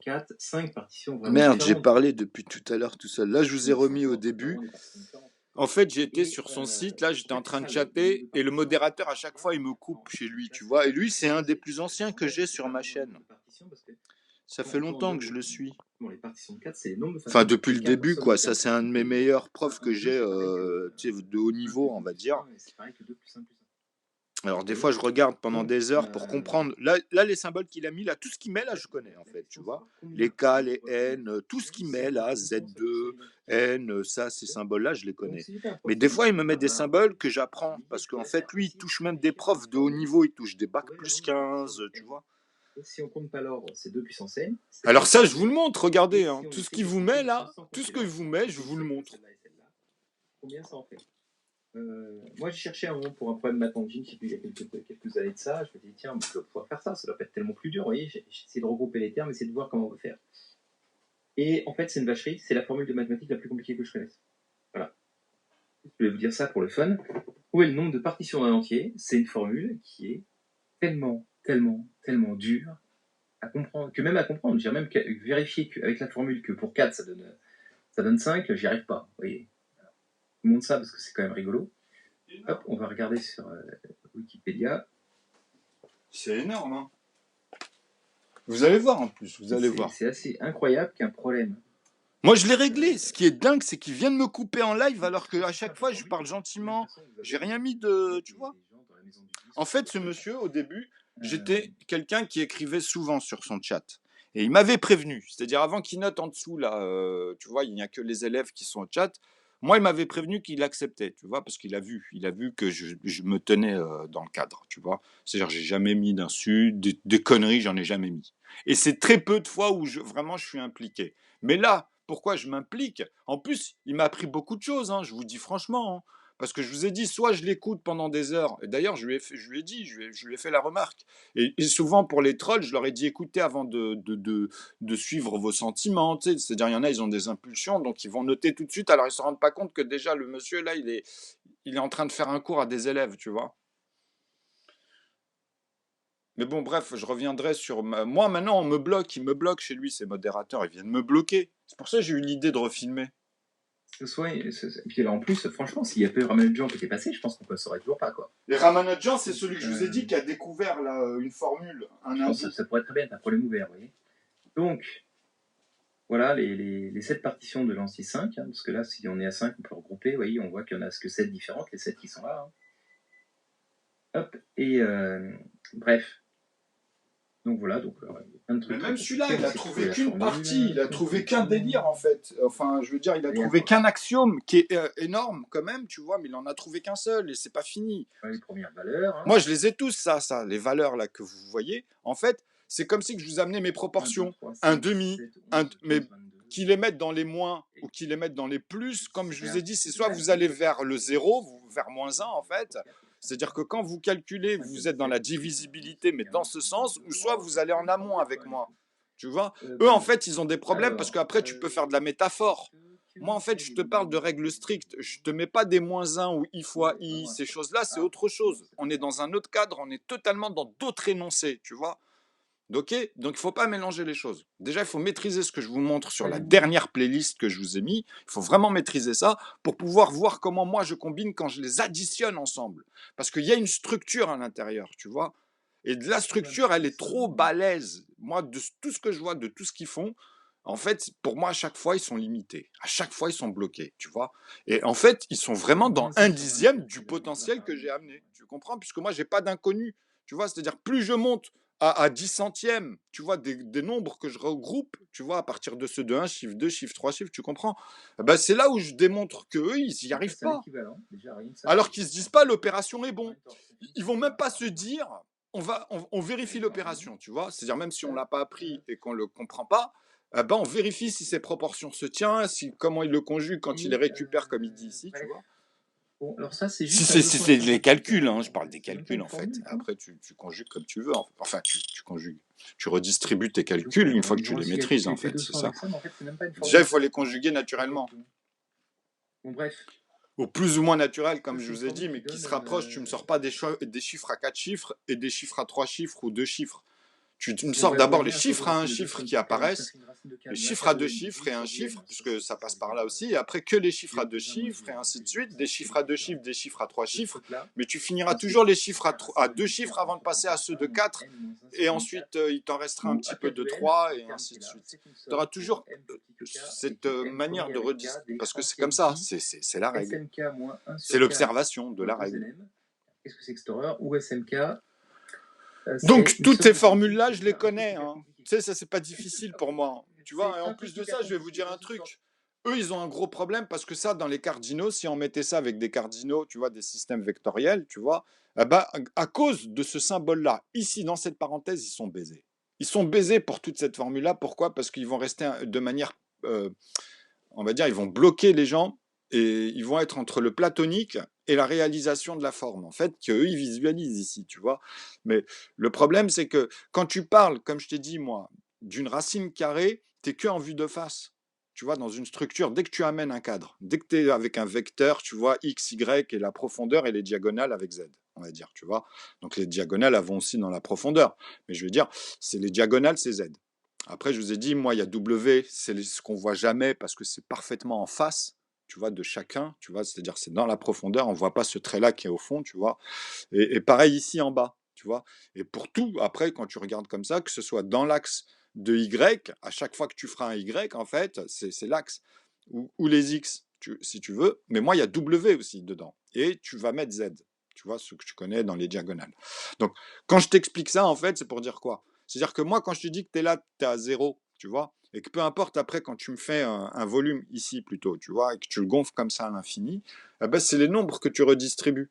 4, 5 partitions vraiment Merde, j'ai différentes. parlé depuis tout à l'heure tout seul. Là, je vous ai Donc, remis au c'est début. vraiment des partitions différentes. En fait, j'étais Et sur son site, là, en j'étais en fait, c'est train de ça, le nombre chatter, de et le partitions. modérateur, à chaque Tu fois, vois, il me coupe chez lui, là, tu c'est vois. Et lui, c'est un des c'est plus anciens que intéressant, j'ai c'est sur pas ma vraiment le chaîne. nombre de partitions, parce que Ça quand fait on longtemps que je donne le suis. bon, les partitions de 4, c'est le nombre de Enfin, façons dont depuis les le 4 début, somment de quoi. Ça, 4. c'est un de mes Et meilleurs profs 1 que plus 2, j'ai, c'est pareil tu sais, de haut 1 niveau, plus on 2 va plus dire. 1, c'est pareil que 2 plus 1 plus 1. Alors, Vous des fois, voyez? je regarde pendant Donc, des heures pour comprendre. Là, les symboles qu'il a mis, là, tout ce qu'il met, là, je connais, en la fait, tu question, c'est vois. voir combien Les K, de les N, tout ce qu'il met, là, tout le temps cette Z2, série d'entités. N, ça, ces symboles-là, je les Donc, connais. si j'étais un Mais des fois, il me approximatif met par des là, symboles que je j'apprends. me disais Parce qu'il qu'en faudrait fait, faire lui, il essayer de touche même des réfléchir à une profs de haut formule niveau. Il touche des pour bacs trouver le plus nombre de partitions 15, de tu n. vois. Et si on compte pas l'ordre, c'est 2 puissance n, c'est Alors ça, je 4. vous le montre, Et regardez. si Hein. on Tout ce essaie qu'il de vous met, simplifier là, sans tout ce compter que je l'ordre, vous sans mets, je compter vous le celle-là, montre. celle-là et celle-là, combien ça en fait? Moi, j'ai cherché un moment pour un problème mathangine, je sais plus, il y a quelques années de ça. Je me dis, tiens, je dois pouvoir faire ça, ça doit pas être tellement plus dur. Vous voyez, j'ai essayé de regrouper les termes, essayer de voir comment on va faire. Et en fait, c'est une vacherie, c'est la formule de mathématiques la plus compliquée que je connaisse. Voilà. Je vais vous dire ça pour le fun. Trouver le nombre de partitions d'un entier, c'est une formule qui est tellement, tellement, tellement dure à comprendre, que même à comprendre, j'ai même vérifié qu'avec la formule que pour 4, ça donne 5, j'y arrive pas. Vous voyez. Je vous montre ça parce que c'est quand même rigolo. Hop, on va regarder sur Wikipédia. C'est énorme, hein. Vous allez voir en plus, vous allez voir. C'est assez incroyable qu'un problème. Moi, je l'ai réglé. Ce qui est dingue, c'est qu'il vient de me couper en live alors qu'à chaque fois, je parle gentiment. J'ai rien mis de... Tu vois. En fait, ce monsieur, au début, j'étais quelqu'un qui écrivait souvent sur son chat. Et il m'avait prévenu. C'est-à-dire, avant qu'il note en dessous, là, tu vois, il n'y a que les élèves qui sont au chat. Moi, il m'avait prévenu qu'il acceptait, tu vois, parce qu'il a vu. Il a vu que je me tenais dans le cadre, tu vois. C'est-à-dire, j'ai jamais mis d'insultes, des conneries, j'en ai jamais mis. Et c'est très peu de fois où vraiment je suis impliqué. Mais là, pourquoi je m'implique? En plus, il m'a appris beaucoup de choses, hein, je vous dis franchement. Hein. Parce que je vous ai dit, soit je l'écoute pendant des heures, et d'ailleurs je lui ai dit, je lui ai fait la remarque. Et souvent pour les trolls, je leur ai dit, écoutez avant de suivre vos sentiments. Tu sais, c'est-à-dire, il y en a, ils ont des impulsions, donc ils vont noter tout de suite, alors ils ne se rendent pas compte que déjà le monsieur là, il est en train de faire un cours à des élèves, tu vois. Mais bon, bref, je reviendrai sur... Moi, maintenant, on me bloque, il me bloque chez lui, ces modérateurs, ils viennent me bloquer. C'est pour ça que j'ai eu l'idée de refilmer. Et puis en plus, franchement, s'il y a pas eu Ramanujan qui était passé, je pense qu'on ne saurait toujours pas, quoi. Et Ramanujan, c'est celui que je vous ai dit qui a découvert là, une formule, un Je pense que indice. ça pourrait très bien être un problème ouvert, vous voyez. Donc, voilà les 7 partitions de l'ancien 5, hein, parce que là, si on est à 5, on peut regrouper, vous voyez, on voit qu'il y en a que 7 différentes, les 7 qui sont là. Hein. Hop, et bref. Donc voilà, donc plein de trucs. Mais même celui-là, il a trouvé qu'une partie, il a trouvé qu'un délire en fait. Enfin, je veux dire, il a trouvé qu'un axiome qui est énorme quand même, tu vois, mais il en a trouvé qu'un seul et c'est pas fini. Les premières valeurs. Hein. Moi, je les ai tous, ça, les valeurs là que vous voyez. En fait, c'est comme si je vous amenais mes proportions, 1 demi, mais qu'ils les mettent dans les moins ou qu'ils les mettent dans les plus. Comme je vous ai dit, c'est soit vous allez vers le 0, vers moins 1 en fait. C'est-à-dire que quand vous calculez, vous êtes dans la divisibilité, mais dans ce sens, ou soit vous allez en amont avec moi. Tu vois, eux, en fait, ils ont des problèmes parce qu'après, tu peux faire de la métaphore. Moi, en fait, je te parle de règles strictes. Je ne te mets pas des moins 1 ou i fois i. Ces choses-là, c'est autre chose. On est dans un autre cadre, on est totalement dans d'autres énoncés, tu vois. Ok, donc il ne faut pas mélanger les choses. Déjà, il faut maîtriser ce que je vous montre sur la dernière playlist que je vous ai mis. Il faut vraiment maîtriser ça pour pouvoir voir comment moi je combine quand je les additionne ensemble. Parce qu'il y a une structure à l'intérieur, tu vois. Et de la structure, elle est trop balèze. Moi, de tout ce que je vois, de tout ce qu'ils font, en fait, pour moi, à chaque fois, ils sont limités. À chaque fois, ils sont bloqués, tu vois. Et en fait, ils sont vraiment dans 1/10 du potentiel que j'ai amené. Tu comprends? Puisque moi, je n'ai pas d'inconnu. Tu vois, c'est-à-dire, plus je monte à 10 centièmes, tu vois, des nombres que je regroupe, tu vois, à partir de ceux de 1 chiffre, 2 chiffres, 3 chiffres, tu comprends? Ben, c'est là où je démontre qu'eux, ils n'y arrivent pas. Alors qu'ils ne se disent pas l'opération est bon. Ils vont même pas se dire, on vérifie l'opération, tu vois. C'est-à-dire, même si on ne l'a pas appris et qu'on ne le comprend pas, ben, on vérifie si ces proportions se tiennent, comment il le conjugue quand il les récupère, comme il dit ici, tu vois. Bon, alors ça, c'est juste. Si c'est les calculs, hein, je parle des calculs en fait. Après, tu conjugues comme tu veux. Enfin, tu conjugues. Tu redistribues tes calculs une fois que tu les maîtrises, en fait. C'est ça. Déjà, il faut les conjuguer naturellement. Bon, bref. Au plus ou moins naturel, comme je vous ai dit, mais qui se rapproche. Tu ne me sors pas des chiffres à 4 chiffres et des chiffres à 3 chiffres ou 2 chiffres. tu me sors d'abord les chiffres à un chiffre qui apparaissent, les chiffres à deux chiffres et un chiffre, puisque ça passe par là aussi, et après que les chiffres à deux chiffres, et ainsi de suite, des chiffres à deux chiffres, des chiffres à trois chiffres, mais tu finiras toujours les chiffres à deux chiffres avant de passer à ceux de 4, et ensuite il t'en restera un petit peu de 3, et ainsi de suite. Tu auras toujours cette manière de redistribuer, parce que c'est comme ça, c'est la règle. C'est l'observation de la règle. Qu'est-ce que c'est que cette horreur? Ou SMK. Donc, toutes ces formules-là, je les connais. Hein. Tu sais, ça, c'est pas difficile pour moi. Tu vois, et en plus de ça, je vais vous dire un truc. Eux, ils ont un gros problème parce que ça, dans les cardinaux, si on mettait ça avec des cardinaux, tu vois, des systèmes vectoriels, tu vois, eh ben, à cause de ce symbole-là, ici, dans cette parenthèse, ils sont baisés. Ils sont baisés pour toute cette formule-là. Pourquoi? Parce qu'ils vont rester de manière, on va dire, ils vont bloquer les gens et ils vont être entre le platonique et la réalisation de la forme, en fait, qu'eux, ils visualisent ici, tu vois. Mais le problème, c'est que quand tu parles, comme je t'ai dit, moi, d'une racine carrée, tu n'es qu'en vue de face. Tu vois, dans une structure, dès que tu amènes un cadre, dès que tu es avec un vecteur, tu vois, x, y, et la profondeur et les diagonales avec z, on va dire, tu vois. Donc les diagonales, elles vont aussi dans la profondeur. Mais je veux dire, c'est les diagonales, c'est z. Après, je vous ai dit, moi, il y a w, c'est ce qu'on voit jamais parce que c'est parfaitement en face, tu vois, de chacun, tu vois, c'est-à-dire c'est dans la profondeur, on voit pas ce trait-là qui est au fond, tu vois. Et pareil ici en bas, tu vois. Et pour tout, après, quand tu regardes comme ça, que ce soit dans l'axe de y, à chaque fois que tu feras un y, en fait, c'est l'axe, ou les x, si tu veux. Mais moi, il y a w aussi dedans. Et tu vas mettre z, tu vois, ce que tu connais dans les diagonales. Donc, quand je t'explique ça, en fait, c'est pour dire quoi? C'est-à-dire que moi, quand je te dis que tu es là, tu es à 0, tu vois, et que peu importe après, quand tu me fais un volume ici plutôt, tu vois, et que tu le gonfles comme ça à l'infini, eh ben, c'est les nombres que tu redistribues.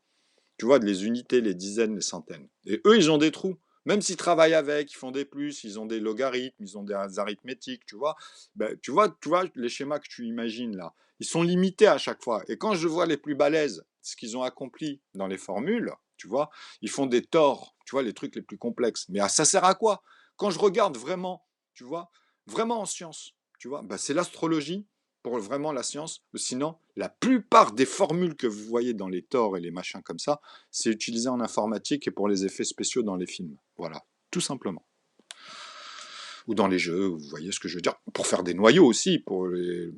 Tu vois, les unités, les dizaines, les centaines. Et eux, ils ont des trous. Même s'ils travaillent avec, ils font des plus, ils ont des logarithmes, ils ont des arithmétiques, tu vois. Ben, tu vois, les schémas que tu imagines là, ils sont limités à chaque fois. Et quand je vois les plus balèzes, ce qu'ils ont accompli dans les formules, tu vois, ils font des torts, tu vois, les trucs les plus complexes. Mais ça sert à quoi? Quand je regarde vraiment, tu vois, vraiment en science, tu vois, ben, c'est l'astrologie pour vraiment la science. Sinon, la plupart des formules que vous voyez dans les tors et les machins comme ça, c'est utilisé en informatique et pour les effets spéciaux dans les films. Voilà, tout simplement. Ou dans les jeux, vous voyez ce que je veux dire. Pour faire des noyaux aussi, pour les,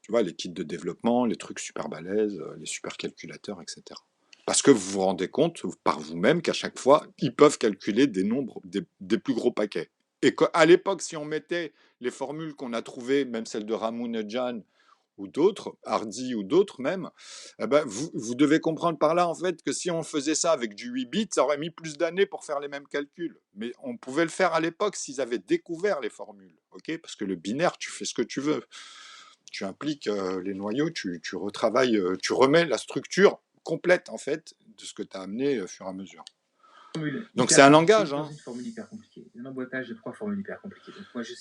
tu vois, les kits de développement, les trucs super balèzes, les super calculateurs, etc. Parce que vous vous rendez compte par vous-même qu'à chaque fois, ils peuvent calculer des nombres des plus gros paquets. Et qu'à l'époque, si on mettait les formules qu'on a trouvées, même celles de Ramanujan ou d'autres, Hardy ou d'autres même, eh ben, vous devez comprendre par là en fait que si on faisait ça avec du 8 bits, ça aurait mis plus d'années pour faire les mêmes calculs. Mais on pouvait le faire à l'époque s'ils avaient découvert les formules, ok? Parce que le binaire, tu fais ce que tu veux. Tu impliques les noyaux, tu retravailles, tu remets la structure complète en fait de ce que tu as amené au fur et à mesure. Donc c'est un langage. Hein. Une formule hyper compliquée. Un emboîtage de 3 formules hyper compliquées.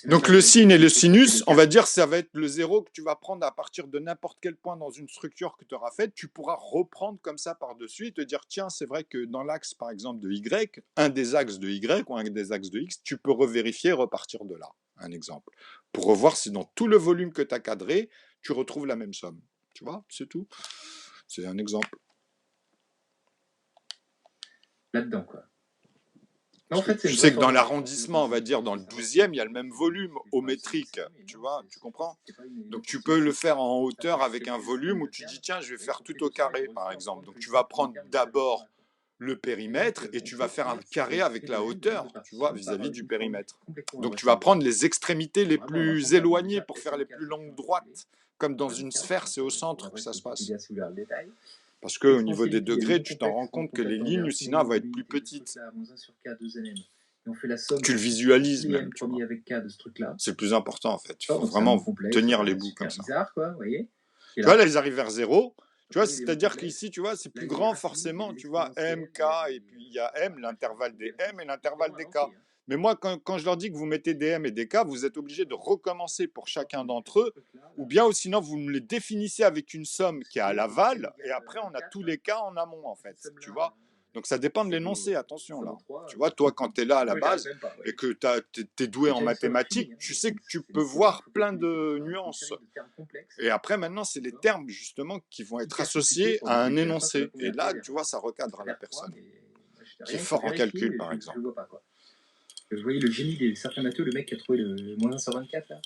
Donc le sin et le sinus, on va dire ça va être le zéro que tu vas prendre à partir de n'importe quel point dans une structure que tu auras faite. Tu pourras reprendre comme ça par-dessus et te dire tiens, c'est vrai que dans l'axe par exemple de Y, un des axes de Y ou un des axes de X, tu peux revérifier, repartir de là. Un exemple. Pour revoir si dans tout le volume que tu as cadré, tu retrouves la même somme. Tu vois, c'est tout. C'est un exemple. Là-dedans, quoi. En fait, je sais que dans l'arrondissement, on va dire dans le 12e, il y a le même volume au métrique, tu vois, tu comprends? Donc tu peux le faire en hauteur avec un volume où tu dis tiens, je vais faire tout au carré par exemple. Donc tu vas prendre d'abord le périmètre et tu vas faire un carré avec la hauteur, tu vois, vis-à-vis du périmètre. Donc tu vas prendre les extrémités les plus éloignées pour faire les plus longues droites, comme dans une sphère, c'est au centre que ça se passe. Parce qu'au niveau des degrés, tu t'en rends compte que les lignes, sinon, elles vont être plus petites. Tu le visualises même. Tu vois. C'est le plus important, en fait. Il faut vraiment tenir les bouts comme ça. Tu vois, là, ils arrivent vers 0. Tu vois, c'est-à-dire qu'ici, tu vois, c'est plus grand forcément. Tu vois, M, K, et puis il y a M, l'intervalle des M et l'intervalle des K. Mais moi, quand je leur dis que vous mettez des M et des K, vous êtes obligés de recommencer pour chacun d'entre eux, ou bien, ou sinon, vous me les définissez avec une somme qui est à l'aval, et après, on a tous les cas en amont, en fait, tu vois. Donc, ça dépend de l'énoncé, attention, là. Tu vois, toi, quand tu es là à la base, et que tu es doué en mathématiques, tu sais que tu peux voir plein de nuances. Et après, maintenant, c'est les termes, justement, qui vont être associés à un énoncé. Et là, tu vois, ça recadre la personne, qui est fort en calcul, par exemple. Vous voyez le génie de certains matheux, le mec qui a trouvé le moins 1 sur 24 là.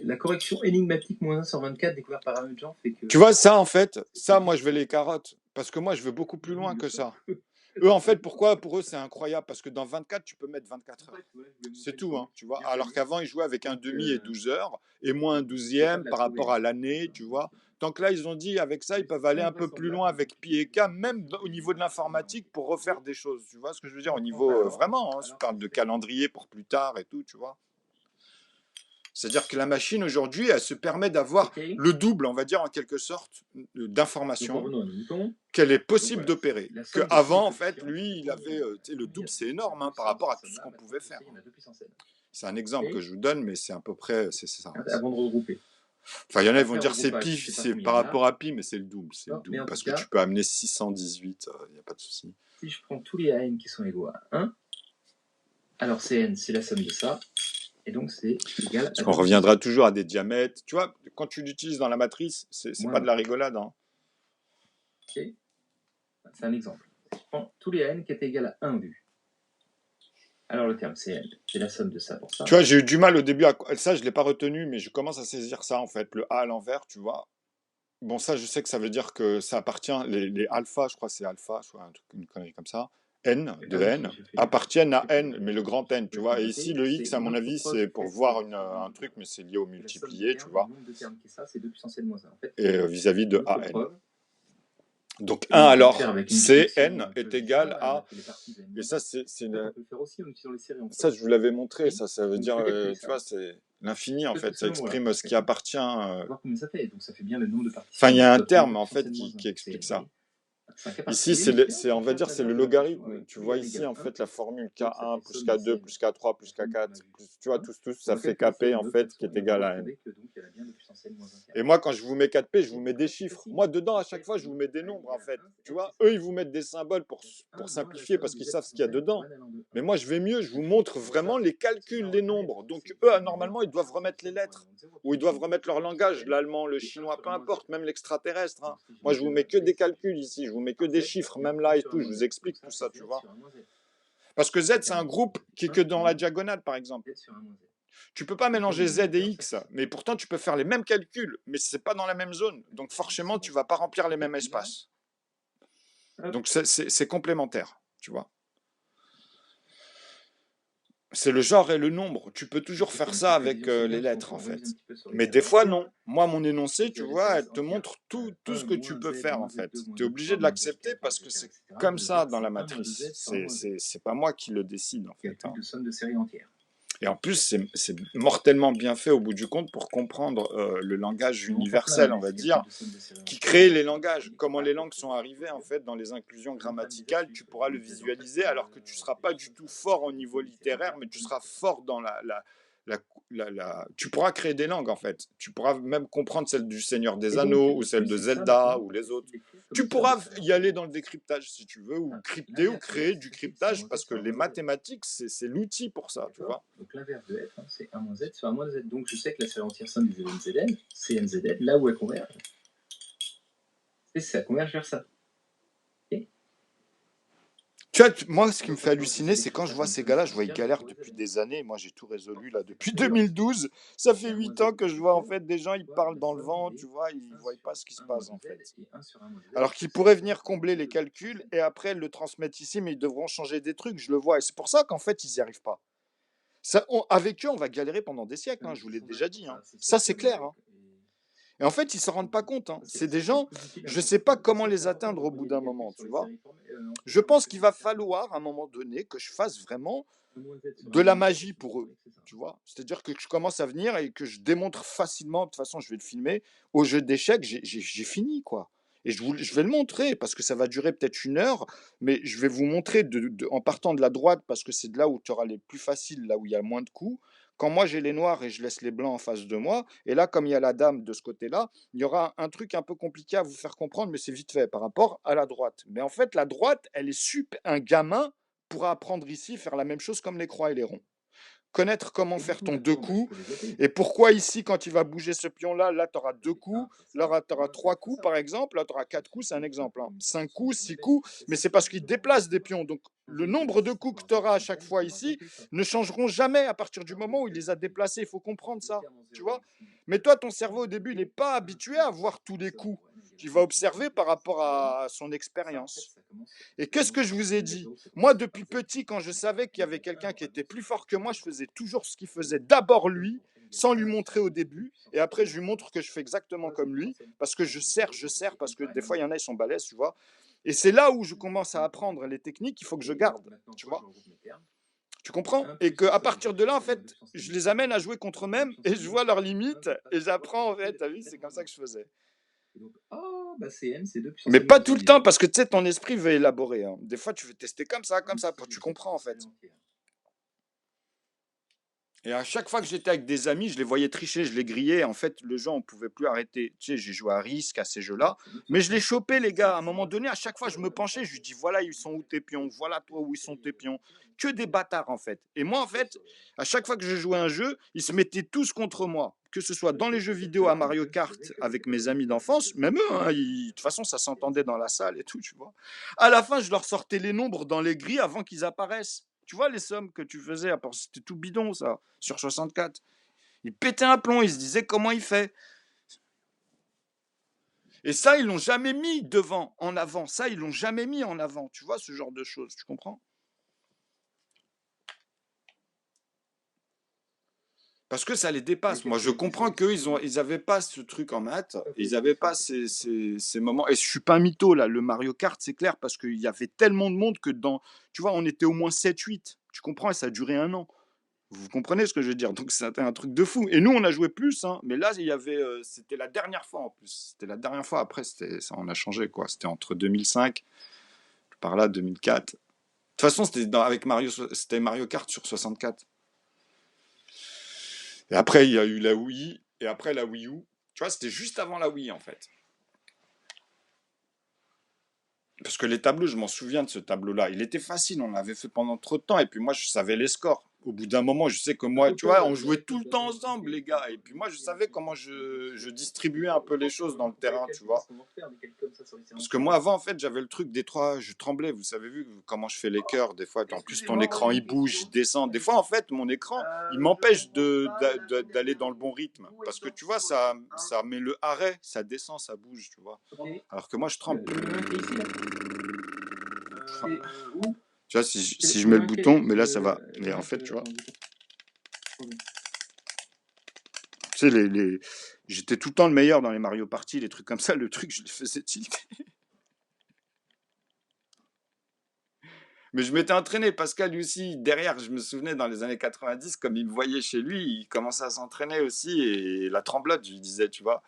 La correction énigmatique moins 1 sur 24 découverte par un autre genre fait que... Tu vois, ça, en fait, ça, moi, je vais les carottes. Parce que moi, je vais beaucoup plus loin que ça. Eux, en fait, pourquoi pour eux, c'est incroyable? Parce que dans 24, tu peux mettre 24 heures. C'est tout, hein, tu vois. Alors qu'avant, ils jouaient avec un demi et 12 heures, et moins un 12e par rapport à l'année, tu vois. Donc là, ils ont dit, avec ça, ils peuvent aller un peu plus loin avec pi et k, même au niveau de l'informatique, pour refaire des choses. Tu vois ce que je veux dire? Au niveau, vraiment, hein, je parle de calendrier pour plus tard et tout, tu vois. C'est-à-dire que la machine, aujourd'hui, elle se permet d'avoir le double, on va dire, en quelque sorte, d'informations qu'elle est possible d'opérer. Qu'avant, en fait, lui, il avait... le double, c'est énorme hein, par rapport à tout ce qu'on pouvait faire. C'est un exemple que je vous donne, mais c'est à peu près... c'est ça. Avant de regrouper. Enfin, il y en a qui vont dire c'est pi, c'est par rapport à pi, mais c'est le double. C'est le double parce que tu peux amener 618, il n'y a pas de souci. Si je prends tous les AN qui sont égaux à 1, alors Cn, c'est la somme de ça. Et donc, c'est égal à... On reviendra toujours à des diamètres. Tu vois, quand tu l'utilises dans la matrice, c'est pas de la rigolade. Hein. Ok. C'est un exemple. Je prends tous les AN qui étaient égaux à 1 vu. Alors, le terme Cn, c'est la somme de ça pour ça. Tu vois, j'ai eu du mal au début à... Ça, je ne l'ai pas retenu, mais je commence à saisir ça, en fait. Le A à l'envers, tu vois. Bon, ça, je sais que ça veut dire que ça appartient... Les alpha, je crois que c'est alpha, je crois, une connerie comme ça. N, de N, appartiennent à N, mais le grand N, tu vois. Et ici, le X, à mon avis, c'est pour voir un truc, mais c'est lié au multiplié, tu vois. Et vis-à-vis de AN. Donc 1, alors, Cn est égal à... Et ça, c'est... Ça, je vous l'avais montré, ça veut dire, tu vois, c'est l'infini, en fait. Ça exprime ce qui appartient... Enfin, il y a un terme, en fait, qui explique ça. Ici, on va dire, c'est le logarithme. Tu vois ici, en fait, la formule K1 plus K2 plus K3 plus K4, tu vois, tous, ça fait Kp, en fait, qui est égal à N. Et moi, quand je vous mets 4P, je vous mets des chiffres. Moi, dedans, à chaque fois, je vous mets des nombres, en fait. Tu vois, eux, ils vous mettent des symboles pour simplifier parce qu'ils savent ce qu'il y a dedans. Mais moi, je vais mieux, je vous montre vraiment les calculs des nombres. Donc, eux, normalement, ils doivent remettre les lettres. Ou ils doivent remettre leur langage, l'allemand, le chinois, peu importe, même l'extraterrestre. Hein. Moi, je vous mets que des calculs ici, je vous mets que des chiffres, même là et tout, je vous explique tout ça, tu vois. Parce que Z, c'est un groupe qui est que dans la diagonale, par exemple. Tu peux pas mélanger Z et X, mais pourtant tu peux faire les mêmes calculs, mais c'est pas dans la même zone. Donc forcément, tu vas pas remplir les mêmes espaces. Donc c'est complémentaire, tu vois. C'est le genre et le nombre. Tu peux toujours faire ça avec les lettres, en fait. Mais des fois, non. Moi, mon énoncé, tu vois, elle te montre tout ce que tu peux faire, en fait. Tu es obligé de l'accepter parce que c'est comme ça dans la matrice. C'est pas moi qui le décide, en fait. Hein. Et en plus, c'est mortellement bien fait au bout du compte pour comprendre le langage universel, on va dire, qui crée les langages. Comment les langues sont arrivées, en fait, dans les inclusions grammaticales, tu pourras le visualiser alors que tu ne seras pas du tout fort au niveau littéraire, mais tu seras fort dans tu pourras créer des langues, en fait. Tu pourras même comprendre celle du Seigneur des Anneaux, ou celle de Zelda, ou les autres. Tu pourras y aller dans le décryptage, si tu veux, ou crypter, ou créer du cryptage, parce que les mathématiques, c'est l'outil pour ça, tu vois. Donc l'inverse de f, c'est 1 moins z sur 1 moins z. Donc je sais que la série entière somme des éléments zn, c'est nzn, là où elle converge. Et ça converge vers ça. Tu vois, moi, ce qui me fait halluciner, c'est quand je vois ces gars-là, je vois ils galèrent depuis des années. Moi, j'ai tout résolu là depuis 2012. Ça fait 8 ans que je vois en fait des gens, ils parlent dans le vent, tu vois, ils ne voient pas ce qui se passe en fait. Alors qu'ils pourraient venir combler les calculs et après le transmettre ici, mais ils devront changer des trucs, je le vois. Et c'est pour ça qu'en fait, ils n'y arrivent pas. Avec eux, on va galérer pendant des siècles, hein, je vous l'ai déjà dit. Hein. Ça, c'est clair. Hein. Et en fait, ils ne s'en rendent pas compte. Hein. C'est des gens, je ne sais pas comment les atteindre au bout d'un moment, tu vois. Je pense qu'il va falloir, à un moment donné, que je fasse vraiment de la magie pour eux, tu vois. C'est-à-dire que je commence à venir et que je démontre facilement, de toute façon, je vais le filmer, au jeu d'échecs, j'ai fini, quoi. Et je vais le montrer, parce que ça va durer peut-être 1 heure, mais je vais vous montrer en partant de la droite, parce que c'est de là où tu auras les plus faciles, là où il y a moins de coups. Quand moi j'ai les noirs et je laisse les blancs en face de moi, et là, comme il y a la dame de ce côté-là, il y aura un truc un peu compliqué à vous faire comprendre, mais c'est vite fait par rapport à la droite. Mais en fait, la droite, elle est super. Un gamin pourra apprendre ici, faire la même chose comme les croix et les ronds. Connaître comment faire ton 2 coups, et pourquoi ici, quand il va bouger ce pion-là, là, tu auras 2 coups, là, tu auras 3 coups, par exemple, là, tu auras 4 coups, c'est un exemple. Hein. 5 coups, 6 coups, mais c'est parce qu'il déplace des pions. Donc, le nombre de coups que tu auras à chaque fois ici ne changeront jamais à partir du moment où il les a déplacés. Il faut comprendre ça, tu vois. Mais toi, ton cerveau, au début, il n'est pas habitué à voir tous les coups. Tu vas observer par rapport à son expérience. Et qu'est-ce que je vous ai dit? Moi, depuis petit, quand je savais qu'il y avait quelqu'un qui était plus fort que moi, je faisais toujours ce qu'il faisait d'abord lui, sans lui montrer au début. Et après, je lui montre que je fais exactement comme lui, parce que je sers, parce que des fois, il y en a, ils sont balèzes, tu vois. Et c'est là où je commence à apprendre les techniques qu'il faut que je garde, tu vois. Tu comprends? Et qu'à partir de là, en fait, je les amène à jouer contre eux-mêmes et je vois leurs limites et j'apprends, en fait, t'as vu, c'est comme ça que je faisais. Mais pas tout le temps, parce que tu sais, ton esprit veut élaborer. Hein. Des fois, tu veux tester comme ça, pour que tu comprends, en fait. Et à chaque fois que j'étais avec des amis, je les voyais tricher, je les grillais. En fait, le jeu, on ne pouvait plus arrêter. Tu sais, j'ai joué à risque à ces jeux-là. Mais je les chopais, les gars. À un moment donné, à chaque fois, je me penchais, je lui dis, voilà, ils sont où tes pions? Voilà, toi, où ils sont tes pions? Que des bâtards, en fait. Et moi, en fait, à chaque fois que je jouais un jeu, ils se mettaient tous contre moi. Que ce soit dans les jeux vidéo à Mario Kart avec mes amis d'enfance, même eux, hein, de toute façon, ça s'entendait dans la salle et tout, tu vois. À la fin, je leur sortais les nombres dans les grilles avant qu'ils apparaissent. Tu vois les sommes que tu faisais, c'était tout bidon ça, sur 64. Il pétait un plomb, il se disait comment il fait. Et ça, ils l'ont jamais mis devant, en avant. Ça, ils l'ont jamais mis en avant. Tu vois ce genre de choses, tu comprends? Parce que ça les dépasse. Moi, je comprends qu'eux, ils n'avaient pas ce truc en maths, ils n'avaient pas ces moments. Et je suis pas un mytho, là. Le Mario Kart, c'est clair, parce qu'il y avait tellement de monde que tu vois, on était au moins 7-8. Tu comprends? Et ça a duré 1 an. Vous comprenez ce que je veux dire? Donc c'était un truc de fou. Et nous, on a joué plus, hein. Mais là, il y avait, c'était la dernière fois en plus. C'était la dernière fois. Après, ça, on a changé, quoi. C'était entre 2005, par là, 2004. De toute façon, avec Mario, c'était Mario Kart sur 64. Et après, il y a eu la Wii. Et après, la Wii U. Tu vois, c'était juste avant la Wii, en fait. Parce que les tableaux, je m'en souviens de ce tableau-là. Il était facile, on l'avait fait pendant trop de temps. Et puis moi, je savais les scores. Au bout d'un moment, je sais que moi, tu vois, on jouait tout le temps ensemble, les gars. Et puis moi, je savais comment je distribuais un peu les choses dans le terrain, tu vois. Parce que moi, avant, en fait, j'avais le truc des trois, je tremblais. Vous savez vu comment je fais les cœurs, des fois. En plus, ton écran, il bouge, il descend. Des fois, en fait, mon écran, il m'empêche d'aller dans le bon rythme. Parce que, tu vois, ça met le arrêt, ça descend, ça bouge, tu vois. Alors que moi, je tremble. Tu vois, si je mets le bouton, mais là, ça va. Mais en fait, tu vois. Tu sais, j'étais tout le temps le meilleur dans les Mario Party, les trucs comme ça. Le truc, je le faisais tilter. Mais je m'étais entraîné. Pascal, lui aussi, derrière, je me souvenais dans les années 90, comme il me voyait chez lui, il commençait à s'entraîner aussi. Et la tremblote, je lui disais, tu vois.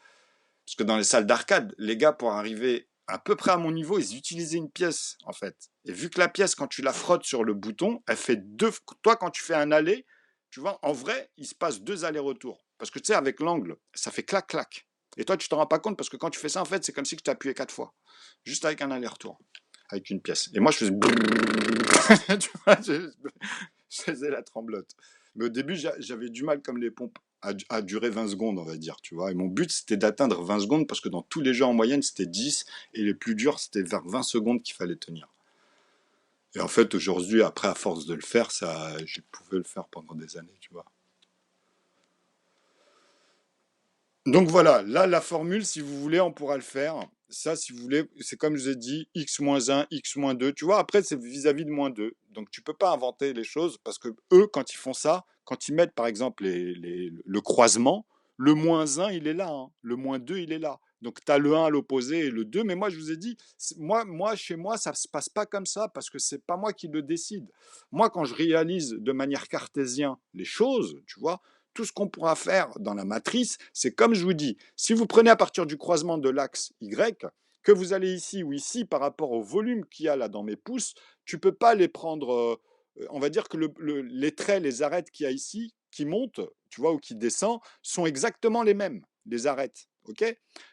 Parce que dans les salles d'arcade, les gars, pour arriver à peu près à mon niveau, ils utilisaient une pièce, en fait. Et vu que la pièce, quand tu la frottes sur le bouton, elle fait deux. Toi, quand tu fais un aller, tu vois, en vrai, il se passe 2 allers-retours. Parce que tu sais, avec l'angle, ça fait clac-clac. Et toi, tu t'en rends pas compte parce que quand tu fais ça, en fait, c'est comme si tu appuyais 4 fois. Juste avec un aller-retour. Avec une pièce. Et moi, je faisais. Tu vois, je faisais la tremblote. Mais au début, j'avais du mal, comme les pompes, à durer 20 secondes, on va dire, tu vois. Et mon but, c'était d'atteindre 20 secondes parce que dans tous les jeux en moyenne, c'était 10 et les plus durs, c'était vers 20 secondes qu'il fallait tenir. Et en fait, aujourd'hui, après, à force de le faire, je pouvais le faire pendant des années, tu vois. Donc voilà, là, la formule, si vous voulez, on pourra le faire. Ça, si vous voulez, c'est comme je vous ai dit, x-1, x-2. Tu vois, après, c'est vis-à-vis de -2. Donc, tu peux pas inventer les choses parce que eux, quand ils font ça, quand ils mettent, par exemple, le croisement, le -1, il est là. Hein. Le -2, il est là. Donc, tu as le 1 à l'opposé et le 2. Mais moi, je vous ai dit, moi, chez moi, ça ne se passe pas comme ça parce que c'est pas moi qui le décide. Moi, quand je réalise de manière cartésienne les choses, tu vois, tout ce qu'on pourra faire dans la matrice, c'est comme je vous dis, si vous prenez à partir du croisement de l'axe Y, que vous allez ici ou ici par rapport au volume qu'il y a là dans mes pouces, tu ne peux pas les prendre, on va dire que les traits, les arêtes qu'il y a ici, qui montent, tu vois, ou qui descendent, sont exactement les mêmes, les arêtes, ok?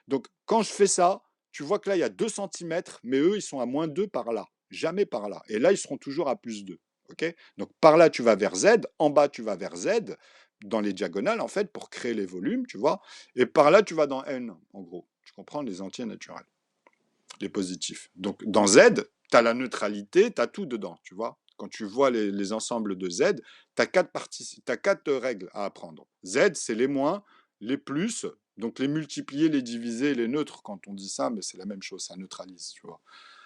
Donc quand je fais ça, tu vois que là, il y a 2 centimètres, mais eux, ils sont à -2 par là, jamais par là. Et là, ils seront toujours à +2. Okay, donc par là, tu vas vers Z, en bas, tu vas vers Z, dans les diagonales, en fait, pour créer les volumes, tu vois. Et par là, tu vas dans N, en gros. Tu comprends, les entiers naturels, les positifs. Donc dans Z, tu as la neutralité, tu as tout dedans, tu vois. quand tu vois les ensembles de Z, tu as quatre règles à apprendre. Z, c'est les moins, les plus, donc les multiplier, les diviser, les neutres, quand on dit ça, mais c'est la même chose, ça neutralise, tu vois.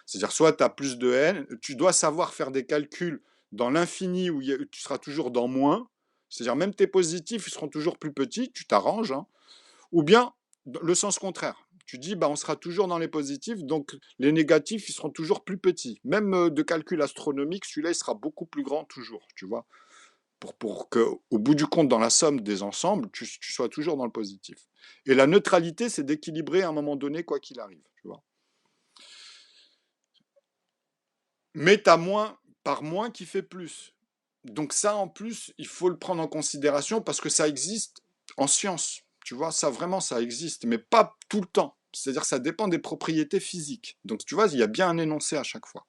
C'est-à-dire, soit tu as plus de n, tu dois savoir faire des calculs dans l'infini où tu seras toujours dans moins, c'est-à-dire même tes positifs, ils seront toujours plus petits, tu t'arranges, hein. Ou bien le sens contraire. Tu dis, bah, on sera toujours dans les positifs, donc les négatifs, ils seront toujours plus petits. Même de calcul astronomique, celui-là, il sera beaucoup plus grand toujours, tu vois, pour qu'au bout du compte, dans la somme des ensembles, tu sois toujours dans le positif. Et la neutralité, c'est d'équilibrer à un moment donné, quoi qu'il arrive, tu vois. Mais tu as moins par moins qui fait plus. Donc ça, en plus, il faut le prendre en considération parce que ça existe en science. Tu vois, ça vraiment, ça existe, mais pas tout le temps. C'est-à-dire que ça dépend des propriétés physiques. Donc tu vois, il y a bien un énoncé à chaque fois.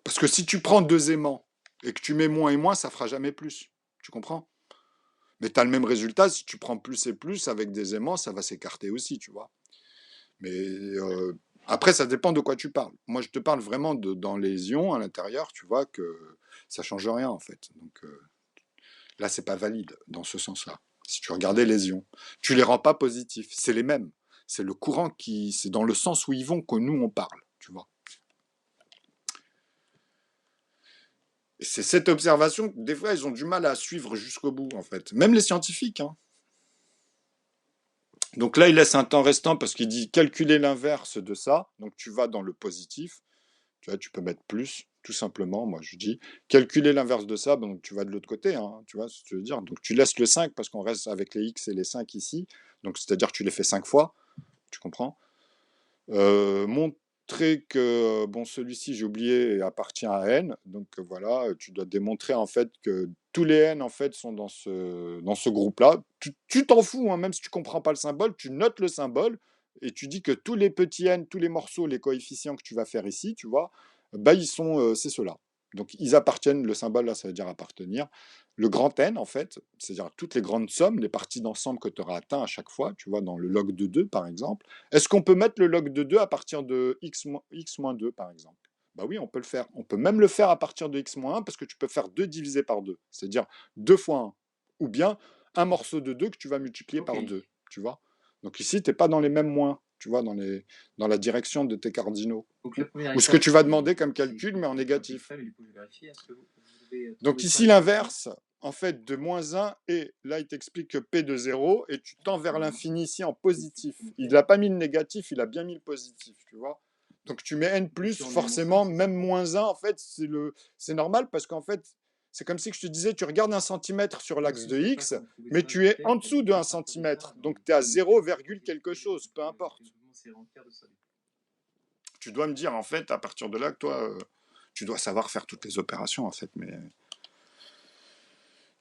Parce que si tu prends deux aimants et que tu mets moins et moins, ça fera jamais plus. Tu comprends? Mais tu as le même résultat, si tu prends plus et plus, avec des aimants, ça va s'écarter aussi, tu vois. Mais après, ça dépend de quoi tu parles. Moi, je te parle vraiment dans les ions à l'intérieur, tu vois, que ça change rien, en fait. Donc là, c'est pas valide dans ce sens-là. Si tu regardais les ions, tu les rends pas positifs. C'est les mêmes. C'est le courant c'est dans le sens où ils vont que nous, on parle, tu vois. Et c'est cette observation que des fois, ils ont du mal à suivre jusqu'au bout, en fait. Même les scientifiques, hein. Donc là, il laisse un temps restant parce qu'il dit calculer l'inverse de ça. Donc tu vas dans le positif. Tu vois, tu peux mettre plus, tout simplement. Moi, je dis calculer l'inverse de ça. Donc tu vas de l'autre côté. Hein, tu vois ce que je veux dire. Donc tu laisses le 5 parce qu'on reste avec les x et les 5 ici. Donc c'est-à-dire que tu les fais 5 fois. Tu comprends? Montrer que bon, celui-ci, j'ai oublié, appartient à n. Donc voilà, tu dois démontrer en fait que tous les n en fait sont dans ce groupe-là. Tu t'en fous, hein, même si tu comprends pas le symbole, tu notes le symbole et tu dis que tous les petits n, tous les morceaux, les coefficients que tu vas faire ici, tu vois, bah ils sont, c'est ceux-là. Donc ils appartiennent, le symbole là, ça veut dire appartenir. Le grand N, en fait, c'est-à-dire toutes les grandes sommes, les parties d'ensemble que tu auras atteint à chaque fois, tu vois, dans le log de 2, par exemple. Est-ce qu'on peut mettre le log de 2 à partir de x-2, par exemple? Bah oui, on peut le faire. On peut même le faire à partir de x-1 parce que tu peux faire 2 divisé par 2, c'est-à-dire 2 fois 1. Ou bien un morceau de 2 que tu vas multiplier par 2, tu vois. Donc ici, tu n'es pas dans les mêmes moins, tu vois, dans la direction de tes cardinaux. Ou ce que tu vas demander comme calcul, mais en négatif. Donc ici, l'inverse, en fait, de moins 1, et là, il t'explique que P de 0, et tu tends vers l'infini ici en positif. Il n'a pas mis le négatif, il a bien mis le positif, tu vois. Donc tu mets n plus, forcément, même moins 1, en fait, c'est normal, parce qu'en fait, c'est comme si je te disais, tu regardes 1 cm sur l'axe de x, mais tu es en dessous de 1 cm, donc tu es à 0, quelque chose, peu importe. Tu dois me dire, en fait, à partir de là, que toi, tu dois savoir faire toutes les opérations, en fait, mais...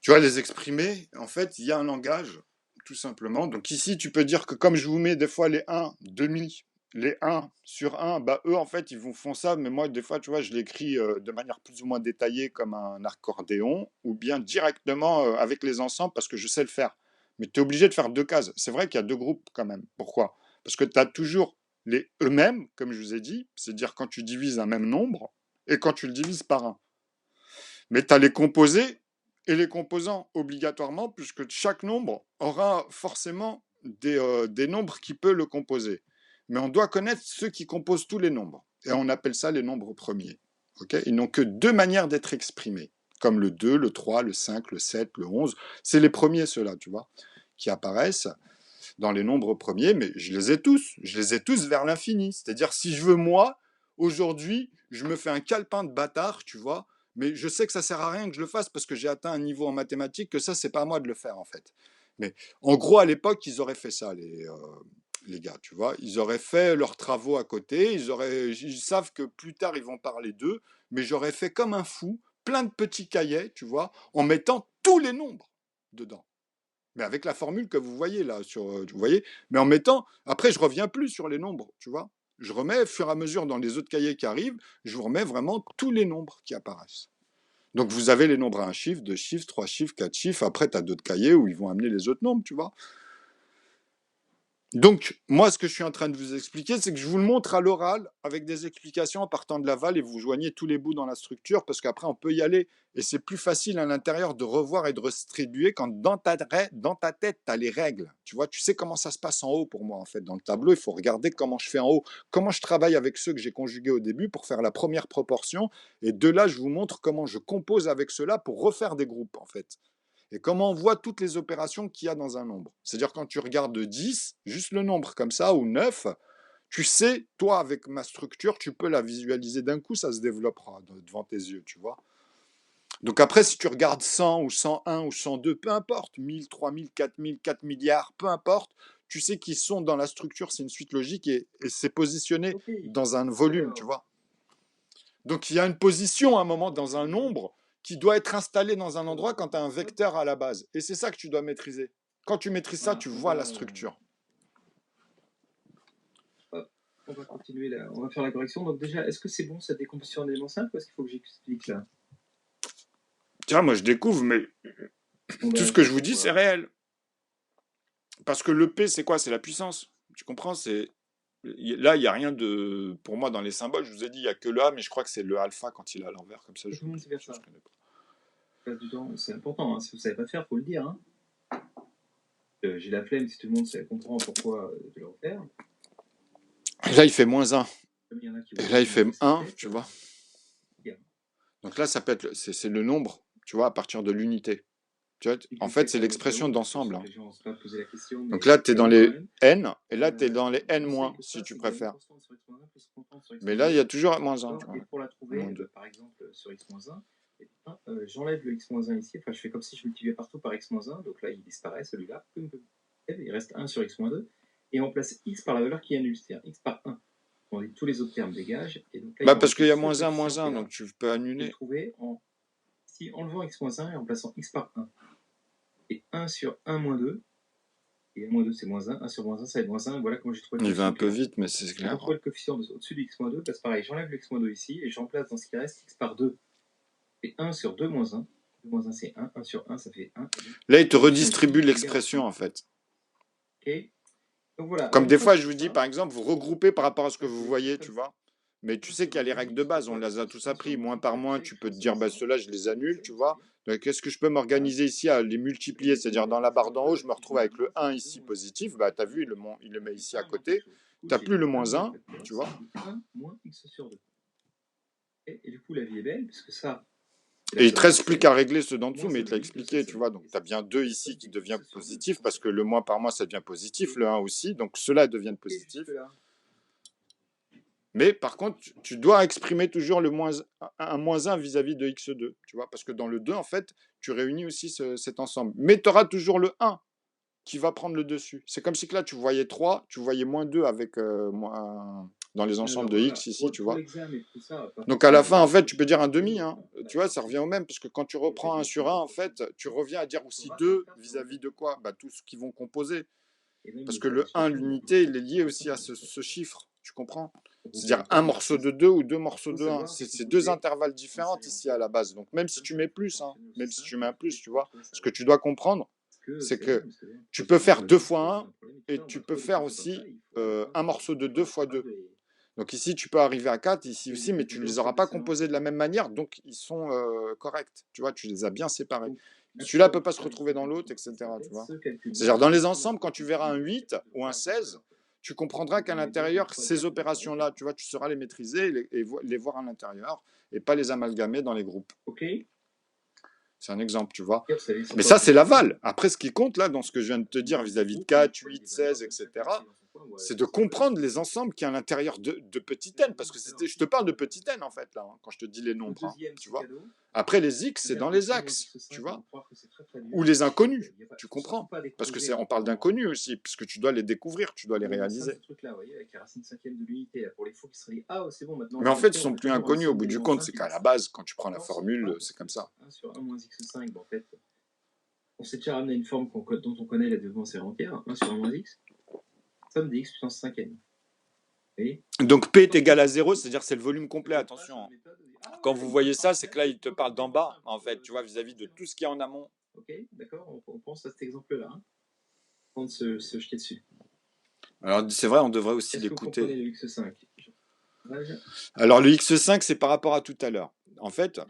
Tu vas les exprimer, en fait, il y a un langage, tout simplement. Donc ici, tu peux dire que comme je vous mets des fois les 1, demi, les 1 sur 1, bah eux, en fait, ils vous font ça, mais moi, des fois, tu vois, je l'écris de manière plus ou moins détaillée comme un accordéon, ou bien directement avec les ensembles, parce que je sais le faire. Mais tu es obligé de faire deux cases. C'est vrai qu'il y a deux groupes quand même. Pourquoi? Parce que tu as toujours les eux-mêmes, comme je vous ai dit, c'est-à-dire quand tu divises un même nombre, et quand tu le divises par 1. Mais tu as les composés et les composants obligatoirement, puisque chaque nombre aura forcément des nombres qui peuvent le composer. Mais on doit connaître ceux qui composent tous les nombres. Et on appelle ça les nombres premiers. Okay, ils n'ont que deux manières d'être exprimés, comme le 2, le 3, le 5, le 7, le 11. C'est les premiers, ceux-là, tu vois, qui apparaissent dans les nombres premiers, mais je les ai tous. Je les ai tous vers l'infini. C'est-à-dire, si je veux, moi, aujourd'hui, je me fais un calepin de bâtard, tu vois, mais je sais que ça sert à rien que je le fasse parce que j'ai atteint un niveau en mathématiques que ça, c'est pas à moi de le faire, en fait. Mais en gros, à l'époque, ils auraient fait ça, les gars, tu vois. Ils auraient fait leurs travaux à côté, ils savent que plus tard, ils vont parler d'eux, mais j'aurais fait comme un fou, plein de petits cahiers, tu vois, en mettant tous les nombres dedans. Mais avec la formule que vous voyez là, vous voyez, mais en mettant, après je reviens plus sur les nombres, tu vois. Je remets au fur et à mesure dans les autres cahiers qui arrivent, je vous remets vraiment tous les nombres qui apparaissent. Donc vous avez les nombres à un chiffre, deux chiffres, trois chiffres, quatre chiffres, après tu as d'autres cahiers où ils vont amener les autres nombres, tu vois. Donc, moi, ce que je suis en train de vous expliquer, c'est que je vous le montre à l'oral avec des explications en partant de l'aval et vous joignez tous les bouts dans la structure parce qu'après, on peut y aller. Et c'est plus facile à l'intérieur de revoir et de redistribuer quand dans ta tête, tu as les règles. Tu vois, tu sais comment ça se passe en haut pour moi, en fait. Dans le tableau, il faut regarder comment je fais en haut, comment je travaille avec ceux que j'ai conjugués au début pour faire la première proportion. Et de là, je vous montre comment je compose avec ceux-là pour refaire des groupes, en fait. Et comment on voit toutes les opérations qu'il y a dans un nombre. C'est-à-dire quand tu regardes 10, juste le nombre comme ça, ou 9, tu sais, toi, avec ma structure, tu peux la visualiser d'un coup, ça se développera devant tes yeux, tu vois. Donc après, si tu regardes 100 ou 101 ou 102, peu importe, 1000, 3000, 4000, 4 milliards, peu importe, tu sais qu'ils sont dans la structure, c'est une suite logique et c'est positionné dans un volume, tu vois. Donc il y a une position à un moment dans un nombre qui doit être installée dans un endroit quand tu as un vecteur à la base. Et c'est ça que tu dois maîtriser. Quand tu maîtrises ça, tu vois la structure. Hop, on va continuer là. On va faire la correction. Donc déjà, est-ce que c'est bon cette décomposition en éléments simples ou est-ce qu'il faut que j'explique là? Tiens, moi je découvre, mais tout ce que je vous dis, c'est réel. Parce que le P, c'est quoi? C'est la puissance. Tu comprends? Là, il n'y a rien de... Pour moi, dans les symboles, je vous ai dit, il n'y a que le A, mais je crois que c'est le alpha quand il est à l'envers, comme ça. Tout le monde sait faire ça. Du temps, c'est important. Hein. Si vous ne savez pas faire, il faut le dire. Hein. J'ai la flemme si tout le monde comprend pourquoi de le refaire. Et là, il fait -1. Et là, il fait 1, tu vois. Donc là, ça peut être... C'est le nombre, tu vois, à partir de l'unité. Tu vois, en fait, c'est l'expression d'ensemble. Hein. Donc là, tu es dans les n, et là, tu es dans les n-, si tu préfères. Mais là, il y a toujours -1. Et pour la trouver, par exemple, sur x-1, j'enlève le x-1 ici, enfin je fais comme si je multipliais partout par x-1, donc là il disparaît celui-là, il reste 1 sur x-2, et on place x par la valeur qui est nulle, c'est-à-dire x par 1. On dit tous les autres termes dégagent. Et donc là, parce qu'il y a -1, donc tu peux annuler. Trouver si enlevant x-1 et en plaçant x par 1. Et 1 sur 1 - 2, et 1 - 2 c'est -1, 1 sur -1 ça va être -1, voilà comment j'ai trouvé le coefficient. Il va un peu vite, mais c'est clair. J'ai trouvé le coefficient au-dessus de x-2, parce que pareil, j'enlève le x-2 ici, et j'en place dans ce qui reste x par 2. Et 1 sur 2 - 1. 2 - 1 c'est 1, 1 sur 1 ça fait 1. Là, il te redistribue l'expression en fait. Ok. Donc, voilà. Comme des fois, je vous dis, par exemple, vous regroupez par rapport à ce que vous voyez, tu vois. Mais tu sais qu'il y a les règles de base, on les a tous appris. Moins par moins, tu peux te dire, ceux-là, je les annule, tu vois. Donc, est-ce que je peux m'organiser ici à les multiplier? C'est-à-dire, dans la barre d'en haut, je me retrouve avec le 1 ici positif. Tu as vu, il le met ici à côté. Tu n'as plus le -1, tu vois. 1 moins x sur 2. Et du coup, la vie est belle, puisque ça... Et il ne te reste plus qu'à régler ceux d'en dessous, mais il te l'a expliqué, tu vois. Donc, tu as bien 2 ici qui devient positif, parce que le moins par moins, ça devient positif, le 1 aussi. Donc, ceux-là deviennent positifs. Mais par contre, tu dois exprimer toujours un -1 vis-à-vis de x2, tu vois, parce que dans le 2, en fait, tu réunis aussi cet ensemble. Mais tu auras toujours le 1 qui va prendre le dessus. C'est comme si que là, tu voyais 3, tu voyais -2 avec dans les ensembles de x ici, tu vois. Donc à la fin, en fait, tu peux dire un demi, hein. Tu vois, ça revient au même, parce que quand tu reprends 1 sur 1, en fait, tu reviens à dire aussi 2 vis-à-vis de quoi? Tout ce qui vont composer. Parce que le 1, l'unité, il est lié aussi à ce chiffre, tu comprends? C'est-à-dire un morceau de 2 ou 2 morceaux de 1. C'est 2 intervalles différents ici à la base. Donc même si tu mets plus, hein, même si tu mets un plus, tu vois, ce que tu dois comprendre, c'est que tu peux faire 2 fois 1 et tu peux faire aussi un morceau de 2 fois 2. Donc ici, tu peux arriver à 4, ici aussi, mais tu ne les auras pas composés de la même manière, donc ils sont corrects. Tu vois, tu les as bien séparés. Celui-là ne peut pas se retrouver dans l'autre, etc. Tu vois. C'est-à-dire, dans les ensembles, quand tu verras un 8 ou un 16, tu comprendras qu'à l'intérieur, ces opérations-là, tu vois, tu sauras les maîtriser et les voir à l'intérieur, et pas les amalgamer dans les groupes. Ok. C'est un exemple, tu vois. Mais ça, c'est l'aval. Après, ce qui compte, là, dans ce que je viens de te dire vis-à-vis de 4, 8, 16, etc., c'est de comprendre les ensembles qui y a à l'intérieur de petit n, parce que je te parle de petit n, en fait, là, hein, quand je te dis les nombres, hein, tu vois. Après, les x, c'est dans les axes, tu vois, ou les inconnus, tu comprends, parce que on parle d'inconnus aussi, puisque tu dois les découvrir, tu dois les réaliser. Mais en fait, ils sont plus inconnus au bout du compte, c'est qu'à la base, quand tu prends la formule, c'est comme ça. 1 sur 1 moins x5, en fait, on s'est déjà ramené à une forme dont on connaît la développement série entière, 1 sur 1 moins x, somme des x puissance 5n. Donc P est égal à 0, c'est-à-dire c'est le volume complet, attention. Quand vous voyez ça, c'est que là, il te parle d'en bas, en fait, tu vois, vis-à-vis de tout ce qu'il y a en amont. Ok, d'accord, on pense à cet exemple-là, hein, avant de se jeter dessus. Alors, c'est vrai, on devrait aussi Est-ce que vous comprenez l'écouter. le X5? Alors, le X5, c'est par rapport à tout à l'heure. En fait,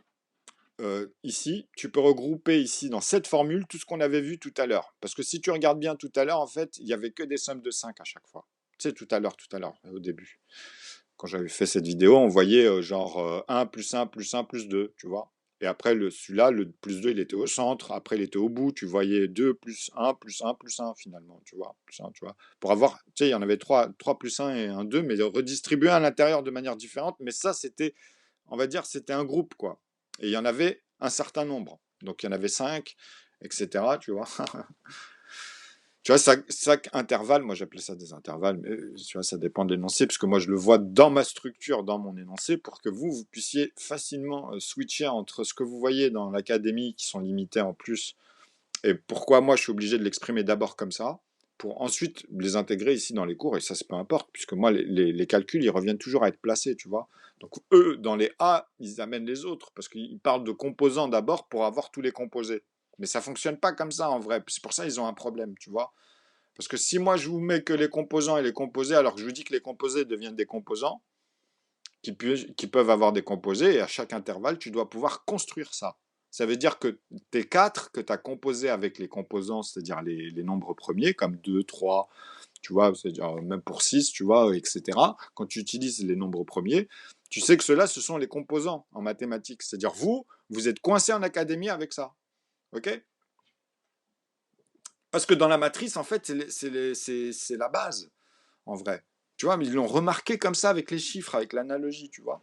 ici, tu peux regrouper ici, dans cette formule, tout ce qu'on avait vu tout à l'heure. Parce que si tu regardes bien tout à l'heure, en fait, il n'y avait que des sommes de 5 à chaque fois. Tu sais, tout à l'heure, au début. Quand j'avais fait cette vidéo, on voyait genre 1 plus 1 plus 1 plus 2, tu vois. Et après, celui-là, le plus 2, il était au centre. Après, il était au bout. Tu voyais 2 plus 1 plus 1 plus 1, finalement, tu vois. Plus 1, tu vois. Pour avoir, tu sais, il y en avait 3 plus 1 et un 2, mais redistribués à l'intérieur de manière différente. Mais ça, c'était, on va dire, c'était un groupe, quoi. Et il y en avait un certain nombre. Donc, il y en avait 5, etc., tu vois. Tu vois, chaque intervalle, moi j'appelais ça des intervalles, mais tu vois, ça dépend de l'énoncé, puisque moi je le vois dans ma structure, dans mon énoncé, pour que vous puissiez facilement switcher entre ce que vous voyez dans l'académie, qui sont limités en plus, et pourquoi moi je suis obligé de l'exprimer d'abord comme ça, pour ensuite les intégrer ici dans les cours, et ça c'est peu importe, puisque moi les calculs, ils reviennent toujours à être placés, tu vois. Donc eux, dans les A, ils amènent les autres, parce qu'ils parlent de composants d'abord pour avoir tous les composés. Mais ça fonctionne pas comme ça en vrai. C'est pour ça qu'ils ont un problème, tu vois. Parce que si moi je vous mets que les composants et les composés, alors que je vous dis que les composés deviennent des composants, qui peuvent avoir des composés, et à chaque intervalle, tu dois pouvoir construire ça. Ça veut dire que tes 4 que tu as composés avec les composants, c'est-à-dire les nombres premiers, comme 2, 3, tu vois, c'est-à-dire même pour 6, tu vois, etc. Quand tu utilises les nombres premiers, tu sais que ceux-là, ce sont les composants en mathématiques. C'est-à-dire vous êtes coincé en académie avec ça. OK? Parce que dans la matrice, en fait, c'est la base, en vrai. Tu vois, mais ils l'ont remarqué comme ça avec les chiffres, avec l'analogie, tu vois.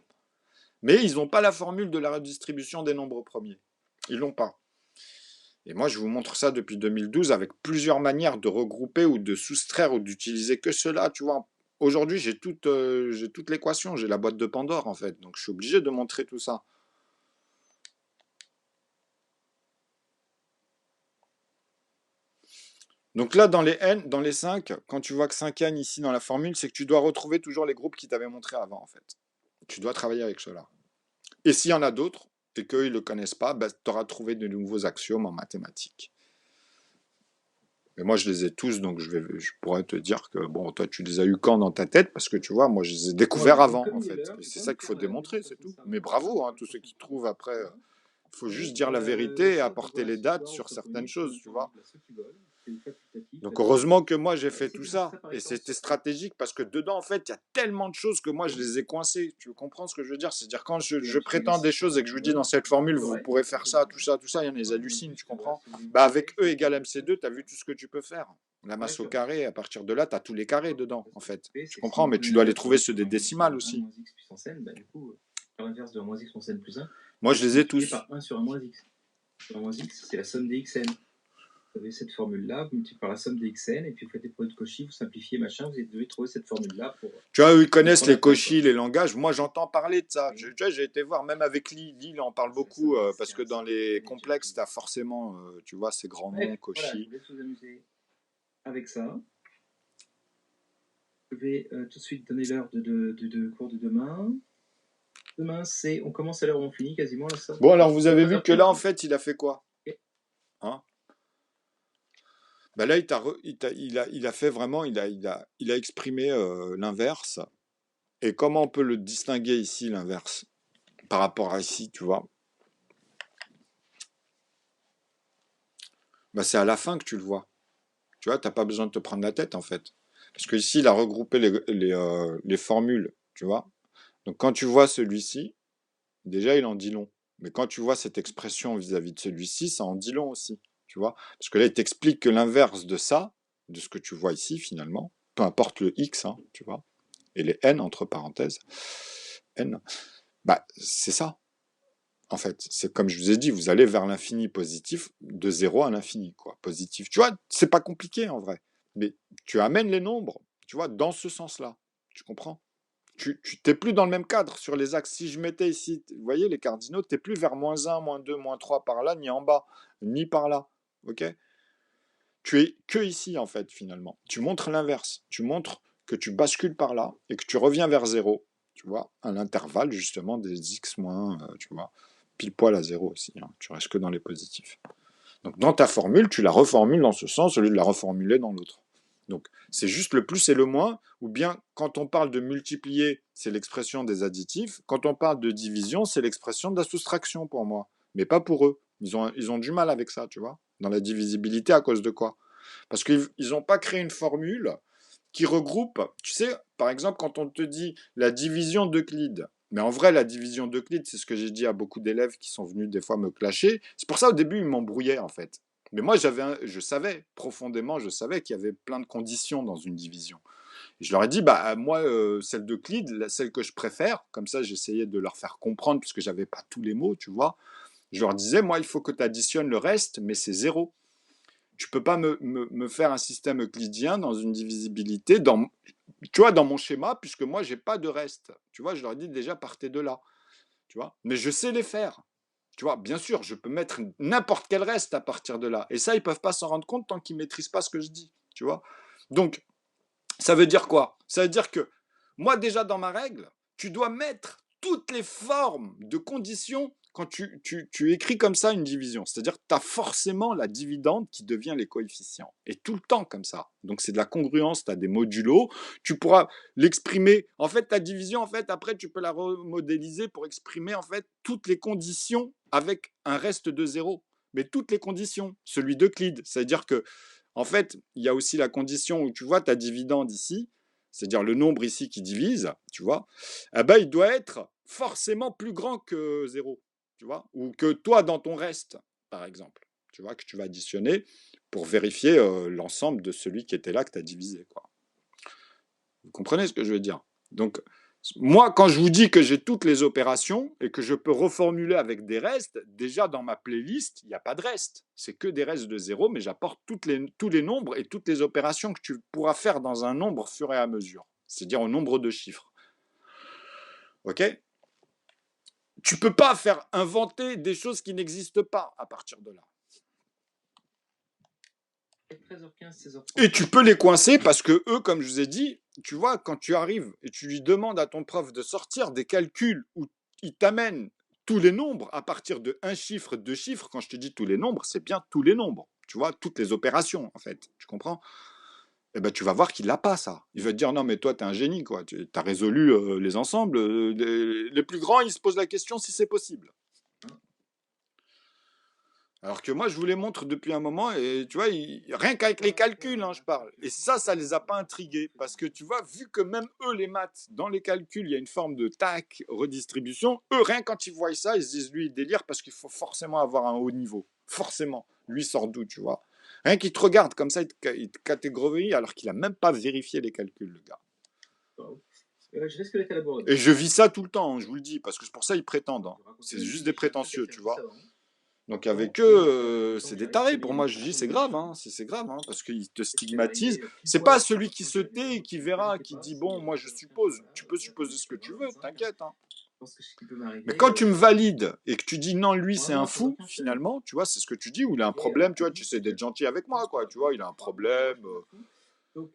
Mais ils n'ont pas la formule de la redistribution des nombres premiers. Ils l'ont pas. Et moi, je vous montre ça depuis 2012 avec plusieurs manières de regrouper ou de soustraire ou d'utiliser que cela, tu vois. Aujourd'hui, j'ai toute l'équation, j'ai la boîte de Pandore, en fait. Donc, je suis obligé de montrer tout ça. Donc là, dans les n, dans les 5, quand tu vois que 5n ici dans la formule, c'est que tu dois retrouver toujours les groupes qui t'avaient montré avant, en fait. Tu dois travailler avec cela. Et s'il y en a d'autres, et qu'ils ne le connaissent pas, ben, tu auras trouvé de nouveaux axiomes en mathématiques. Mais moi, je les ai tous, donc je pourrais te dire que, bon, toi, tu les as eu quand dans ta tête, parce que tu vois, moi, je les ai découverts avant, en fait. Et c'est ça qu'il faut démontrer, c'est tout. Mais bravo, hein, tous ceux qui trouvent après. Il faut juste dire la vérité et apporter les dates sur certaines choses, tu vois. Donc heureusement que moi j'ai fait tout ça. Et c'était stratégique parce que dedans, en fait, il y a tellement de choses que moi je les ai coincées. Tu comprends ce que je veux dire? C'est-à-dire quand je prétends des choses et que je vous dis dans cette formule, vous pourrez faire ça, il y en a des hallucines, tu comprends? Bah avec E égale MC2, tu as vu tout ce que tu peux faire. La masse au carré, à partir de là, tu as tous les carrés dedans, en fait. Tu comprends? Mais tu dois les trouver ceux des décimales aussi. À l'inverse de 1 moins x puissance n plus 1, moi je les ai tous. Par 1 sur 1 moins x. 1 moins x, c'est la somme des xn. Vous avez cette formule-là, vous multipliez par la somme des xn, et puis vous faites des produits de Cauchy, vous simplifiez, machin, vous devez trouver cette formule-là pour... Tu vois, ils connaissent les Cauchy, les langages. Moi, j'entends parler de ça. Oui. J'ai été voir, même avec Lee, il en parle beaucoup, parce que dans les complexes, tu as forcément, tu vois, ces grands noms, Cauchy. Voilà, je vais vous amuser avec ça. Je vais tout de suite donner l'heure de cours de demain. Demain, on commence à l'heure où on finit quasiment. Là, ça. Bon, alors vous avez vu que là, en fait, il a fait quoi? Hein? Ben là, il a fait vraiment, il a exprimé l'inverse. Et comment on peut le distinguer ici, l'inverse, par rapport à ici, tu vois? Ben, c'est à la fin que tu le vois. Tu vois, tu n'as pas besoin de te prendre la tête, en fait. Parce qu'ici, il a regroupé les formules, tu vois. Donc, quand tu vois celui-ci, déjà, il en dit long. Mais quand tu vois cette expression vis-à-vis de celui-ci, ça en dit long aussi, tu vois. Parce que là, il t'explique que l'inverse de ça, de ce que tu vois ici, finalement, peu importe le x, hein, tu vois, et les n, entre parenthèses, n, bah, c'est ça, en fait. C'est comme je vous ai dit, vous allez vers l'infini positif, de 0 à l'infini, quoi, positif. Tu vois, c'est pas compliqué, en vrai. Mais tu amènes les nombres, tu vois, dans ce sens-là. Tu comprends? Tu n'es plus dans le même cadre sur les axes. Si je mettais ici, vous voyez, les cardinaux, tu n'es plus vers -1, -2, -3 par là, ni en bas, ni par là. Ok? Tu es que ici, en fait, finalement. Tu montres l'inverse. Tu montres que tu bascules par là et que tu reviens vers 0. Tu vois, à l'intervalle, justement, des x moins, tu vois, pile poil à 0 aussi. Hein. Tu restes que dans les positifs. Donc, dans ta formule, tu la reformules dans ce sens au lieu de la reformuler dans l'autre. Donc, c'est juste le plus et le moins, ou bien quand on parle de multiplier, c'est l'expression des additifs. Quand on parle de division, c'est l'expression de la soustraction pour moi, mais pas pour eux. Ils ont du mal avec ça, tu vois, dans la divisibilité à cause de quoi? Parce qu'ils n'ont pas créé une formule qui regroupe, tu sais, par exemple, quand on te dit la division d'Euclide, mais en vrai, la division d'Euclide, c'est ce que j'ai dit à beaucoup d'élèves qui sont venus des fois me clasher. C'est pour ça, au début, ils m'embrouillaient, en fait. Mais moi, je savais, profondément, je savais qu'il y avait plein de conditions dans une division. Et je leur ai dit, bah, moi, celle d'Euclide, celle que je préfère, comme ça, j'essayais de leur faire comprendre, puisque j'avais pas tous les mots, tu vois. Je leur disais, moi, il faut que tu additionnes le reste, mais c'est zéro. Tu peux pas me faire un système euclidien dans une divisibilité, tu vois, dans mon schéma, puisque moi, j'ai pas de reste. Tu vois, je leur dis déjà, partez de là. Tu vois, mais je sais les faire. Tu vois, bien sûr, je peux mettre n'importe quel reste à partir de là. Et ça, ils peuvent pas s'en rendre compte tant qu'ils maîtrisent pas ce que je dis. Tu vois. Donc, ça veut dire quoi? Ça veut dire que moi, déjà, dans ma règle, tu dois mettre toutes les formes de conditions quand tu écris comme ça une division. C'est-à-dire que tu as forcément la dividende qui devient les coefficients. Et tout le temps comme ça. Donc c'est de la congruence, tu as des modulos. Tu pourras l'exprimer. En fait, ta division, en fait, après, tu peux la remodéliser pour exprimer en fait toutes les conditions avec un reste de zéro. Mais toutes les conditions, celui d'Euclide. C'est-à-dire que en fait, il y a aussi la condition où tu vois ta dividende ici, c'est-à-dire le nombre ici qui divise, tu vois, eh ben, il doit être forcément plus grand que zéro, tu vois, ou que toi dans ton reste, par exemple, tu vois, que tu vas additionner pour vérifier l'ensemble de celui qui était là que tu as divisé, quoi. Vous comprenez ce que je veux dire? Donc, moi, quand je vous dis que j'ai toutes les opérations et que je peux reformuler avec des restes, déjà dans ma playlist, il n'y a pas de reste. C'est que des restes de zéro, mais j'apporte tous les nombres et toutes les opérations que tu pourras faire dans un nombre au fur et à mesure. C'est-à-dire au nombre de chiffres. OK? Tu ne peux pas faire inventer des choses qui n'existent pas à partir de là. 13h15, 16h30. Et tu peux les coincer parce que eux, comme je vous ai dit, tu vois, quand tu arrives et tu lui demandes à ton prof de sortir des calculs où il t'amène tous les nombres à partir de un chiffre, deux chiffres, quand je te dis tous les nombres, c'est bien tous les nombres, tu vois, toutes les opérations, en fait, tu comprends? Eh ben, tu vas voir qu'il n'a pas ça. Il va te dire, non, mais toi, tu es un génie, quoi. Tu as résolu les ensembles. Les plus grands, ils se posent la question si c'est possible. Alors que moi, je vous les montre depuis un moment et tu vois, rien qu'avec les calculs, hein, je parle. Et ça les a pas intrigués. Parce que tu vois, vu que même eux, les maths, dans les calculs, il y a une forme de tac, redistribution, eux, rien quand ils voient ça, ils se disent, lui, il délire parce qu'il faut forcément avoir un haut niveau. Forcément. Lui, sort d'où, tu vois. Rien qu'il te regarde comme ça, il te catégorie alors qu'il a même pas vérifié les calculs, le gars. Je risque d'être à la bourre. Et je vis ça tout le temps, hein, je vous le dis, parce que c'est pour ça ils prétendent. Hein. C'est juste des prétentieux, tu vois. Donc avec eux, c'est des tarés. Pour moi, je dis c'est grave, hein, c'est grave, hein, parce qu'ils te stigmatisent. C'est pas celui qui se tait et qui verra, qui dit bon, moi je suppose. Tu peux supposer ce que tu veux, t'inquiète. Hein. Mais quand tu me valides et que tu dis non, lui c'est un fou, finalement, tu vois, c'est ce que tu dis, ou il a un problème, tu vois, tu essaies d'être gentil avec moi, quoi, tu vois, il a un problème,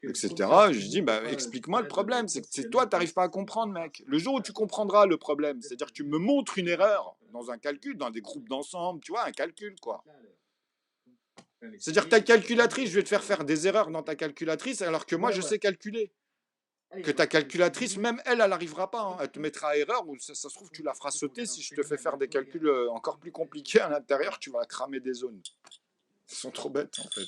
etc. Je dis, bah, explique-moi le problème. C'est que toi, tu n'arrives pas à comprendre, mec. Le jour où tu comprendras le problème, c'est-à-dire que tu me montres une erreur dans un calcul, dans des groupes d'ensemble, tu vois, un calcul, quoi. C'est-à-dire que ta calculatrice, je vais te faire des erreurs dans ta calculatrice, alors que moi, je sais calculer. Que ta calculatrice, même elle, elle n'arrivera pas. Hein. Elle te mettra à erreur, ou ça se trouve, tu la feras sauter. Si je te fais faire des calculs encore plus compliqués à l'intérieur, tu vas cramer des zones. Ils sont trop bêtes, en fait.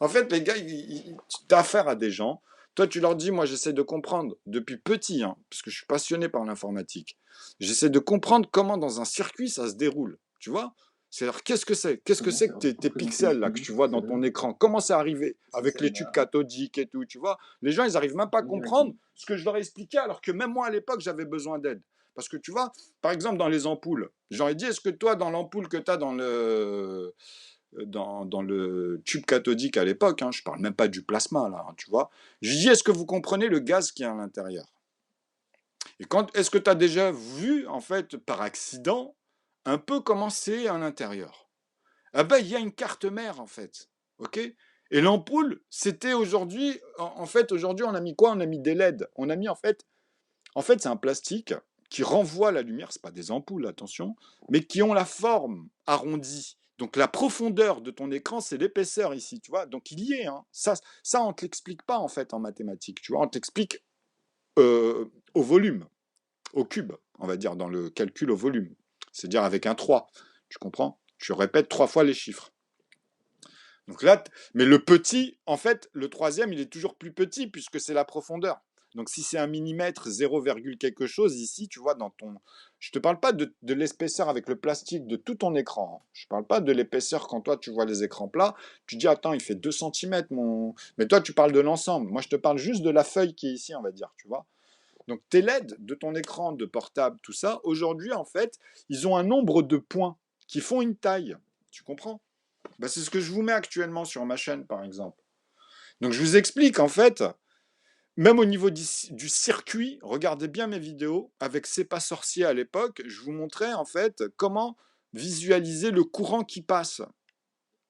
En fait, les gars, tu as affaire à des gens. Toi, tu leur dis, moi, j'essaie de comprendre depuis petit, hein, parce que je suis passionné par l'informatique. J'essaie de comprendre comment dans un circuit ça se déroule. Tu vois? C'est-à-dire, qu'est-ce que c'est? Qu'est-ce que c'est que tes pixels là que tu vois dans ton écran? Comment c'est arrivé avec les tubes cathodiques et tout? Tu vois? Les gens, ils n'arrivent même pas à comprendre ce que je leur ai expliqué, alors que même moi, à l'époque, j'avais besoin d'aide. Parce que tu vois, par exemple, dans les ampoules, j'aurais dit, est-ce que toi, dans l'ampoule que tu as dans le tube cathodique à l'époque, hein, je ne parle même pas du plasma, là, hein, tu vois. Je dis, est-ce que vous comprenez le gaz qui est à l'intérieur? Et est-ce que tu as déjà vu, en fait, par accident, un peu comment c'est à l'intérieur? Ah ben, il y a une carte mère, en fait, ok? Et l'ampoule, c'était aujourd'hui, en fait, aujourd'hui, on a mis quoi? On a mis des LED. On a mis, en fait, c'est un plastique qui renvoie la lumière, c'est pas des ampoules, attention, mais qui ont la forme arrondie Donc la profondeur de ton écran, c'est l'épaisseur ici, tu vois. Donc il y est. Hein. Ça, on ne te l'explique pas en fait en mathématiques, tu vois. On t'explique au volume, au cube, on va dire, dans le calcul au volume. C'est-à-dire avec un 3, tu comprends? Tu répètes 3 fois les chiffres. Donc là, mais le petit, en fait, le troisième, il est toujours plus petit puisque c'est la profondeur. Donc si c'est un millimètre, 0, quelque chose, ici, tu vois, dans ton... Je ne te parle pas de l'épaisseur avec le plastique de tout ton écran. Je ne parle pas de l'épaisseur quand toi, tu vois les écrans plats. Tu dis, attends, il fait 2 cm, mon... Mais toi, tu parles de l'ensemble. Moi, je te parle juste de la feuille qui est ici, on va dire, tu vois. Donc tes LED de ton écran de portable, tout ça, aujourd'hui, en fait, ils ont un nombre de points qui font une taille. Tu comprends? Ben, c'est ce que je vous mets actuellement sur ma chaîne, par exemple. Donc je vous explique, en fait, même au niveau du circuit, regardez bien mes vidéos, avec C'est pas sorcier à l'époque, je vous montrais, en fait, comment visualiser le courant qui passe.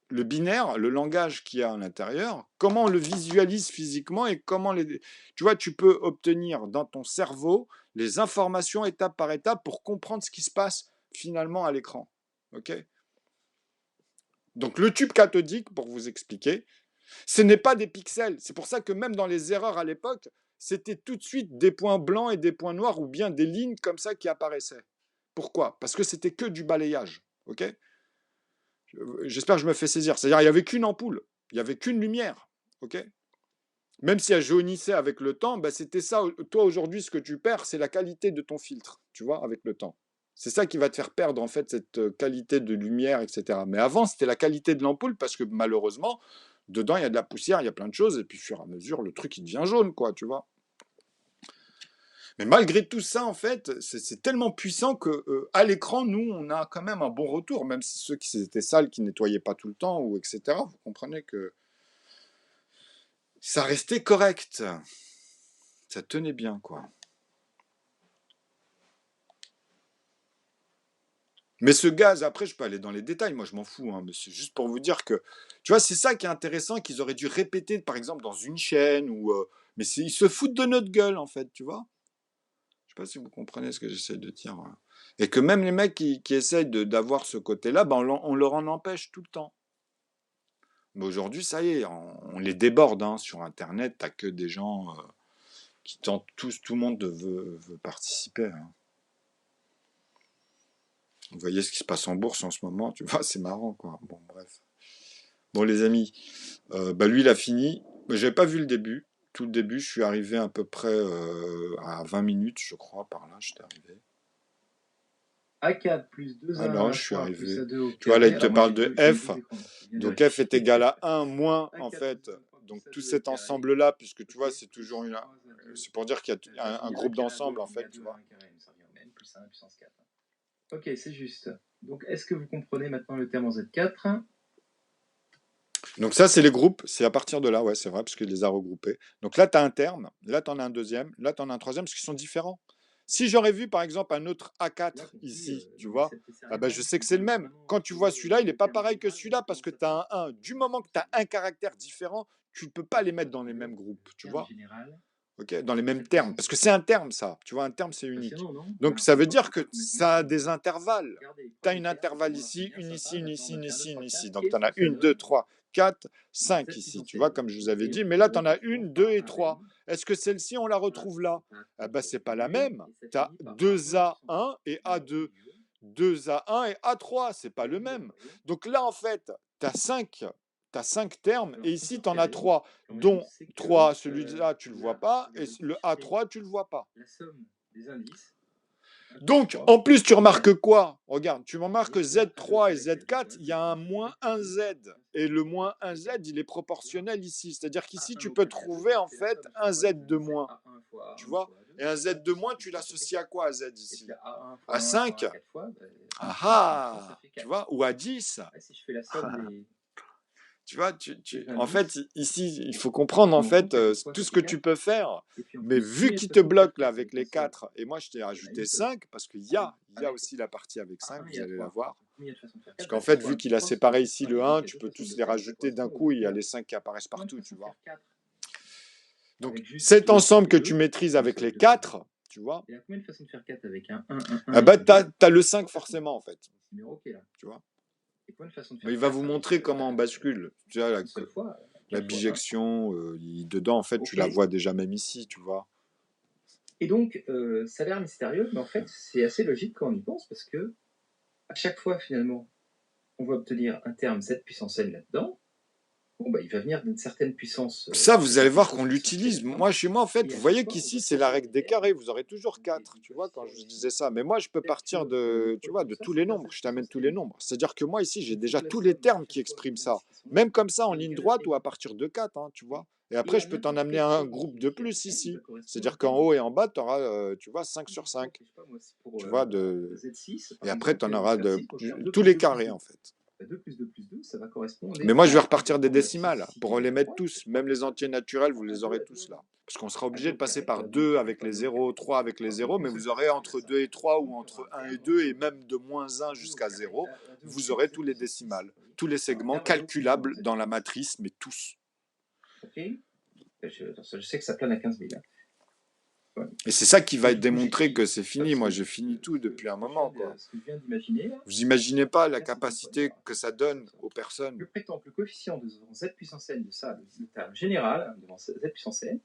Le binaire, le langage qu'il y a à l'intérieur, comment on le visualise physiquement et comment les... Tu vois, tu peux obtenir dans ton cerveau les informations étape par étape pour comprendre ce qui se passe finalement à l'écran. Ok? Donc le tube cathodique, pour vous expliquer, ce n'est pas des pixels. C'est pour ça que même dans les erreurs à l'époque, c'était tout de suite des points blancs et des points noirs ou bien des lignes comme ça qui apparaissaient. Pourquoi? Parce que c'était que du balayage. Ok? J'espère que je me fais saisir. C'est-à-dire qu'il n'y avait qu'une ampoule, il n'y avait qu'une lumière. Ok? Même si elle jaunissait avec le temps, ben c'était ça. Toi, aujourd'hui, ce que tu perds, c'est la qualité de ton filtre, tu vois, avec le temps. C'est ça qui va te faire perdre, en fait, cette qualité de lumière, etc. Mais avant, c'était la qualité de l'ampoule, parce que malheureusement, dedans, il y a de la poussière, il y a plein de choses, et puis, au fur et à mesure, le truc, il devient jaune, quoi, tu vois. Mais malgré tout ça, en fait, c'est tellement puissant que à l'écran, nous, on a quand même un bon retour, même si ceux qui étaient sales, qui nettoyaient pas tout le temps, ou etc. Vous comprenez que ça restait correct. Ça tenait bien, quoi. Mais ce gaz, après, je peux aller dans les détails, moi je m'en fous, hein, mais c'est juste pour vous dire que, tu vois, c'est ça qui est intéressant, qu'ils auraient dû répéter, par exemple, dans une chaîne, ou, mais ils se foutent de notre gueule, en fait, tu vois. Je sais pas si vous comprenez ce que j'essaie de dire. Hein. Et que même les mecs qui essayent d'avoir ce côté-là, ben on leur en empêche tout le temps. Mais aujourd'hui, ça y est, on les déborde, hein, sur Internet, t'as que des gens qui tentent tous, tout le monde veut participer. Hein. Vous voyez ce qui se passe en bourse en ce moment, tu vois, c'est marrant, quoi. Bon, bref. Bon, les amis, bah lui, il a fini. J'avais pas vu le début. Tout le début, je suis arrivé à peu près à 20 minutes, je crois, par là, j'étais arrivé. A4 plus 2A1 Ah non, je suis A3 plus arrivé. A2 au Tu vois, là, carré. il te Alors moi, parle de F. Donc F est égal à 1 moins, en A4 fait. plus 1 plus Donc tout A2 au cet carré. ensemble-là, puisque tu vois, Ok, c'est toujours plus une... 3A2. C'est pour dire qu'il y a un groupe d'ensemble, en fait, tu vois. Ça revient au même, plus 1 puissance 4. Ok, c'est juste. Donc, est-ce que vous comprenez maintenant le terme en Z4? Donc ça, c'est les groupes. C'est à partir de là, ouais, c'est vrai, parce qu'il les a regroupés. Donc là, tu as un terme, là, tu en as un deuxième, là, tu en as un troisième, parce qu'ils sont différents. Si j'aurais vu, par exemple, un autre A4 ici, tu vois, ah ben, je sais que c'est le même. Quand tu vois celui-là, il n'est pas pareil que celui-là, parce que tu as un 1. Du moment que tu as un caractère différent, tu ne peux pas les mettre dans les mêmes groupes, tu vois. Okay, dans les mêmes termes, parce que c'est un terme, ça. Tu vois, un terme, c'est unique. Donc, ça veut dire que ça a des intervalles. Tu as une intervalle ici, une ici, une ici, une ici, une ici. Donc, tu en as 1, 2, 3, 4, 5 ici, tu vois, comme je vous avais dit. Mais là, tu en as 1, 2 et 3. Est-ce que celle-ci, on la retrouve là? Eh ben, c'est pas la même. Tu as 2A1 et A2. 2A1 et A3, c'est pas le même. Donc là, en fait, tu as 5 termes, et ici, tu en as 3, dont 3, celui-là, tu ne le vois pas, et le A3, tu ne le vois pas. La somme des indices. Donc, en plus, tu remarques quoi? Regarde, tu remarques que Z3 et Z4, il y a un moins 1Z. Et le moins 1Z, il est proportionnel ici. C'est-à-dire qu'ici, tu peux trouver, en fait, un Z de moins. Tu vois? Et un Z de moins, tu l'associes à quoi, à Z ici? À 5? Ah ah! Tu vois? Ou à 10? Si je fais la somme des... Tu vois, en fait, ici, il faut comprendre, en fait, tout ce que tu peux faire. Mais vu qu'il te bloque là avec les 4, et moi je t'ai rajouté 5, parce qu'il y a aussi la partie avec 5, vous allez la voir. Parce qu'en fait, vu qu'il a séparé ici le 1, tu peux tous les rajouter d'un coup, et il y a les 5 qui apparaissent partout, tu vois. Donc, cet ensemble que tu maîtrises avec les 4, tu vois, il y a combien de façons de faire 4 avec un 1, ah bah, tu as le 5 forcément, en fait. Tu vois. Tu vois. Et pour une façon de Mais faire il va ça, vous ça montrer comment on bascule. Tu vois, une seule fois, la 4 fois 1. bijection, dedans, en fait, tu la OK. vois déjà même ici, tu vois. Et donc, ça a l'air mystérieux, mais en fait, c'est assez logique quand on y pense, parce que à chaque fois, finalement, on va obtenir un terme Z puissance n là-dedans. Bon, bah, il va venir d'une certaine puissance, Ça, vous allez voir qu'on puissance l'utilise. n, Moi, chez moi, en fait, et vous à chaque voyez fois, on qu'ici, va c'est la transformer règle des n carrés. Vous aurez toujours des 4, tu vois, quand coefficients je ici. disais ça. Mais moi, je peux Peut-être partir que, de, tu pour vois, tout de ça, tous c'est les pas nombres. Z Je t'amène puissance tous les n. nombres. C'est-à-dire que moi, ici, j'ai Il faut déjà que la tous les somme de termes chaque qui fois des expriment n ça. qui sont là Même comme ça, en soit ligne égale à droite ou à n. partir de 4, hein, tu vois. Et Et après, à je peux t'en n'importe amener quel un terme groupe ici, de qui a plus n, va ici. correspondre à C'est-à-dire n qu'en haut et ici. en bas, tu auras, tu vois, 5 Si sur par exemple, 5. je sais pas moi, c'est pour Tu vois, de... Z6, Et par après, tu exemple, en on va auras faire de 6, on va faire 2 tous plus les 2 plus carrés, en 2. fait. 2 plus 2 plus 2, ça va correspondre Mais moi, je vais à, repartir des on a 6 décimales. ici qui Pour les vient à mettre droite, tous, et même les entiers naturels, vous à les 2 aurez à 2 tous à là. droite. Parce qu'on sera À obligé 2 de au passer carré, par pas 2 au 2 carré, avec pas les 2 au 0, carré. 3 avec les Alors 0, qu'une mais seule vous fois aurez qu'on fait entre ça, 2 et 3 on ou peut avoir entre un 1 et terme 2 et de même de moins 1 2 au jusqu'à carré 0. à 2 au Vous 8, aurez Z tous les puissance 6. décimales, Vous voyez, tous les on a un segments terme aller au plus loin, calculables Z dans la puissance 6. matrice, mais tous. OK. Je sais que ça plane à 15 000. Hein. Ouais. Et c'est ça qui va Donc, être du coup, démontré j'écris que c'est fini. Moi, j'ai fini tout depuis un moment, quoi. ce que je viens d'imaginer, là. Vous imaginez pas la Là, c'est 2 fois 2. capacité que ça donne aux personnes. Je prétends que le coefficient devant Z puissance n de ça, le terme général, devant Z puissance n,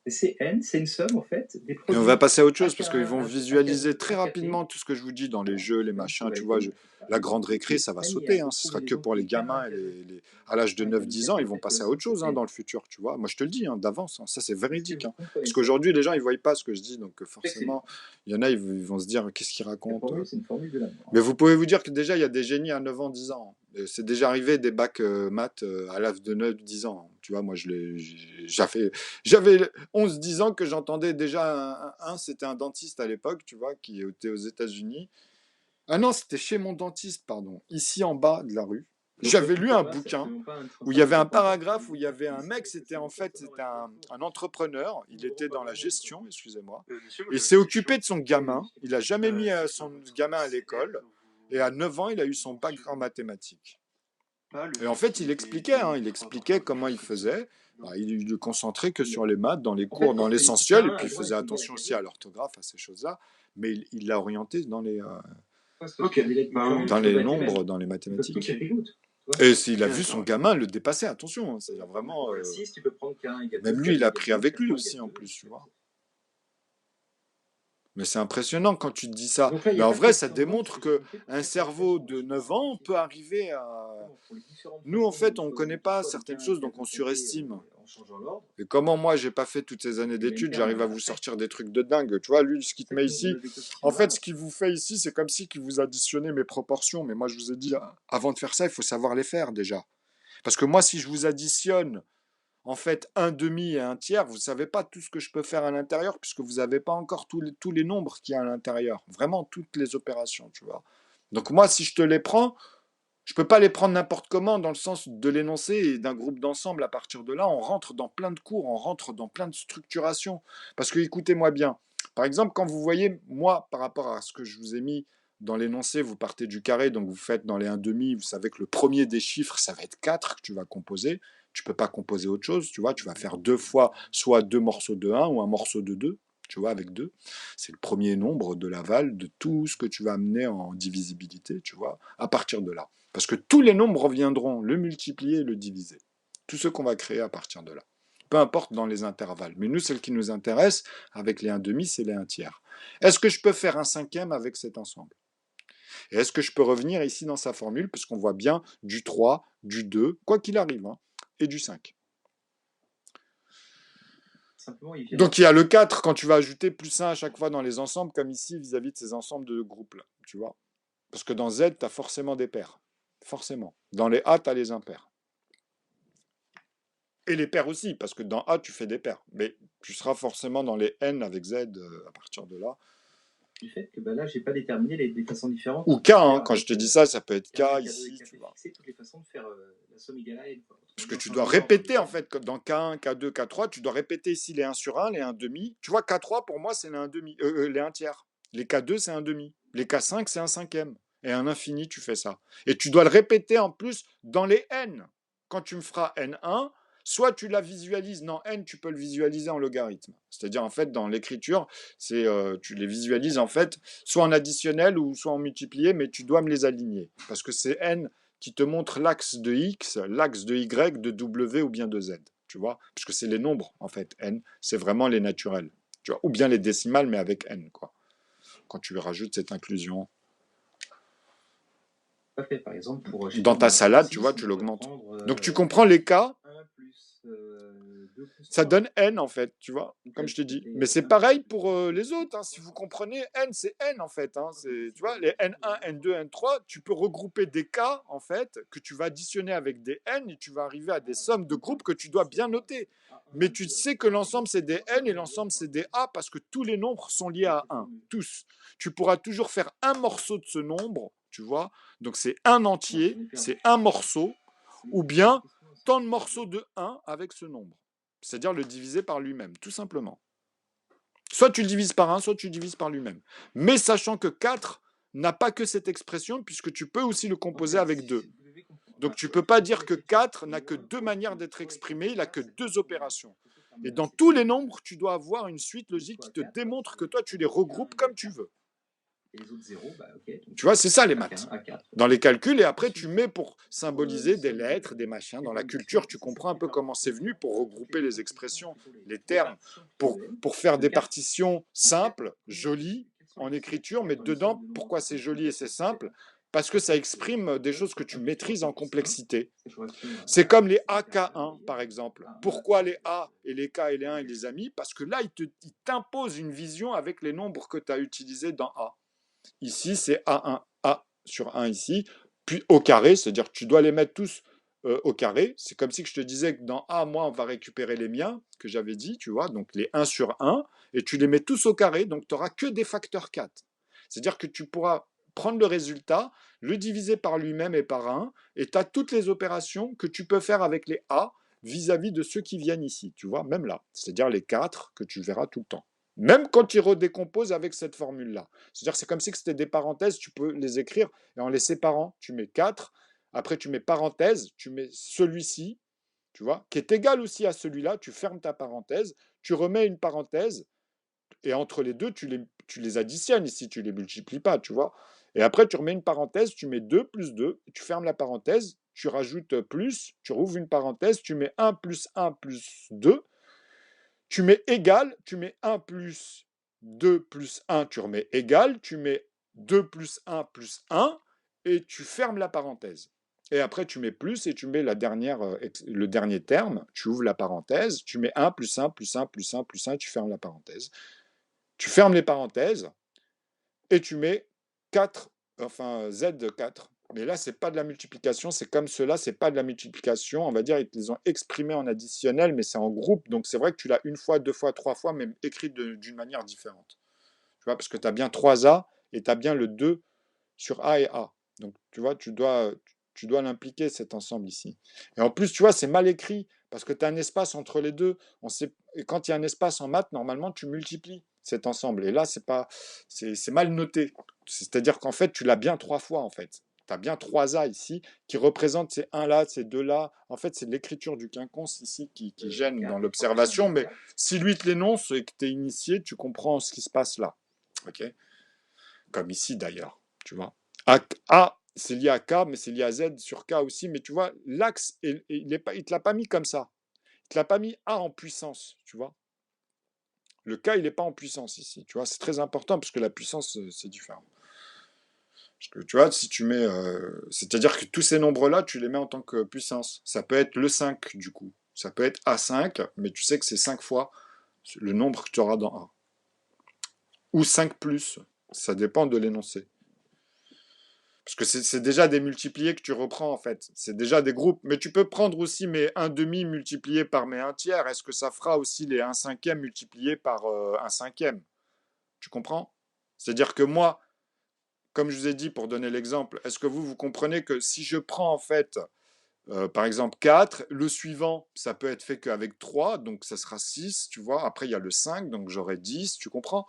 c'est n, c'est une somme, en fait, des Et on va produits passer à autre chose parce qu'ils vont AK1, AK2, visualiser très AKT, rapidement tout ce que je vous dis dans les jeux, les donc machins. Tu vois, globalité, la grande récré, et ça va n sauter. égale, Hein. je Ce trouve sera les que pour les entiers K1, gamins et K2, à l'âge de K1, K2, 9-10 ans, ils K3, vont peut-être que passer la à autre somme chose c'est hein, n. dans le futur. Tu vois, moi je te le dis hein, d'avance. Hein. Ça, c'est Est-ce que véridique. vous Hein. Parce comprenez ça? qu'aujourd'hui, les gens, ils voient pas ce que je dis. Donc Je sais que c'est forcément, il y en a, ils vont se dire qu'est-ce qu'ils la racontent. formule, c'est une formule de l'amour. Mais vous pouvez vous dire que déjà, il y a des génies à 9 ans, 10 ans. C'est déjà arrivé des bacs maths à l'âge de 9, 10 ans. Tu vois, moi, j'avais 11, 10 ans que j'entendais déjà c'était un dentiste à l'époque, tu vois, qui était aux États-Unis. Ah non, c'était chez mon dentiste, pardon, ici en bas de la rue. Donc J'avais lu un Pythagore, c'est bouquin absolument pas un où il y avait un transforme paragraphe où il y de avait un 10, mec, c'était en fait c'était un entrepreneur, il était dans la gestion, excusez-moi, Monsieur, moi et il j'avais s'est une occupé question. de son gamin, il n'a jamais mis C'est son dans votre gamin à CF, l'école, vous et à 9 ans, il a eu son bac en mentionnez mathématiques. pas le Et en fait fait, qu'il il était expliquait, né hein, il 3 expliquait parfois, quelque comment chose il comme ça. faisait. Non. Il ne concentrait que sur les maths, dans les En fait, cours, dans quand c'est l'essentiel, et K1 puis à il droite faisait est égal à attention aussi KD, à l'orthographe, à ces choses-là, mais il l'a orienté dans les, parce Ok, que les lettres bah différentes, oui. dans ça les doit être les mêmes. nombres, dans les Ils peuvent tous mathématiques. Ok. être égaux, tu vois. Et s'il Ok, a vu son d'accord. gamin le dépasser, attention, hein, c'est-à-dire vraiment. Pour 6, tu peux prendre K1 égale 2, Même lui, il K2 a égale pris 2, avec lui K3 aussi, égale en 2. plus, tu vois. Mais c'est impressionnant quand tu te dis ça. Donc là, il n'y Mais a en pas de vrai, ça coefficient de bord, démontre parce que je que l'ai fait pour un chaque cerveau situation. de Je 9 peux ans simplifier. peut arriver à. Pour les différentes Nous, en façons fait, on ne de connaît choisir pas soit le certaines K1, choses, donc K2, on KT surestime. en changeant l'ordre, Et comment moi, j'ai pas fait toutes ces années les mêmes d'études, termes j'arrive à vous après. sortir des trucs de dingue. Tu vois, lui, ce qu'il te C'est ça met qu'on a ici, des en coefficients fait, là. ce qu'il vous fait ici, c'est comme si qu'il vous additionnait mes proportions. Mais moi, je vous ai dit, avant de faire ça, il faut savoir les faire déjà. Parce que moi, si je vous additionne, en fait, un demi et un tiers, vous ne savez pas tout ce que je peux faire à l'intérieur, puisque vous n'avez pas encore tous les nombres qu'il y a à l'intérieur. Vraiment, toutes les opérations, tu vois. Donc moi, si je te les prends, je ne peux pas les prendre n'importe comment dans le sens de l'énoncé et d'un groupe d'ensemble. À partir de là, on rentre dans plein de cours, on rentre dans plein de structurations. Parce que écoutez-moi bien, par exemple, quand vous voyez, moi, par rapport à ce que je vous ai mis dans l'énoncé, vous partez du carré, donc vous faites dans les 1/2, vous savez que le premier des chiffres, ça va être 4 que tu vas composer. Tu ne peux pas composer autre chose, tu vois, tu vas faire 2 fois soit 2 morceaux de 1 ou un morceau de 2, tu vois, avec 2. C'est le premier nombre de l'aval de tout ce que tu vas amener en divisibilité, tu vois, à partir de là. Parce que tous les nombres reviendront le multiplier et le diviser. Tous ceux qu'on va créer à partir de là. Peu importe dans les intervalles. Mais nous, celle qui nous intéresse, avec les 1/2, c'est les 1/3. Est-ce que je peux faire un cinquième avec cet ensemble? Et est-ce que je peux revenir ici dans sa formule, puisqu'on voit bien du 3, du 2, quoi qu'il arrive, hein, et du 5. Simplement, il vient. Donc il y a le 4 quand tu vas ajouter plus 1 à chaque fois dans les ensembles, comme ici vis-à-vis de ces ensembles de groupes-là, tu vois. Parce que dans Z, tu as forcément des paires. Forcément. Dans les A, tu as les impairs. Et les paires aussi, parce que dans A, tu fais des paires. Mais tu seras forcément dans les N avec Z à partir de là. Du fait que là, je n'ai pas déterminé les façons différentes. Ou K, hein, quand je te dis ça, ça peut être K K1, ici. K2 Tu vois. fixer toutes les façons de faire la somme égale à n. Parce que tu dois répéter, en fait, dans K1, K2, K3, tu dois répéter ici les 1 sur 1, les 1 demi. Tu vois, K3, pour moi, c'est les 1 demi, les 1 tiers. Les K2, c'est 1 demi. Les K5, c'est un cinquième. Et un infini, tu fais ça. Et tu dois le répéter en plus dans les N. Quand tu me feras N1, soit tu la visualises. Non, N, tu peux le visualiser en logarithme. C'est-à-dire, en fait, dans l'écriture, tu les visualises, en fait, soit en additionnel ou soit en multiplié, mais tu dois me les aligner. Parce que c'est N qui te montre l'axe de X, l'axe de Y, de W ou bien de Z, tu vois, parce que c'est les nombres, en fait, n, c'est vraiment les naturels, tu vois, ou bien les décimales, mais avec n, quoi, quand tu rajoutes cette inclusion. Parfait. Par exemple, pour dans ta salade, tu vois, tu l'augmentes. Donc tu comprends les cas, 1 plus 2 plus ça 3. donne n en fait, tu vois, comme je te dis. Mais c'est pareil pour les autres, hein. Si vous comprenez, n c'est n en fait, hein. Tu vois, les n1, n2, n3, tu peux regrouper des cas en fait que tu vas additionner avec des n et tu vas arriver à des sommes de groupes que tu dois bien noter. Mais tu sais que l'ensemble c'est des n et l'ensemble c'est des a parce que tous les nombres sont liés à 1, tous. Tu pourras toujours faire un morceau de ce nombre, tu vois. Donc c'est un entier, c'est un morceau, ou bien tant de morceaux de 1 avec ce nombre. C'est-à-dire le diviser par lui-même, tout simplement. Soit tu le divises par 1, soit tu le divises par lui-même. Mais sachant que 4 n'a pas que cette expression, puisque tu peux aussi le composer avec 2. Donc tu ne peux pas dire que 4 n'a que 2 manières d'être exprimé, il n'a que 2 opérations. Et dans tous les nombres, tu dois avoir une suite logique qui te démontre que toi, tu les regroupes comme tu veux. Et les autres zéros, bah ok. Tu vois, c'est ça les maths. Dans les calculs, et après tu mets pour symboliser des lettres, des machins. Dans la culture, tu comprends un peu comment c'est venu pour regrouper les expressions, les termes, pour faire des partitions simples, jolies en écriture, mais dedans, pourquoi c'est joli et c'est simple? Parce que ça exprime des choses que tu maîtrises en complexité. C'est comme les AK1, par exemple. Pourquoi les A et les K et les 1 et les amis? Parce que là, ils t'imposent une vision avec les nombres que tu as utilisés dans A. Ici, c'est A1, A sur 1 ici, puis au carré, c'est-à-dire que tu dois les mettre tous au carré. C'est comme si je te disais que dans A, moi, on va récupérer les miens, que j'avais dit, tu vois, donc les 1 sur 1, et tu les mets tous au carré, donc tu n'auras que des facteurs 4. C'est-à-dire que tu pourras prendre le résultat, le diviser par lui-même et par 1, et tu as toutes les opérations que tu peux faire avec les A vis-à-vis de ceux qui viennent ici, tu vois, même là, c'est-à-dire les 4 que tu verras tout le temps. Même quand il redécompose avec cette formule-là. C'est-à-dire c'est comme si c'était des parenthèses, tu peux les écrire, et en les séparant, tu mets 4, après tu mets parenthèse, tu mets celui-ci, tu vois, qui est égal aussi à celui-là, tu fermes ta parenthèse, tu remets une parenthèse, et entre les deux, tu les additionnes ici, tu ne les multiplies pas, tu vois. Et après, tu remets une parenthèse, tu mets 2 plus 2, tu fermes la parenthèse, tu rajoutes plus, tu rouvres une parenthèse, tu mets 1 plus 2, tu mets égal, tu mets 1 plus 2 plus 1, tu remets égal, tu mets 2 plus 1, et tu fermes la parenthèse. Et après, tu mets plus et tu mets le dernier terme, tu ouvres la parenthèse, tu mets 1 plus 1 plus 1 plus 1 plus 1, tu fermes la parenthèse. Tu fermes les parenthèses et tu mets 4, enfin Z4. Mais là, c'est pas de la multiplication, c'est comme cela, c'est pas de la multiplication. On va dire, ils te les ont exprimés en additionnel, mais c'est en groupe. Donc c'est vrai que tu l'as une fois, deux fois, trois fois, mais écrit d'une manière différente. Tu vois, parce que tu as bien 3A et tu as bien le 2 sur A et A. Donc tu vois, tu dois l'impliquer cet ensemble ici. Et en plus, tu vois, c'est mal écrit parce que tu as un espace entre les deux. Et quand il y a un espace en maths, normalement, tu multiplies cet ensemble. Et là, c'est mal noté. C'est-à-dire qu'en fait, tu l'as bien 3 fois, en fait. Tu as bien 3A ici qui représentent ces 1 là, ces 2 là. En fait, c'est l'écriture du quinconce ici qui gêne dans l'observation. Mais si lui te l'énonce et que tu es initié, tu comprends ce qui se passe là. Ok, comme ici d'ailleurs, tu vois. A, c'est lié à K, mais c'est lié à Z sur K aussi. Mais tu vois, l'axe, il ne te l'a pas mis comme ça. Il ne te l'a pas mis A en puissance, tu vois. Le K, il n'est pas en puissance ici. Tu vois, c'est très important parce que la puissance, c'est différent. Parce que tu vois, si tu mets. C'est-à-dire que tous ces nombres-là, tu les mets en tant que puissance. Ça peut être le 5, du coup. Ça peut être A5, mais tu sais que c'est 5 fois le nombre que tu auras dans A. Ou 5 plus. Ça dépend de l'énoncé. Parce que c'est déjà des multipliés que tu reprends en fait. C'est déjà des groupes. Mais tu peux prendre aussi mes 1 demi multipliés par mes 1 tiers. Est-ce que ça fera aussi les 1 cinquième multipliés par 1 cinquième? Tu comprends? C'est-à-dire que moi, comme je vous ai dit pour donner l'exemple, est-ce que vous comprenez que si je prends en fait, par exemple 4, le suivant, ça peut être fait qu'avec 3, donc ça sera 6, tu vois. Après, il y a le 5, donc j'aurai 10, tu comprends?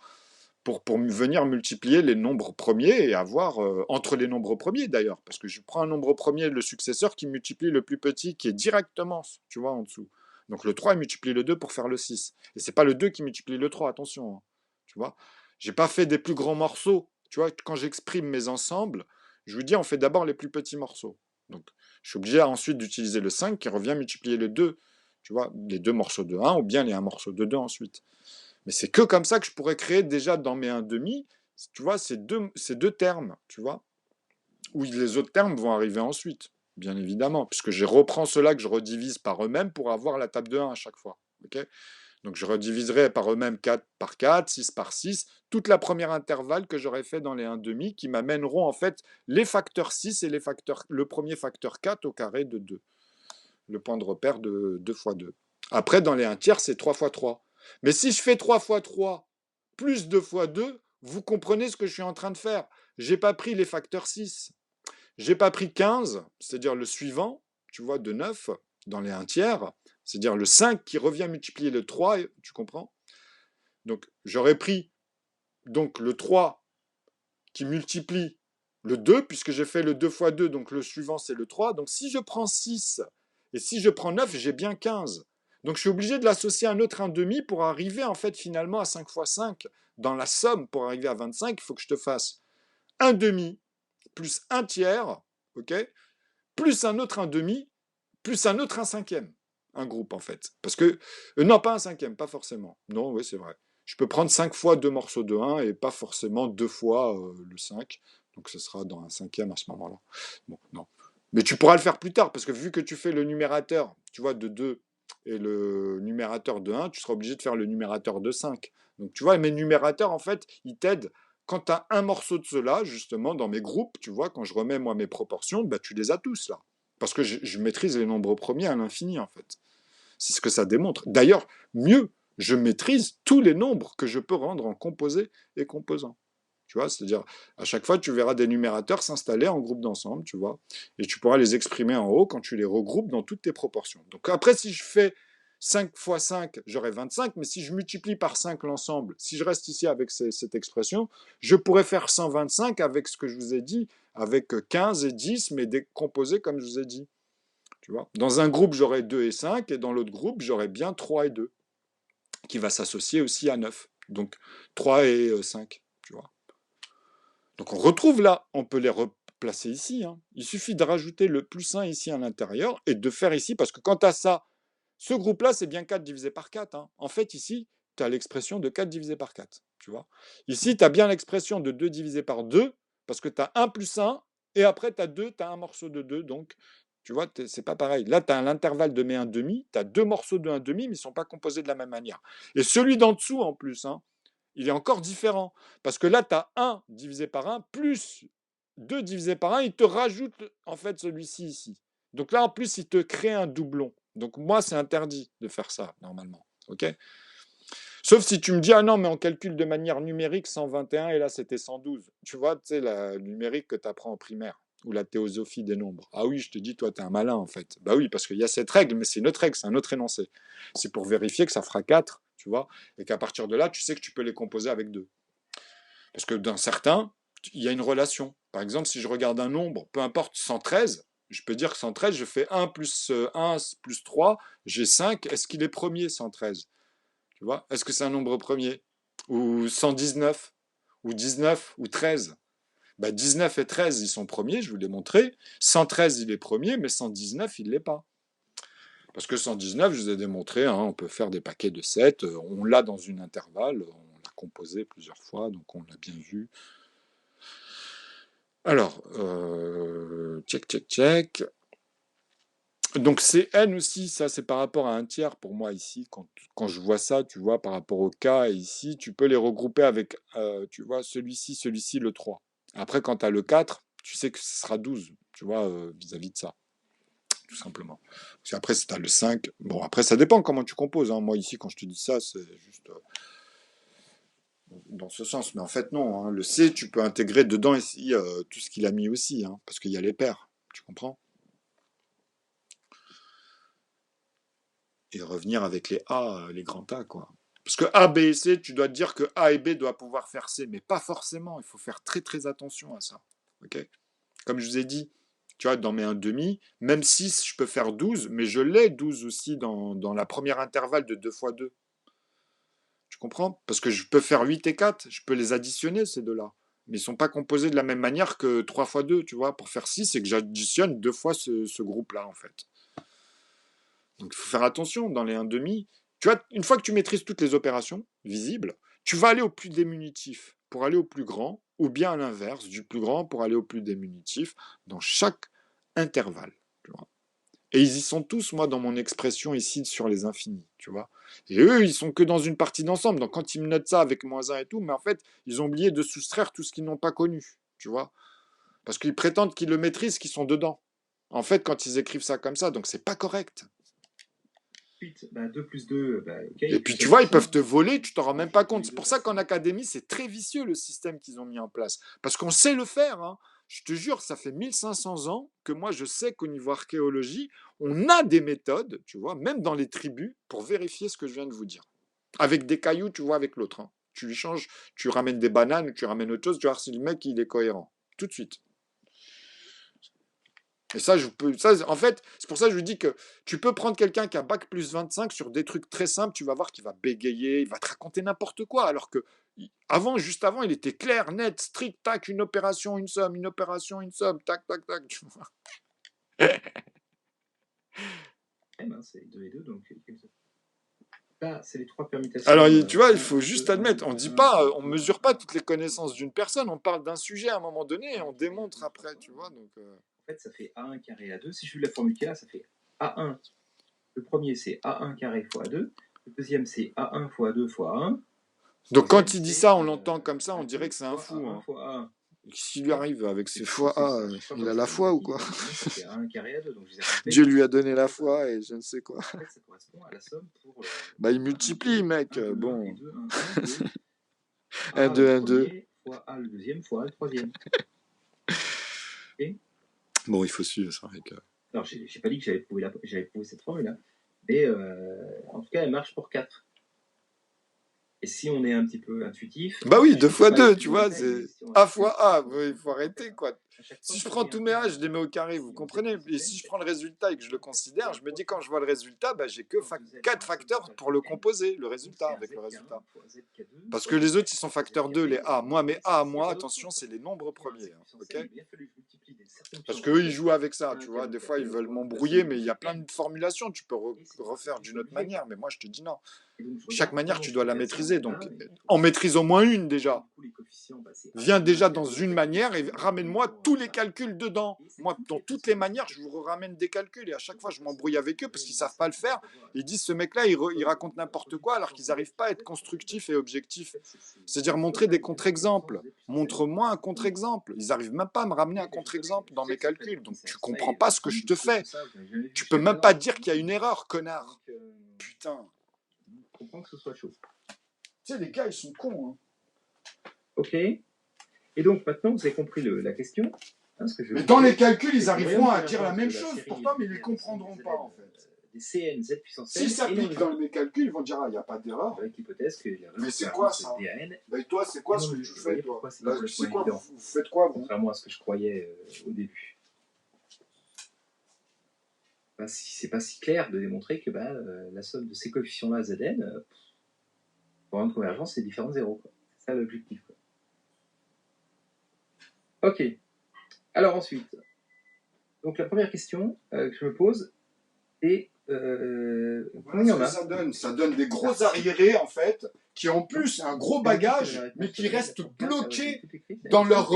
Pour venir multiplier les nombres premiers et avoir, entre les nombres premiers d'ailleurs, parce que je prends un nombre premier, le successeur, qui multiplie le plus petit, qui est directement, tu vois, en dessous. Donc le 3 il multiplie le 2 pour faire le 6. Et c'est pas le 2 qui multiplie le 3, attention, hein, tu vois. J'ai pas fait des plus grands morceaux, tu vois, quand j'exprime mes ensembles, je vous dis, on fait d'abord les plus petits morceaux. Donc, je suis obligé ensuite d'utiliser le 5 qui revient multiplier le 2. Tu vois, les deux morceaux de 1 ou bien les un morceau de 2 ensuite. Mais c'est que comme ça que je pourrais créer déjà dans mes 1,5, tu vois, ces deux termes, tu vois, où les autres termes vont arriver ensuite, bien évidemment, puisque je reprends ceux-là que je redivise par eux-mêmes pour avoir la table de 1 à chaque fois. Okay, donc je rediviserai par eux-mêmes 4 par 4, 6 par 6, toute la première intervalle que j'aurais fait dans les 1,5 qui m'amèneront en fait les facteurs 6 et le premier facteur 4 au carré de 2. Le point de repère de 2 fois 2. Après, dans les 1 tiers, c'est 3 fois 3. Mais si je fais 3 fois 3 plus 2 fois 2, vous comprenez ce que je suis en train de faire. Je n'ai pas pris les facteurs 6. J'ai pas pris 15, c'est-à-dire le suivant, tu vois, de 9, dans les 1 tiers, c'est-à-dire le 5 qui revient multiplier le 3, tu comprends? Donc, j'aurais pris donc le 3 qui multiplie le 2, puisque j'ai fait le 2 fois 2, donc le suivant c'est le 3. Donc, si je prends 6 et si je prends 9, j'ai bien 15. Donc, je suis obligé de l'associer à un autre 1,5 pour arriver en fait finalement à 5 fois 5. Dans la somme, pour arriver à 25, il faut que je te fasse 1,5 plus 1 tiers, ok, plus un autre 1,5, plus un autre 1/5. Un groupe, en fait. Parce que, non, pas un cinquième, pas forcément. Non, oui, c'est vrai. Je peux prendre 5 fois 2 morceaux de 1 et pas forcément 2 fois le 5. Donc, ce sera dans un cinquième à ce moment-là. Bon, non. Mais tu pourras le faire plus tard, parce que vu que tu fais le numérateur, tu vois, de 2 et le numérateur de 1, tu seras obligé de faire le numérateur de 5. Donc, tu vois, mes numérateurs, en fait, ils t'aident. Quand tu as un morceau de cela, justement, dans mes groupes, tu vois, quand je remets, moi, mes proportions, bah, tu les as tous, là. Parce que je maîtrise les nombres premiers à l'infini, en fait. C'est ce que ça démontre. D'ailleurs, mieux, je maîtrise tous les nombres que je peux rendre en composés et composants. Tu vois, c'est-à-dire, à chaque fois, tu verras des numérateurs s'installer en groupe d'ensemble, tu vois, et tu pourras les exprimer en haut quand tu les regroupes dans toutes tes proportions. Donc après, si je fais 5 fois 5, j'aurai 25, mais si je multiplie par 5 l'ensemble, si je reste ici avec cette expression, je pourrais faire 125 avec ce que je vous ai dit, avec 15 et 10, mais décomposés comme je vous ai dit. Tu vois, dans un groupe, j'aurai 2 et 5, et dans l'autre groupe, j'aurai bien 3 et 2, qui va s'associer aussi à 9. Donc 3 et 5, tu vois. Donc on retrouve là, on peut les replacer ici. Hein. Il suffit de rajouter le plus 1 ici à l'intérieur et de faire ici, parce que quand tu as ça, ce groupe-là, c'est bien 4 divisé par 4. Hein. En fait, ici, tu as l'expression de 4 divisé par 4. Tu vois. Ici, tu as bien l'expression de 2 divisé par 2, parce que tu as 1 plus 1, et après, tu as 2, tu as un morceau de 2, donc tu vois, c'est pas pareil. Là, tu as l'intervalle de mes 1,5, tu as deux morceaux de 1,5, mais ils ne sont pas composés de la même manière. Et celui d'en dessous, en plus, hein, il est encore différent. Parce que là, tu as 1 divisé par 1 plus 2 divisé par 1, il te rajoute en fait celui-ci ici. Donc là, en plus, il te crée un doublon. Donc moi, c'est interdit de faire ça, normalement. OK? Sauf si tu me dis, ah non, mais on calcule de manière numérique 121 et là, c'était 112. Tu vois, tu sais, la numérique que tu apprends en primaire ou la théosophie des nombres. Ah oui, je te dis, toi, tu es un malin, en fait. Bah oui, parce qu'il y a cette règle, mais c'est une autre règle, c'est un autre énoncé. C'est pour vérifier que ça fera 4, tu vois, et qu'à partir de là, tu sais que tu peux les composer avec 2. Parce que dans certains, il y a une relation. Par exemple, si je regarde un nombre, peu importe 113, je peux dire que 113, je fais 1 plus 1 plus 3, j'ai 5. Est-ce qu'il est premier, 113? Tu vois? Est-ce que c'est un nombre premier? Ou 119? Ou 19? Ou 13? Bah, 19 et 13, ils sont premiers, je vous l'ai montré. 113, il est premier, mais 119, il ne l'est pas. Parce que 119, je vous ai démontré, hein, on peut faire des paquets de 7, on l'a dans une intervalle, on l'a composé plusieurs fois, donc on l'a bien vu. Alors, check. Donc Cn aussi, ça c'est par rapport à un tiers pour moi ici, quand je vois ça, tu vois, par rapport au k ici, tu peux les regrouper avec, tu vois, celui-ci, le 3. Après, quand tu as le 4, tu sais que ce sera 12, tu vois, vis-à-vis de ça, tout simplement. Parce qu'après, si tu as le 5, bon, après, ça dépend comment tu composes. Hein. Moi, ici, quand je te dis ça, c'est juste dans ce sens. Mais en fait, non. Hein. Le C, tu peux intégrer dedans ici tout ce qu'il a mis aussi, hein, parce qu'il y a les paires, tu comprends? Et revenir avec les A, les grands A, quoi. Parce que A, B et C, tu dois te dire que A et B doivent pouvoir faire C, mais pas forcément. Il faut faire très très attention à ça. Ok? Comme je vous ai dit, tu vois, dans mes 1,5, même 6, je peux faire 12, mais je l'ai 12 aussi dans la première intervalle de 2 fois 2. Tu comprends? Parce que je peux faire 8 et 4, je peux les additionner, ces deux-là. Mais ils sont pas composés de la même manière que 3 fois 2, tu vois. Pour faire 6, c'est que j'additionne 2 fois ce groupe-là, en fait. Donc il faut faire attention dans les 1,5. Tu vois, une fois que tu maîtrises toutes les opérations visibles, tu vas aller au plus diminutif pour aller au plus grand, ou bien à l'inverse, du plus grand pour aller au plus diminutif, dans chaque intervalle. Tu vois. Et ils y sont tous, moi, dans mon expression ici sur les infinis, tu vois. Et eux, ils sont que dans une partie d'ensemble. Donc quand ils me notent ça avec -1 et tout, mais en fait, ils ont oublié de soustraire tout ce qu'ils n'ont pas connu, tu vois. Parce qu'ils prétendent qu'ils le maîtrisent, qu'ils sont dedans. En fait, quand ils écrivent ça comme ça, donc c'est pas correct. Ensuite, 2 plus 2, ok. Et puis tu vois, ils peuvent te voler, tu t'en rends même pas compte. C'est pour ça qu'en académie, c'est très vicieux le système qu'ils ont mis en place. Parce qu'on sait le faire. Hein. Je te jure, ça fait 1500 ans que moi je sais qu'au niveau archéologie, on a des méthodes, tu vois, même dans les tribus, pour vérifier ce que je viens de vous dire. Avec des cailloux, tu vois, avec l'autre. Hein. Tu lui changes, tu ramènes des bananes, tu ramènes autre chose, tu vois si le mec il est cohérent. Tout de suite. Et ça, en fait, c'est pour ça que je vous dis que tu peux prendre quelqu'un qui a bac plus 25 sur des trucs très simples, tu vas voir qu'il va bégayer, il va te raconter n'importe quoi, alors que juste avant, il était clair, net, strict, tac, une opération, une somme, une opération, une somme, tac, tac, tac, tu vois. C'est 2 et 2, donc là, c'est les 3 permutations. Alors, tu vois, il faut juste admettre, on dit pas, on mesure pas toutes les connaissances d'une personne, on parle d'un sujet à un moment donné et on démontre après, tu vois. Donc, En fait, ça fait A1 carré A2. Si je fais la formule qu'il y a, ça fait A1. Le premier, c'est A1 carré fois A2. Le deuxième, c'est A1 fois A2 fois A1. Donc quand il dit ça, on l'entend comme ça, on dirait que c'est un fou. Hein. Fois A1. S'il lui arrive avec ses fois A, il a la foi ou quoi? C'est A1 carré A2. Donc Dieu lui a donné la foi et je ne sais quoi. En fait, ça correspond à la somme pour. Bah il multiplie, mec. Bon. 1, 2, 1, 2, 1, 2. Fois A le deuxième, fois A le troisième. Okay. Bon, il faut suivre ça. Avec, Alors, j'ai pas dit que j'avais prouvé cette formule-là. Mais en tout cas, elle marche pour 4. Et si on est un petit peu intuitif... Bah oui, 2 fois 2, tu vois, c'est A fois A. Il faut arrêter, quoi. Si je prends tous mes A, je les mets au carré, vous comprenez? Et si je prends le résultat et que je le considère, je me dis quand je vois le résultat, bah, j'ai que 4 facteurs pour le composer, le résultat, avec le résultat. Parce que les autres, ils sont facteurs 2, les A. Moi, mes A à moi, attention, c'est les nombres premiers. Hein, ok? Parce qu'eux, ils jouent avec ça, tu vois. Des fois, ils veulent m'embrouiller, mais il y a plein de formulations. Tu peux refaire d'une autre manière, mais moi, je te dis non. Chaque manière, tu dois la maîtriser. Donc, en maîtrise au moins une déjà. Viens déjà dans une manière et ramène-moi tous les calculs dedans. Moi, dans toutes les manières, je vous ramène des calculs. Et à chaque fois, je m'embrouille avec eux parce qu'ils ne savent pas le faire. Ils disent, ce mec-là, il raconte n'importe quoi alors qu'ils n'arrivent pas à être constructifs et objectifs. C'est-à-dire montrer des contre-exemples. Montre-moi un contre-exemple. Ils n'arrivent même pas à me ramener un contre-exemple dans mes calculs. Donc, tu ne comprends pas ce que je te fais. Tu peux même pas dire qu'il y a une erreur, connard. Putain. Je comprends que ce soit chaud. Tu sais, les gars, ils sont cons. Hein. Ok. Et donc, maintenant, vous avez compris la question. Hein, mais dans les calculs, ils arriveront à dire la même chose, pourtant, mais ils ne comprendront pas, en fait. Des CN, Z puissance N. Si ça pique dans mes calculs, ils vont dire, ah, il n'y a pas d'erreur. Avec l'hypothèse que mais c'est quoi, ça? Mais toi, c'est quoi ce que tu fais, toi? Là, c'est quoi, vous faites quoi, vous? Contrairement à ce que je croyais au début. C'est pas si clair de démontrer que la somme de ces coefficients-là, Zn, pour avoir une convergence, c'est différent de 0. C'est ça l'objectif. Ok. Alors ensuite, donc la première question que je me pose est voilà ce que ça donne des gros arriérés en fait, qui en plus un gros bagage, mais qui restent bloqués dans leurs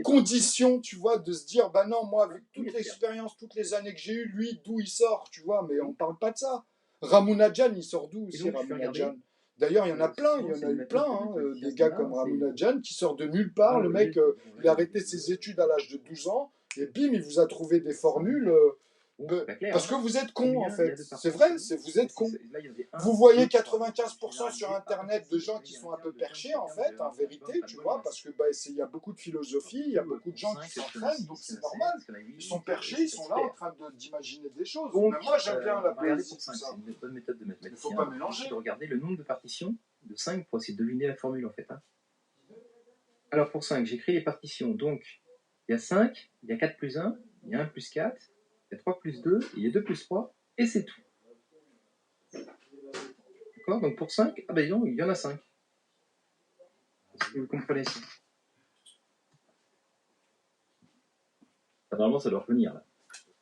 conditions, tu vois, de se dire bah non, moi avec toute l'expérience, toutes les années que j'ai eues, lui d'où il sort, tu vois, mais on parle pas de ça. Ramounadjan, il sort d'où aussi Ramounadjan? D'ailleurs, il y en a plein, il y en a eu plein, hein, des gars comme Ramounadjan qui sort de nulle part. Le mec, il a arrêté ses études à l'âge de 12 ans, et bim, il vous a trouvé des formules. Parce que vous êtes con, en fait. C'est vrai, vous êtes con. Vous voyez 95% sur Internet de gens qui sont un peu perchés, en fait, en vérité, tu vois, parce que il y a beaucoup de philosophie, il y a beaucoup de gens qui s'entraînent, donc c'est normal. Ils sont perchés, ils sont là en train d'imaginer des choses. Mais moi, j'aime bien la poésie, tout ça. C'est une bonne méthode de mathématicien. Il ne faut pas mélanger. De regarder le nombre de partitions de 5 pour essayer de deviner la formule, en fait. Hein. Alors, pour 5, j'écris les partitions. Donc, il y a 5, il y a 4 plus 1, il y a 1 plus 4, il y a 3 plus 2, il y a 2 plus 3, et c'est tout. D'accord? Donc pour 5, ah ben non, il y en a 5. Est-ce que vous comprenez ça? Normalement, ça doit revenir, là.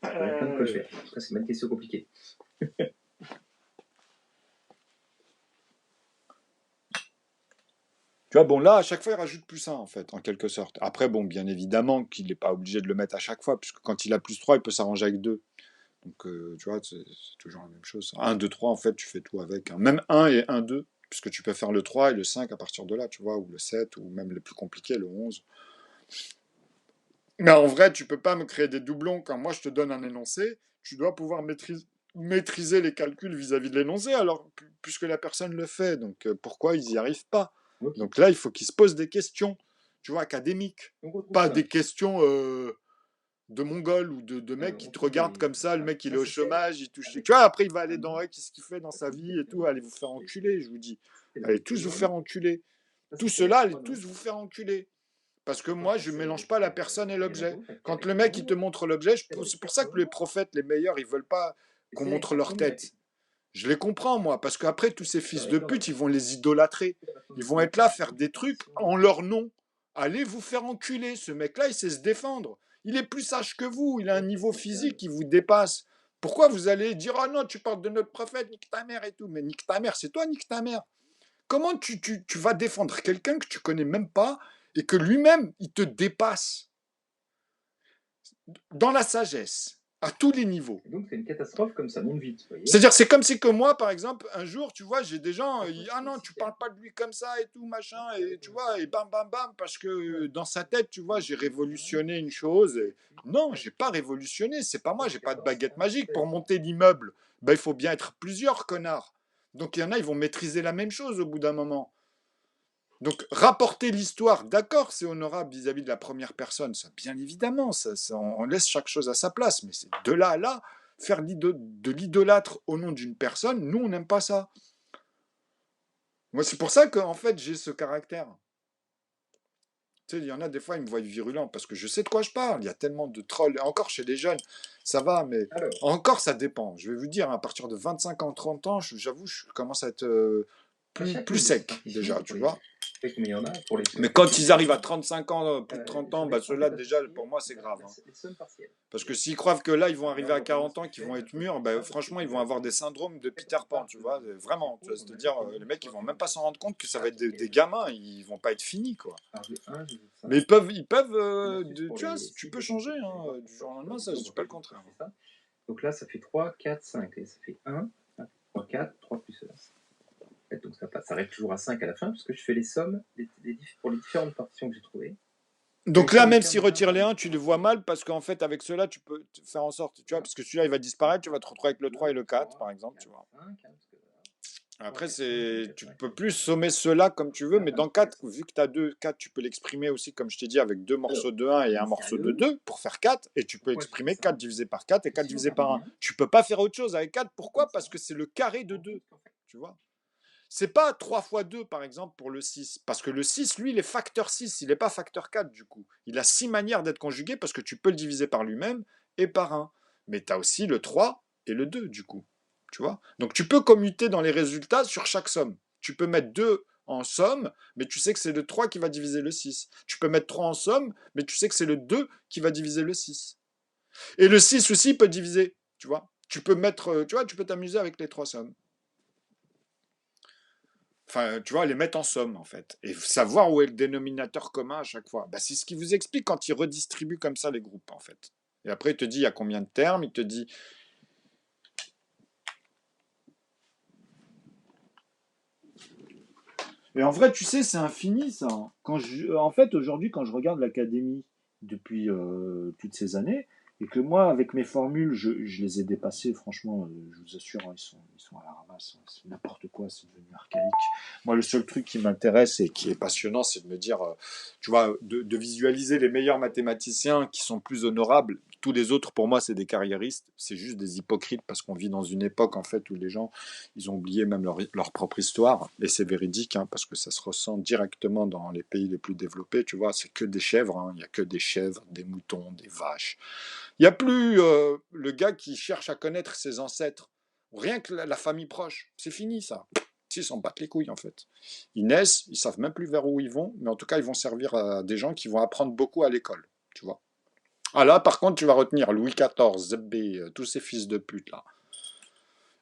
Il y a plein de quoi faire. En tout cas, c'est pas une question compliquée. Tu vois, bon, là, à chaque fois, il rajoute plus 1, en fait, en quelque sorte. Après, bon, bien évidemment qu'il n'est pas obligé de le mettre à chaque fois, puisque quand il a plus 3, il peut s'arranger avec 2. Donc, tu vois, c'est toujours la même chose. 1, 2, 3, en fait, tu fais tout avec. Hein. Même 1 et 1, 2, puisque tu peux faire le 3 et le 5 à partir de là, tu vois, ou le 7, ou même le plus compliqué, le 11. Mais en vrai, tu peux pas me créer des doublons. Quand moi, je te donne un énoncé, tu dois pouvoir maîtriser les calculs vis-à-vis de l'énoncé, alors puisque la personne le fait. Donc, pourquoi ils n'y arrivent pas? Okay. Donc là, il faut qu'ils se posent des questions, tu vois, académiques. Pas des questions de Mongols ou de mecs qui te regardent comme ça, le mec il est au chômage, il touche. Tu vois, après il va aller dans qu'est-ce qu'il fait dans sa vie et tout, allez vous faire enculer, je vous dis. Allez tous vous faire enculer. Tout cela, allez tous vous faire enculer. Parce que moi, je ne mélange pas la personne et l'objet. Quand le mec il te montre l'objet, c'est pour ça que les prophètes, les meilleurs, ils veulent pas qu'on montre leur tête. Je les comprends, moi, parce qu'après, tous ces fils de pute, ils vont les idolâtrer. Ils vont être là, faire des trucs en leur nom. Allez vous faire enculer. Ce mec-là, il sait se défendre. Il est plus sage que vous. Il a un niveau physique qui vous dépasse. Pourquoi vous allez dire « Ah non, tu parles de notre prophète, nique ta mère et tout ». Mais nique ta mère, c'est toi, nique ta mère. Comment tu vas défendre quelqu'un que tu connais même pas et que lui-même, il te dépasse dans la sagesse à tous les niveaux. Et donc c'est une catastrophe comme ça monte vite. C'est-à-dire, c'est comme si que moi, par exemple, un jour, tu vois, j'ai des gens, ah non, tu parles pas de lui comme ça et tout, machin, et tu vois, et bam, bam, bam, parce que dans sa tête, tu vois, j'ai révolutionné une chose. Et... Non, j'ai pas révolutionné, c'est pas moi, j'ai pas de baguette magique. Pour monter l'immeuble, ben, il faut bien être plusieurs connards. Donc il y en a, ils vont maîtriser la même chose au bout d'un moment. Donc, rapporter l'histoire, d'accord, c'est honorable vis-à-vis de la première personne, ça, bien évidemment, on laisse chaque chose à sa place, mais c'est de là à là, faire de l'idolâtre au nom d'une personne, nous, on n'aime pas ça. Moi, c'est pour ça qu'en fait, j'ai ce caractère. Tu sais, il y en a des fois, ils me voient virulent, parce que je sais de quoi je parle, il y a tellement de trolls, et encore chez les jeunes, ça va, mais encore, ça dépend. Je vais vous dire, à partir de 25 ans, 30 ans, j'avoue, je commence à être plus sec, déjà, tu vois. Mais quand ils arrivent à 35 ans, plus de 30 ans, bah ceux-là, déjà, pour moi, c'est grave. Hein. Parce que s'ils croient que là, ils vont arriver à 40 ans, qu'ils vont être mûrs, bah, franchement, ils vont avoir des syndromes de Peter Pan, tu vois. Vraiment. C'est-à-dire, les mecs, ils vont même pas s'en rendre compte que ça va être des gamins, ils vont pas être finis, quoi. Mais ils peuvent tu vois, tu peux changer, hein, du jour au lendemain, ça, je dis pas le contraire. Donc là, ça fait 3, 4, 5, et ça fait 1, 3, 4, 3 plus 1. Donc ça arrive toujours à 5 à la fin, parce que je fais les sommes pour les différentes partitions que j'ai trouvées. Donc là, même s'il retire les 1, tu le vois mal, parce qu'en fait, avec cela, tu peux faire en sorte, tu vois, parce que celui-là, il va disparaître, tu vas te retrouver avec le 3 et le 4, par exemple, tu vois. Après, tu peux plus sommer cela comme tu veux, mais dans 4, vu que tu as 2, 4, tu peux l'exprimer aussi, comme je t'ai dit, avec 2 morceaux de 1 et un morceau de 2 pour faire 4, et tu peux exprimer 4 divisé par 4 et 4 divisé par 1. Tu peux pas faire autre chose avec 4, pourquoi? Parce que c'est le carré de 2, tu vois. C'est pas 3 fois 2, par exemple, pour le 6. Parce que le 6, lui, il est facteur 6. Il n'est pas facteur 4, du coup. Il a 6 manières d'être conjugué parce que tu peux le diviser par lui-même et par 1. Mais tu as aussi le 3 et le 2, du coup. Tu vois? Donc, tu peux commuter dans les résultats sur chaque somme. Tu peux mettre 2 en somme, mais tu sais que c'est le 3 qui va diviser le 6. Tu peux mettre 3 en somme, mais tu sais que c'est le 2 qui va diviser le 6. Et le 6 aussi peut diviser, tu vois? Tu peux mettre, tu vois, tu peux t'amuser avec les 3 sommes. Enfin, tu vois, les mettre en somme, en fait. Et savoir où est le dénominateur commun à chaque fois. Bah, c'est ce qui vous explique quand il redistribue comme ça les groupes, en fait. Et après, il te dit il y a combien de termes, il te dit... Et en vrai, tu sais, c'est infini, ça. En fait, aujourd'hui, quand je regarde l'académie depuis toutes ces années, et que moi, avec mes formules, je les ai dépassées, franchement, je vous assure, hein, ils sont à la ramasse. Hein, c'est n'importe quoi, c'est devenu archaïque. Moi, le seul truc qui m'intéresse et qui est passionnant, c'est de me dire, tu vois, de visualiser les meilleurs mathématiciens qui sont plus honorables. Tous les autres, pour moi, c'est des carriéristes. C'est juste des hypocrites parce qu'on vit dans une époque, en fait, où les gens, ils ont oublié même leur propre histoire. Et c'est véridique, hein, parce que ça se ressent directement dans les pays les plus développés. Tu vois, c'est que des chèvres. Hein. Il n'y a que des chèvres, des moutons, des vaches. Il n'y a plus le gars qui cherche à connaître ses ancêtres. Rien que la famille proche. C'est fini, ça. Ils s'en battent les couilles, en fait. Ils naissent, ils savent même plus vers où ils vont, mais en tout cas, ils vont servir à des gens qui vont apprendre beaucoup à l'école, tu vois. Ah là, par contre, tu vas retenir Louis XIV, Zébé, tous ces fils de pute là.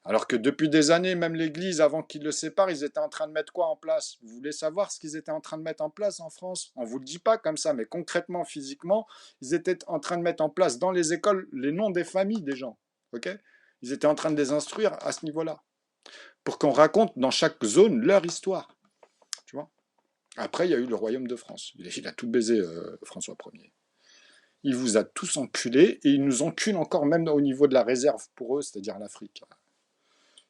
Alors que depuis des années, même l'Église, avant qu'ils le séparent, ils étaient en train de mettre quoi en place? Vous voulez savoir ce qu'ils étaient en train de mettre en place en France? On ne vous le dit pas comme ça, mais concrètement, physiquement, ils étaient en train de mettre en place dans les écoles les noms des familles des gens. Ok? Ils étaient en train de les instruire à ce niveau-là. Pour qu'on raconte dans chaque zone leur histoire. Tu vois? Après, il y a eu le royaume de France. Il a tout baisé, François Ier. Il vous a tous enculés et il nous encule encore même au niveau de la réserve pour eux, c'est-à-dire l'Afrique,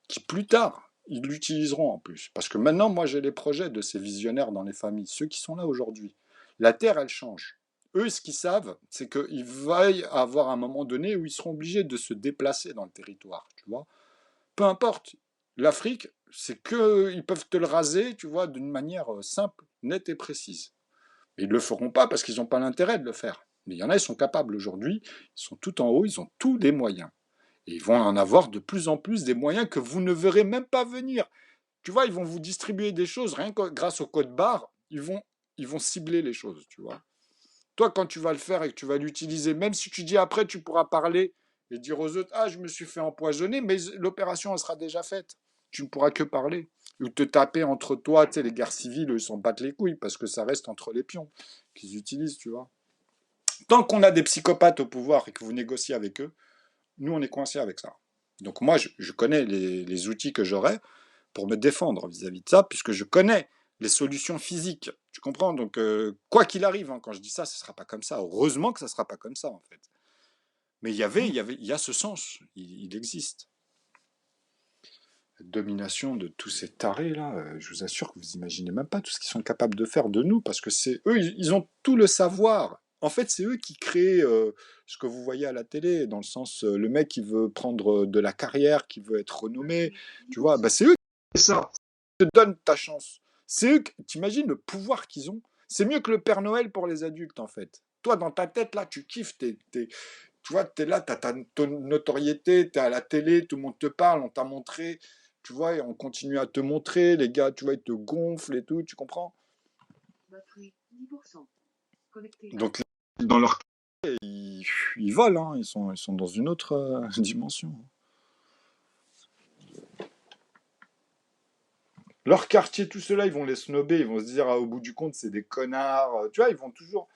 qui plus tard, ils l'utiliseront en plus. Parce que maintenant, moi, j'ai les projets de ces visionnaires dans les familles, ceux qui sont là aujourd'hui. La Terre, elle change. Eux, ce qu'ils savent, c'est qu'il va y avoir un moment donné où ils seront obligés de se déplacer dans le territoire, tu vois. Peu importe. L'Afrique, c'est que ils peuvent te le raser, tu vois, d'une manière simple, nette et précise. Ils ne le feront pas parce qu'ils n'ont pas l'intérêt de le faire. Mais il y en a, ils sont capables aujourd'hui, ils sont tout en haut, ils ont tous les moyens. Et ils vont en avoir de plus en plus des moyens que vous ne verrez même pas venir. Tu vois, ils vont vous distribuer des choses, rien que grâce au code barre, ils vont cibler les choses, tu vois. Toi, quand tu vas le faire et que tu vas l'utiliser, même si tu dis après, tu pourras parler et dire aux autres, ah, je me suis fait empoisonner, mais l'opération, elle sera déjà faite. Tu ne pourras que parler. Ou te taper entre toi, tu sais, les guerres civiles, ils s'en battent les couilles, parce que ça reste entre les pions qu'ils utilisent, tu vois. Tant qu'on a des psychopathes au pouvoir et que vous négociez avec eux, nous, on est coincés avec ça. Donc moi, je connais les outils que j'aurai pour me défendre vis-à-vis de ça, puisque je connais les solutions physiques. Tu comprends? Donc, quoi qu'il arrive, hein, quand je dis ça, ce ne sera pas comme ça. Heureusement que ça ne sera pas comme ça, en fait. Mais il y a ce sens, il existe. La domination de tous ces tarés, là, je vous assure que vous imaginez même pas tout ce qu'ils sont capables de faire de nous, parce que c'est eux, ils ont tout le savoir. En fait, c'est eux qui créent ce que vous voyez à la télé, dans le sens, le mec qui veut prendre de la carrière, qui veut être renommé, tu vois, bah, c'est eux qui font ça. Te donne ta chance. C'est eux, t'imagines le pouvoir qu'ils ont. C'est mieux que le Père Noël pour les adultes, en fait. Toi, dans ta tête, là, tu kiffes, tu vois, t'es là, t'as ta notoriété, t'es à la télé, tout le monde te parle, on t'a montré, tu vois, et on continue à te montrer, les gars, tu vois, ils te gonflent et tout, tu comprends? Donc, dans leur ils volent, hein, ils sont dans une autre dimension. Leur quartier, tout cela, ils vont les snober, ils vont se dire, ah, au bout du compte, c'est des connards. Tu vois, ils vont toujours.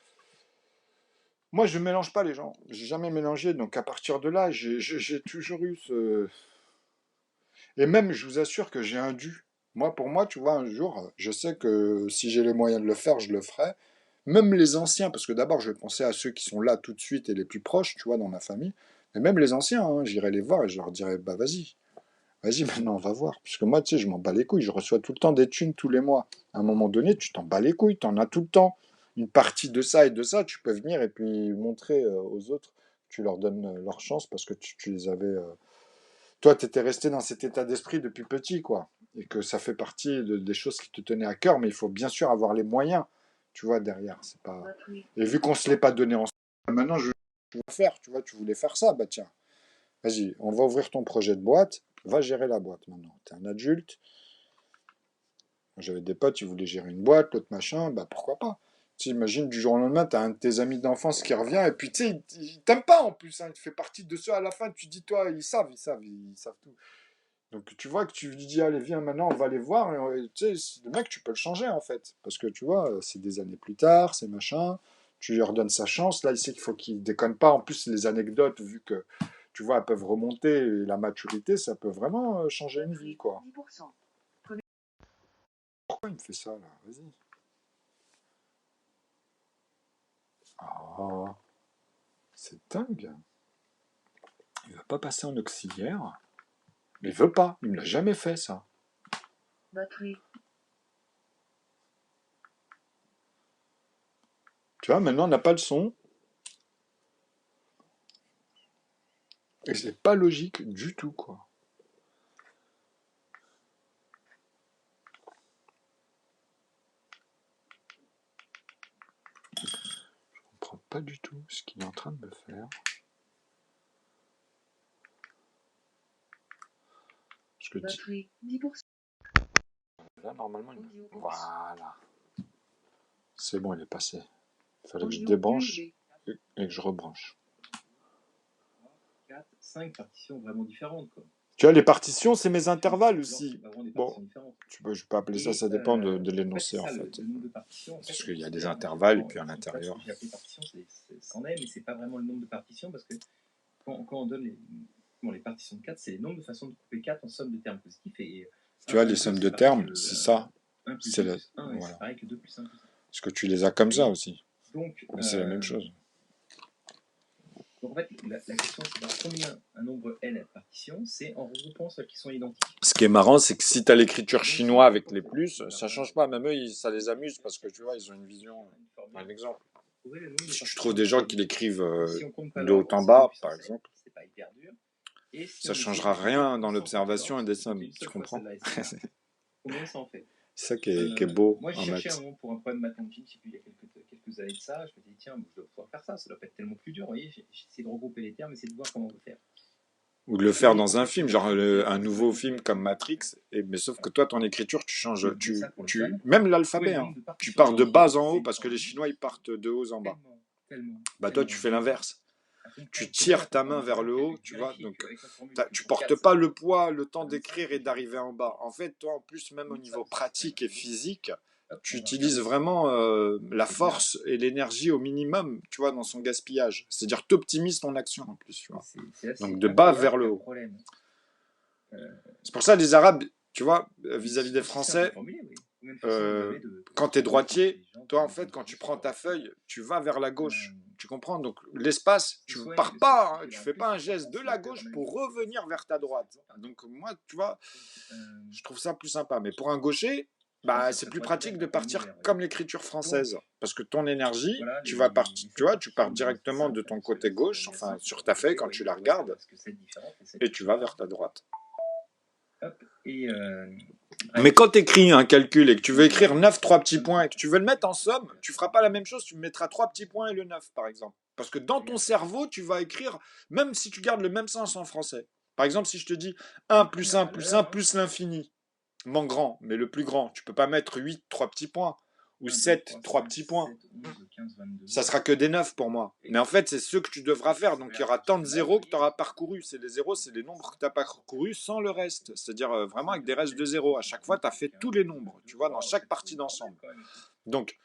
Moi, je ne mélange pas les gens. J'ai jamais mélangé. Donc, à partir de là, j'ai toujours eu ce. Et même, je vous assure que j'ai un dû. Moi, pour moi, tu vois, un jour, je sais que si j'ai les moyens de le faire, je le ferai. Même les anciens, parce que d'abord, je vais penser à ceux qui sont là tout de suite et les plus proches, tu vois, dans ma famille. Mais même les anciens, hein, j'irai les voir et je leur dirai, bah vas-y, vas-y, maintenant, on va voir. Puisque moi, tu sais, je m'en bats les couilles. Je reçois tout le temps des thunes tous les mois. À un moment donné, tu t'en bats les couilles. Tu en as tout le temps. Une partie de ça et de ça, tu peux venir et puis montrer aux autres. Tu leur donnes leur chance parce que tu les avais. Toi, tu étais resté dans cet état d'esprit depuis petit, quoi. Et que ça fait partie des choses qui te tenaient à cœur. Mais il faut bien sûr avoir les moyens, tu vois, derrière. C'est pas. Et vu qu'on ne se l'est pas donné ensemble, maintenant, je vais faire. Tu vois, tu voulais faire ça, bah tiens. Vas-y, on va ouvrir ton projet de boîte. Va gérer la boîte maintenant. T'es un adulte. J'avais des potes, ils voulaient gérer une boîte, l'autre machin, bah pourquoi pas. Tu imagines du jour au lendemain, t'as un de tes amis d'enfance qui revient, et puis tu sais, il t'aime pas en plus, hein, il fait partie de ceux à la fin, tu dis toi, ils savent tout. Donc tu vois que tu lui dis, allez viens maintenant, on va les voir, et, tu sais, le mec, tu peux le changer en fait. Parce que tu vois, c'est des années plus tard, c'est machin, tu lui redonnes sa chance, là il sait qu'il faut qu'il déconne pas, en plus les anecdotes, vu que tu vois, elles peuvent remonter, et la maturité, ça peut vraiment changer une vie, quoi. Pourquoi il me fait ça là? Vas-y. Ah, c'est dingue. Il va pas passer en auxiliaire. Mais il veut pas. Il me l'a jamais fait, ça. Tu vois, maintenant, on n'a pas le son. Et c'est pas logique du tout, quoi. Je comprends pas du tout ce qu'il est en train de me faire. Parce que là, normalement, voilà. C'est bon, il est passé. Il fallait que je débranche. et que je rebranche. 4, 5 partitions vraiment différentes, quoi. Tu vois, les partitions, c'est mes intervalles Alors, aussi. c'est vraiment des Bon, partitions différentes. je peux appeler ça, Et ça dépend de en fait, l'énoncé, c'est en ça, fait. le nombre de partitions. En fait, Parce qu'il y a des c'est intervalles, et quand, puis à là, ce l'intérieur. que j'ai appelé partition, c'en est, mais c'est pas vraiment le nombre de partitions, parce que quand on donne les partitions de 4, c'est les nombres de façons de couper 4 en somme de termes positifs. Et Tu vois, 1 les plus 2, sommes c'est de pareil termes, que c'est ça. 1 plus C'est 2 le... plus 1, et Voilà. c'est pareil que 2 plus 1 plus 1. Parce que tu les as comme ça Et aussi. donc, Mais c'est la même chose. donc en fait, la question, c'est de combien un nombre n est de partitions, c'est en regroupant celles qui sont identiques. Ce qui est marrant, c'est que si tu as l'écriture chinoise avec les plus, ça change pas. Même eux, ça les amuse parce que tu vois, ils ont une vision. Un exemple. Si tu trouves des gens qui l'écrivent de haut en bas, par exemple, ça changera rien dans l'observation et des sommes. Tu comprends? Combien ça en fait? C'est ça qui est beau moi, en je cherchais un maths. moment pour un problème mathematique, je sais plus, il y a quelques années de ça, je me disais, tiens, je dois pouvoir faire ça doit pas être tellement plus dur. Vous voyez, j'ai essayé de regrouper les termes, essayer de voir comment on peut faire. Ou de le faire dans un film, genre un nouveau film comme Matrix, mais sauf que toi, ton écriture, tu changes, même l'alphabet, hein, tu pars de bas en haut, parce que les Chinois, ils partent de haut en bas. Bah toi, tu fais l'inverse. Tu tires ta main vers le haut, tu vois, donc tu portes pas le poids, le temps d'écrire et d'arriver en bas. En fait, toi, en plus, même au niveau pratique et physique, tu utilises vraiment la force et l'énergie au minimum, tu vois, dans son gaspillage. C'est-à-dire, tu optimises ton action en plus, tu vois. Donc, de bas vers le haut. C'est pour ça, les Arabes, tu vois, vis-à-vis des Français, quand tu es droitier, toi, en fait, quand tu prends ta feuille, tu vas vers la gauche. Tu comprends? Donc, l'espace, tu ne pars pas, hein, tu fais pas un geste de la gauche pour revenir vers ta droite. Donc, moi, tu vois, je trouve ça plus sympa. Mais pour un gaucher, bah, c'est plus pratique de partir comme l'écriture française. Parce que ton énergie, tu vas partir, tu vois, tu pars directement de ton côté gauche, enfin, sur ta feuille quand tu la regardes, et tu vas vers ta droite. Mais quand tu écris un calcul et que tu veux écrire 9, 3 petits points et que tu veux le mettre en somme, tu ne feras pas la même chose, tu mettras 3 petits points et le 9 par exemple. Parce que dans ton cerveau, tu vas écrire, même si tu gardes le même sens en français. Par exemple, si je te dis 1 plus 1 plus 1 plus l'infini, mon grand, mais le plus grand, tu ne peux pas mettre 8, 3 petits points, ou 7, 3 petits points. Ça sera que des 9 pour moi. Mais en fait, c'est ce que tu devras faire. Donc, il y aura tant de zéros que tu auras parcouru. C'est les zéros, c'est les nombres que tu as parcourus sans le reste. C'est-à-dire vraiment avec des restes de zéros. À chaque fois, tu as fait tous les nombres, tu vois, dans chaque partie d'ensemble. Donc,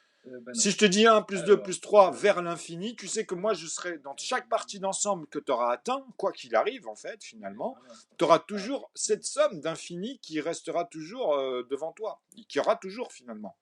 si je te dis 1 plus 2 plus 3 vers l'infini, tu sais que moi, je serai dans chaque partie d'ensemble que tu auras atteint, quoi qu'il arrive, en fait, finalement, tu auras toujours cette somme d'infini qui restera toujours devant toi, qui aura toujours, finalement.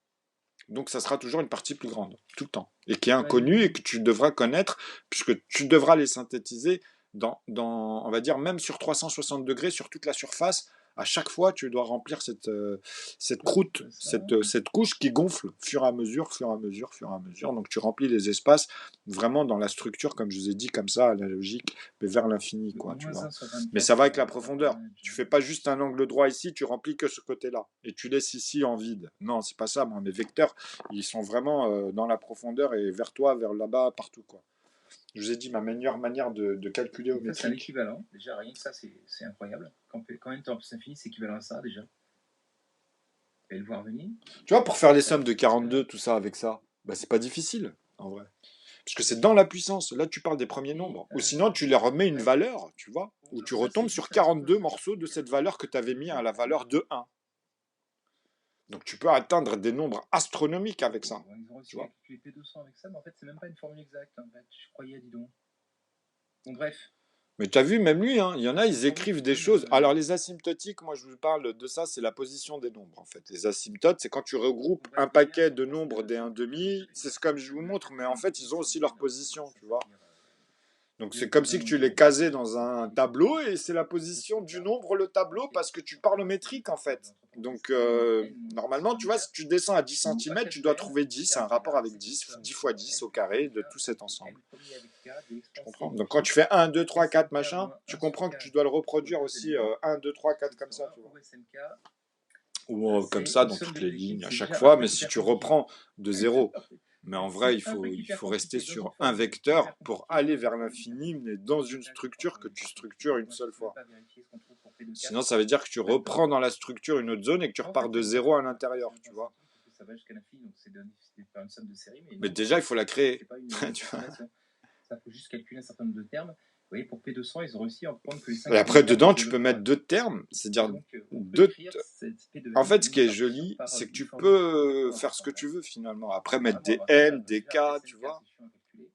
Donc, ça sera toujours une partie plus grande, tout le temps, et qui est inconnue et que tu devras connaître, puisque tu devras les synthétiser on va dire, même sur 360 degrés, sur toute la surface. À chaque fois, tu dois remplir cette croûte, cette couche qui gonfle, fur et à mesure, fur et à mesure, fur et à mesure. Donc, tu remplis les espaces vraiment dans la structure, comme je vous ai dit, comme ça, à la logique, mais vers l'infini, quoi, tu vois. Mais ça va avec la profondeur. Tu fais pas juste un angle droit ici, tu remplis que ce côté-là, et tu laisses ici en vide. Non, c'est pas ça, moi. Mes vecteurs, ils sont vraiment dans la profondeur et vers toi, vers là-bas, partout, quoi. Je vous ai dit ma meilleure manière de calculer au métrique. C'est un équivalent. Déjà, rien que ça, c'est incroyable. Quand n tend à plus infini, c'est équivalent à ça, déjà. Et le voir venir. Tu vois, pour faire les sommes de 42, tout ça, avec ça, bah, c'est pas difficile, en vrai. Parce que c'est dans la puissance. Là, tu parles des premiers nombres. Ou sinon, tu leur remets une valeur, tu vois, où tu retombes sur 42 morceaux de cette valeur que tu avais mis à la valeur de 1. Donc, tu peux atteindre des nombres astronomiques avec ça. Ils ont réussi à calculer P200 avec ça, mais en fait, c'est même pas une formule exacte. En fait. Je croyais, dis donc. Bon, bref. Mais tu as vu, même lui, hein, il y en a, ils écrivent des choses. Alors, les asymptotiques, moi, je vous parle de ça, c'est la position des nombres, en fait. Les asymptotes, c'est quand tu regroupes un paquet de nombres des 1,5, c'est comme je vous montre, mais en fait, ils ont aussi leur position, tu vois. Donc, c'est comme si que tu les casais dans un tableau, et c'est la position du nombre, le tableau, parce que tu parles au métrique, en fait. Donc, normalement, tu vois, si tu descends à 10 cm, tu dois trouver 10, un rapport avec 10, 10 fois 10 au carré de tout cet ensemble. Tu comprends? Donc, quand tu fais 1, 2, 3, 4, machin, tu comprends que tu dois le reproduire aussi 1, 2, 3, 4 comme ça, tu vois. Ou comme ça, dans toutes les lignes, à chaque fois, mais si tu reprends de zéro. Mais en vrai, il faut rester sur un vecteur pour aller vers l'infini, mais dans une structure que tu structures une seule fois. Sinon, ça veut dire que tu reprends dans la structure une autre zone et que tu repars de zéro à l'intérieur, tu vois. Mais déjà, il faut la créer. Tu vois. Ça faut juste calculer un certain nombre de termes. Vous voyez, pour P200, ils ont réussi à en prendre que les 5 Et après, premiers dedans, termes tu de peux mettre deux termes, c'est-à-dire donc, on peut deux. écrire cette P2N En fait, ce une qui est partition joli, par c'est que une tu formule peux très faire ce que importante. tu veux finalement. Après, mettre Bon, des on va faire N, des K, déjà, tu vois. c'est chiant à calculer.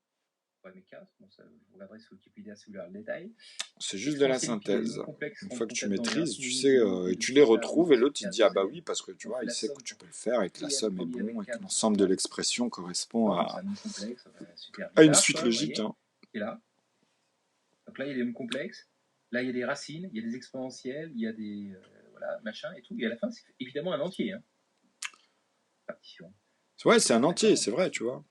Ouais, mais K, bon, ça, vous regarderez sur Wikipédia si vous voulez le détail. C'est juste de la Exponentielle pi, il y a des synthèse. mots complexes Une qui fois rentrent que tu complètement dans les maîtrises, racines tu unies, sais, et et de tu les tout ça, retrouves, et donc, l'autre, il y il a dit, ah deux bah élèves. oui, parce que tu On vois, fait il la sait que somme tu peux le faire et que la pi somme est fois i avec bon et que 4 l'ensemble de fois. l'expression correspond Bon, c'est un à, nom complexe, super à une bizarre, suite quoi, vous logique. voyez. Hein. Et là, donc là, il y a des mots complexes. Là, il y a des racines, il y a des exponentielles, il y a des voilà, machin et tout. Et à la fin, c'est évidemment un entier. Hein. Partition. Ouais, c'est un entier, c'est vrai, tu vois.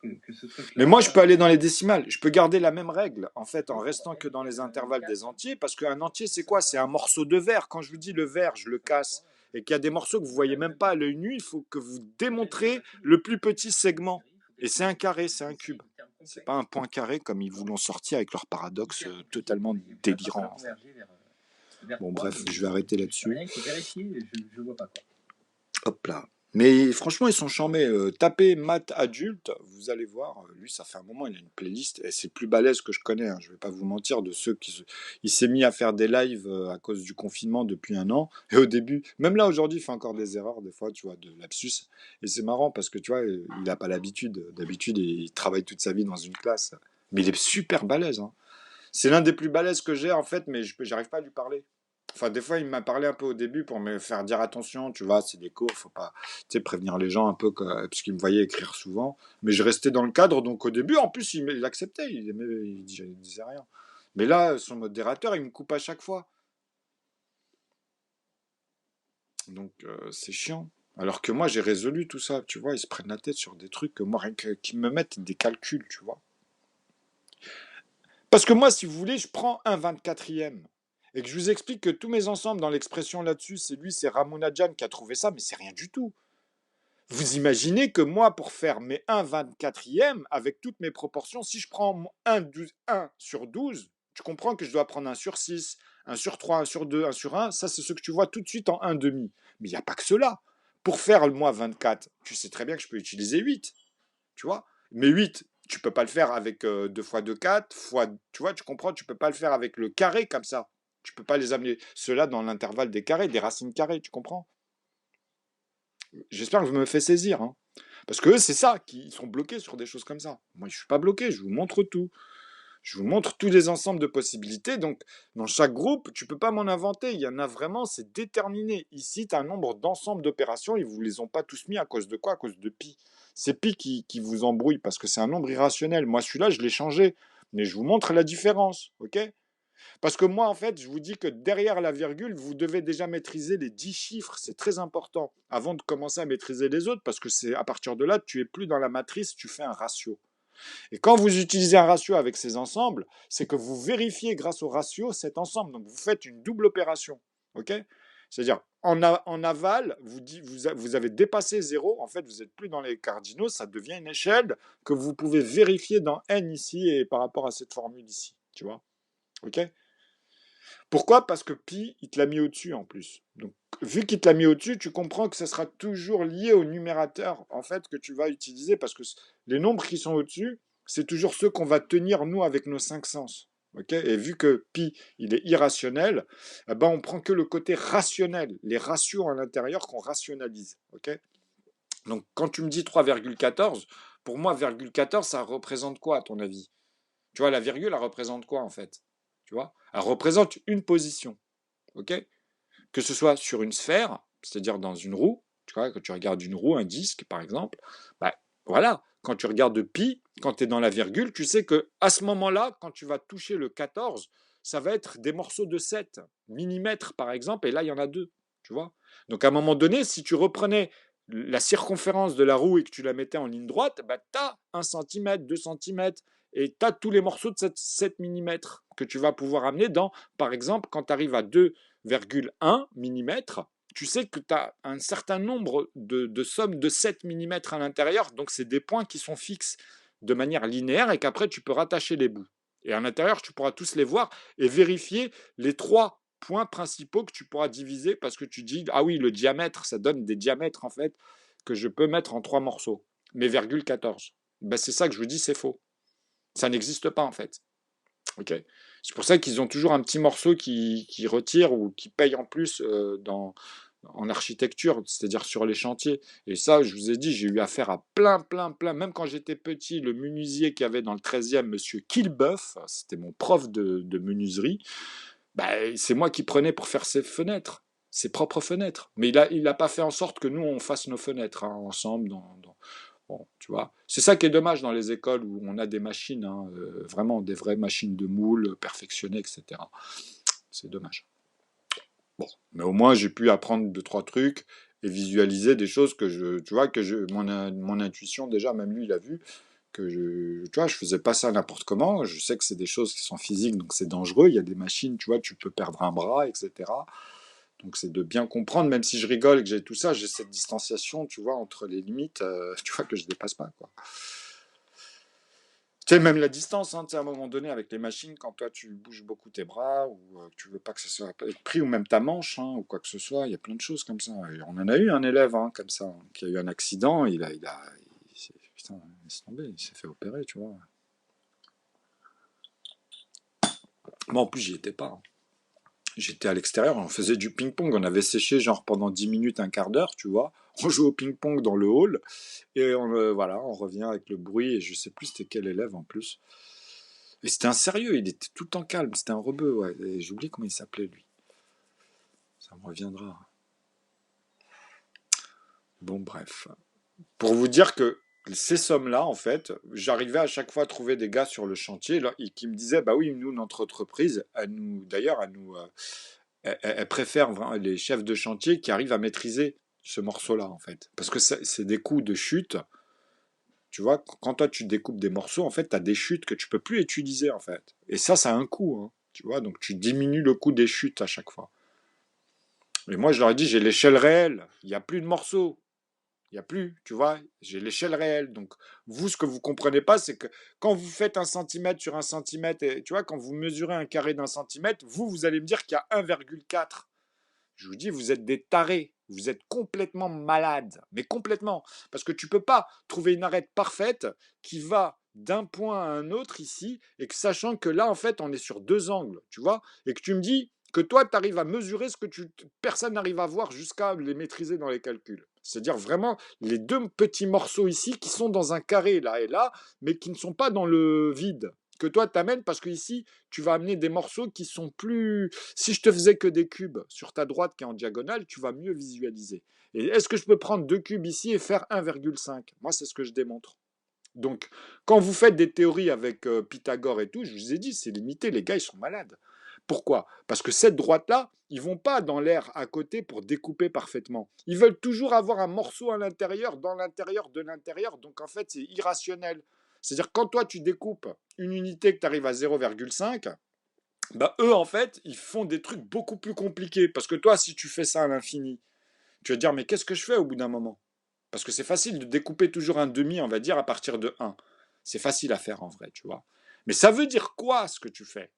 Que ce Mais moi, je peux aller dans les décimales. Je peux garder la même règle, en fait, en restant que dans les intervalles des entiers, parce qu'un entier, c'est quoi? C'est un morceau de verre. Quand je vous dis le verre, je le casse, et qu'il y a des morceaux que vous voyez même pas à l'œil nu, il faut que vous démontrez le plus petit segment. Et c'est un carré, c'est un cube. C'est pas un point carré comme ils vous l'ont sorti avec leur paradoxe totalement délirant. En fait. Bon, bref, je vais arrêter là-dessus. Il faut vérifier, je vois pas quoi. Hop là. Mais franchement, ils sont charmés. Tapez maths adulte, vous allez voir. Lui, ça fait un moment, il a une playlist. Et c'est le plus balèze que je connais. Hein, je vais pas vous mentir. De ceux qui il s'est mis à faire des lives à cause du confinement depuis un an. Et au début, même là aujourd'hui, il fait encore des erreurs, des fois, tu vois, de lapsus. Et c'est marrant parce que tu vois, il n'a pas l'habitude. D'habitude, il travaille toute sa vie dans une classe. Mais il est super balèze. Hein. C'est l'un des plus balèzes que j'ai, en fait, mais j'arrive pas à lui parler. Enfin, des fois, il m'a parlé un peu au début pour me faire dire attention, tu vois, c'est des cours, faut pas, tu sais, prévenir les gens un peu, parce qu'il me voyait écrire souvent. Mais je restais dans le cadre, donc au début, en plus, il acceptait, il disait rien. Mais là, son modérateur, il me coupe à chaque fois. Donc, c'est chiant. Alors que moi, j'ai résolu tout ça, tu vois, ils se prennent la tête sur des trucs que moi, rien qu'ils me mettent des calculs, tu vois. Parce que moi, si vous voulez, je prends un 24e et que je vous explique que tous mes ensembles dans l'expression là-dessus, c'est Ramounadjan qui a trouvé ça, mais c'est rien du tout. Vous imaginez que moi, pour faire mes 1 24e, avec toutes mes proportions, si je prends 1 sur 12, tu comprends que je dois prendre 1 sur 6, 1 sur 3, 1 sur 2, 1 sur 1, ça c'est ce que tu vois tout de suite en 1 demi. Mais il n'y a pas que cela. Pour faire le mois 24, tu sais très bien que je peux utiliser 8, tu vois. Mais 8, tu peux pas le faire avec 2 fois 2, 4, fois, tu vois, tu comprends, tu peux pas le faire avec le carré comme ça. Tu peux pas les amener cela dans l'intervalle des carrés, des racines carrées, tu comprends? J'espère que je me fais saisir, hein. Parce que eux, c'est ça, ils sont bloqués sur des choses comme ça. Moi, je suis pas bloqué, je vous montre tout. Je vous montre tous les ensembles de possibilités. Donc, dans chaque groupe, tu peux pas m'en inventer. Il y en a vraiment, c'est déterminé. Ici, tu as un nombre d'ensembles d'opérations. Ils vous les ont pas tous mis à cause de quoi? À cause de pi. C'est pi qui vous embrouille parce que c'est un nombre irrationnel. Moi, celui-là, je l'ai changé. Mais je vous montre la différence. OK? Parce que moi, en fait, je vous dis que derrière la virgule, vous devez déjà maîtriser les 10 chiffres. C'est très important avant de commencer à maîtriser les autres parce que c'est à partir de là, tu es plus dans la matrice, tu fais un ratio. Et quand vous utilisez un ratio avec ces ensembles, c'est que vous vérifiez grâce au ratio cet ensemble. Donc vous faites une double opération. OK? C'est-à-dire, en aval, vous avez dépassé 0. En fait, vous n'êtes plus dans les cardinaux. Ça devient une échelle que vous pouvez vérifier dans n ici et par rapport à cette formule ici. Tu vois? OK? Pourquoi? Parce que pi, il te l'a mis au-dessus en plus. Donc, vu qu'il te l'a mis au-dessus, tu comprends que ça sera toujours lié au numérateur en fait que tu vas utiliser parce que les nombres qui sont au-dessus, c'est toujours ceux qu'on va tenir nous avec nos 5 sens. Okay, et vu que pi, il est irrationnel, eh ben on prend que le côté rationnel, les ratios à l'intérieur qu'on rationalise. Okay, donc quand tu me dis 3,14, pour moi, 0,14, ça représente quoi à ton avis? Tu vois, la virgule, elle représente quoi en fait? Tu vois, elle représente une position. Ok, que ce soit sur une sphère, c'est-à-dire dans une roue, tu vois, quand tu regardes une roue, un disque par exemple, bah, voilà, quand tu regardes pi, quand tu es dans la virgule, tu sais que à ce moment-là, quand tu vas toucher le 14, ça va être des morceaux de 7 millimètres par exemple, et là il y en a deux, tu vois. Donc à un moment donné, si tu reprenais la circonférence de la roue et que tu la mettais en ligne droite, bah, tu as 1 cm, 2 cm, et tu as tous les morceaux de 7 mm que tu vas pouvoir amener dans, par exemple, quand tu arrives à 2,1 mm, tu sais que tu as un certain nombre de sommes de 7 mm à l'intérieur, donc c'est des points qui sont fixes de manière linéaire et qu'après tu peux rattacher les bouts. Et à l'intérieur, tu pourras tous les voir et vérifier les 3 points principaux que tu pourras diviser parce que tu dis, ah oui, le diamètre, ça donne des diamètres en fait que je peux mettre en 3 morceaux. Mais virgule 14. Ben, c'est ça que je vous dis, c'est faux. Ça n'existe pas, en fait. Ok. C'est pour ça qu'ils ont toujours un petit morceau qui retire ou qui paye en plus en architecture, c'est-à-dire sur les chantiers. Et ça, je vous ai dit, j'ai eu affaire à plein. Même quand j'étais petit, le menuisier qu'il y avait dans le 13e, monsieur Kilbeuf, c'était mon prof de menuiserie, bah, c'est moi qui prenais pour faire ses fenêtres, ses propres fenêtres. Mais il a pas fait en sorte que nous, on fasse nos fenêtres hein, ensemble bon, tu vois. C'est ça qui est dommage dans les écoles où on a des machines, hein, vraiment des vraies machines de moule perfectionnées, etc. C'est dommage. Bon, mais au moins j'ai pu apprendre deux trois trucs et visualiser des choses tu vois, mon intuition déjà, même lui il a vu tu vois, je faisais pas ça n'importe comment. Je sais que c'est des choses qui sont physiques, donc c'est dangereux. Il y a des machines, tu vois, tu peux perdre un bras, etc. Donc c'est de bien comprendre, même si je rigole et que j'ai tout ça, j'ai cette distanciation, tu vois, entre les limites, tu vois, que je dépasse pas, quoi. Tu sais, même la distance, hein, tu sais, à un moment donné, avec les machines, quand toi tu bouges beaucoup tes bras, ou que tu veux pas que ça soit pris, ou même ta manche, hein, ou quoi que ce soit, il y a plein de choses comme ça. Et on en a eu un élève, hein, comme ça, hein, qui a eu un accident, putain, il s'est tombé, il s'est fait opérer, tu vois. Moi, en plus, j'y étais pas, hein. J'étais à l'extérieur, on faisait du ping-pong, on avait séché genre pendant 10 minutes, un quart d'heure, tu vois. On jouait au ping-pong dans le hall, et voilà, on revient avec le bruit, et je sais plus c'était quel élève en plus. Et c'était un sérieux, il était tout le temps calme, c'était un rebeu, ouais. Et j'oublie comment il s'appelait lui. Ça me reviendra. Bon, bref. Pour vous dire que ces sommes-là, en fait, j'arrivais à chaque fois à trouver des gars sur le chantier là, qui me disaient, bah oui, nous, notre entreprise, d'ailleurs, elle préfère les chefs de chantier qui arrivent à maîtriser ce morceau-là, en fait. Parce que c'est des coups de chute. Tu vois, quand toi tu découpes des morceaux, en fait, tu as des chutes que tu peux plus utiliser, en fait. Et ça a un coût, hein, tu vois, donc tu diminues le coût des chutes à chaque fois. Et moi, je leur ai dit, j'ai l'échelle réelle, il n'y a plus de morceaux. Il n'y a plus, tu vois, j'ai l'échelle réelle. Donc, vous, ce que vous comprenez pas, c'est que quand vous faites un centimètre sur un centimètre, et, tu vois, quand vous mesurez un carré d'un centimètre, vous allez me dire qu'il y a 1,4. Je vous dis, vous êtes des tarés. Vous êtes complètement malades. Mais complètement. Parce que tu ne peux pas trouver une arête parfaite qui va d'un point à un autre ici, et que sachant que là, en fait, on est sur deux angles, tu vois, et que tu me dis que toi, tu arrives à mesurer ce que personne n'arrive à voir jusqu'à les maîtriser dans les calculs. C'est-à-dire vraiment les deux petits morceaux ici qui sont dans un carré là et là, mais qui ne sont pas dans le vide que toi t'amènes parce que ici tu vas amener des morceaux qui sont plus. Si je te faisais que des cubes sur ta droite qui est en diagonale, tu vas mieux visualiser. Et est-ce que je peux prendre deux cubes ici et faire 1,5? Moi, c'est ce que je démontre. Donc, quand vous faites des théories avec Pythagore et tout, je vous ai dit, c'est limité, les gars, ils sont malades. Pourquoi? Parce que cette droite-là, ils vont pas dans l'air à côté pour découper parfaitement. Ils veulent toujours avoir un morceau à l'intérieur, dans l'intérieur de l'intérieur. Donc en fait, c'est irrationnel. C'est-à-dire quand toi tu découpes une unité que tu arrives à 0,5, bah eux en fait, ils font des trucs beaucoup plus compliqués. Parce que toi, si tu fais ça à l'infini, tu vas te dire mais qu'est-ce que je fais au bout d'un moment? Parce que c'est facile de découper toujours un demi, on va dire, à partir de 1. C'est facile à faire en vrai, tu vois. Mais ça veut dire quoi ce que tu fais?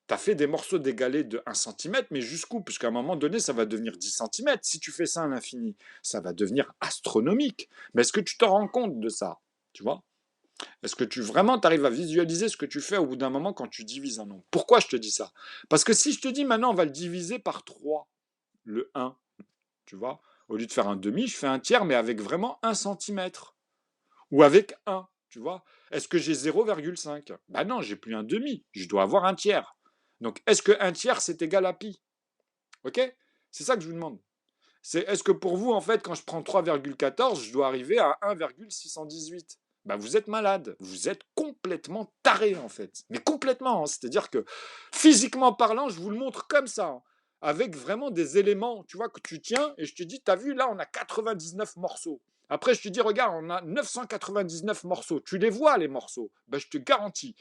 Tu as fait des morceaux d'égalés de 1 centimètre, mais jusqu'où? Puisqu'à un moment donné, ça va devenir 10 centimètres. Si tu fais ça à l'infini, ça va devenir astronomique. Mais est-ce que tu te rends compte de ça? Tu vois? Est-ce que tu vraiment arrives à visualiser ce que tu fais au bout d'un moment quand tu divises un nombre? Pourquoi je te dis ça? Parce que si je te dis maintenant, on va le diviser par 3, le 1, tu vois? Au lieu de faire un demi, je fais un tiers, mais avec vraiment 1 centimètre. Ou avec 1, tu vois? Est-ce que j'ai 0,5? Ben non, j'ai plus un demi, je dois avoir un tiers. Donc, est-ce que un tiers, c'est égal à pi? Ok? C'est ça que je vous demande. Est-ce que pour vous, en fait, quand je prends 3,14, je dois arriver à 1,618? Ben, vous êtes malade. Vous êtes complètement taré, en fait. Mais complètement. Hein. C'est-à-dire que, physiquement parlant, je vous le montre comme ça. Hein, avec vraiment des éléments, tu vois, que tu tiens, et je te dis, t'as vu, là, on a 99 morceaux. Après, je te dis, regarde, on a 999 morceaux. Tu les vois, les morceaux. Ben, je te garantis,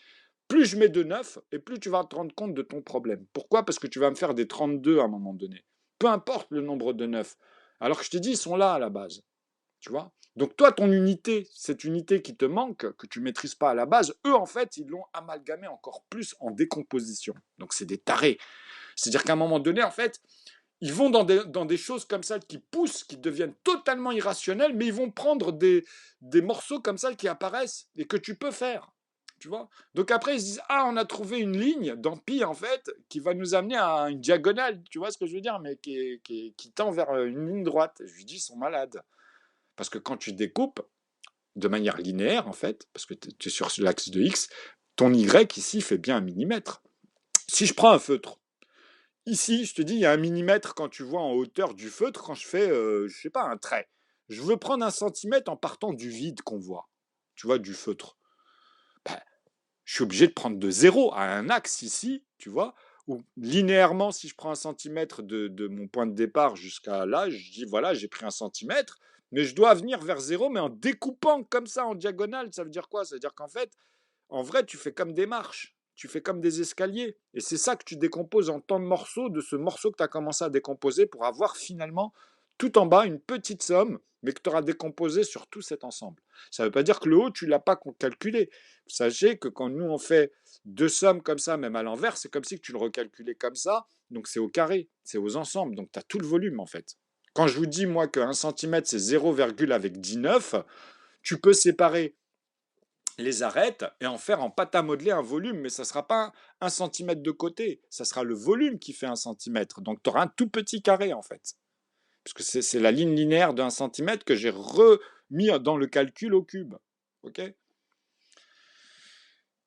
plus je mets de 9, et plus tu vas te rendre compte de ton problème. Pourquoi? Parce que tu vas me faire des 32 à un moment donné. Peu importe le nombre de 9. Alors que je te dis, ils sont là à la base. Tu vois? Donc toi, ton unité, cette unité qui te manque, que tu ne maîtrises pas à la base, eux, en fait, ils l'ont amalgamé encore plus en décomposition. Donc c'est des tarés. C'est-à-dire qu'à un moment donné, en fait, ils vont dans des choses comme ça qui poussent, qui deviennent totalement irrationnelles, mais ils vont prendre des morceaux comme ça qui apparaissent et que tu peux faire. Tu vois? Donc après, ils se disent: «Ah, on a trouvé une ligne dans pi, en fait, qui va nous amener à une diagonale». Tu vois ce que je veux dire? Mais qui tend vers, une ligne droite. Je lui dis: «Ils sont malades». Parce que quand tu découpes de manière linéaire, en fait, parce que tu es sur l'axe de X, ton Y ici fait bien 1 millimètre. Si je prends un feutre, ici, je te dis, il y a 1 millimètre quand tu vois en hauteur du feutre, quand je fais, je sais pas, un trait. Je veux prendre 1 centimètre en partant du vide qu'on voit, tu vois, du feutre. Ben, je suis obligé de prendre de 0 à un axe ici, tu vois, ou linéairement, si je prends 1 centimètre de mon point de départ jusqu'à là, je dis voilà, j'ai pris 1 centimètre, mais je dois venir vers 0, mais en découpant comme ça en diagonale. Ça veut dire quoi? Ça veut dire qu'en fait, en vrai, tu fais comme des marches, tu fais comme des escaliers. Et c'est ça que tu décomposes en tant de morceaux, de ce morceau que tu as commencé à décomposer pour avoir finalement tout en bas une petite somme, mais que tu auras décomposé sur tout cet ensemble. Ça ne veut pas dire que le haut, tu ne l'as pas calculé. Sachez que quand nous, on fait deux sommes comme ça, même à l'envers, c'est comme si tu le recalculais comme ça. Donc c'est au carré, c'est aux ensembles. Donc tu as tout le volume en fait. Quand je vous dis, moi, que 1 cm, c'est 0, avec 19, tu peux séparer les arêtes et en faire en pâte à modeler un volume, mais ça ne sera pas 1 centimètre de côté, ça sera le volume qui fait 1 centimètre. Donc tu auras un tout petit carré en fait. Parce que c'est la ligne linéaire de 1 centimètre que j'ai remis dans le calcul au cube. Ok?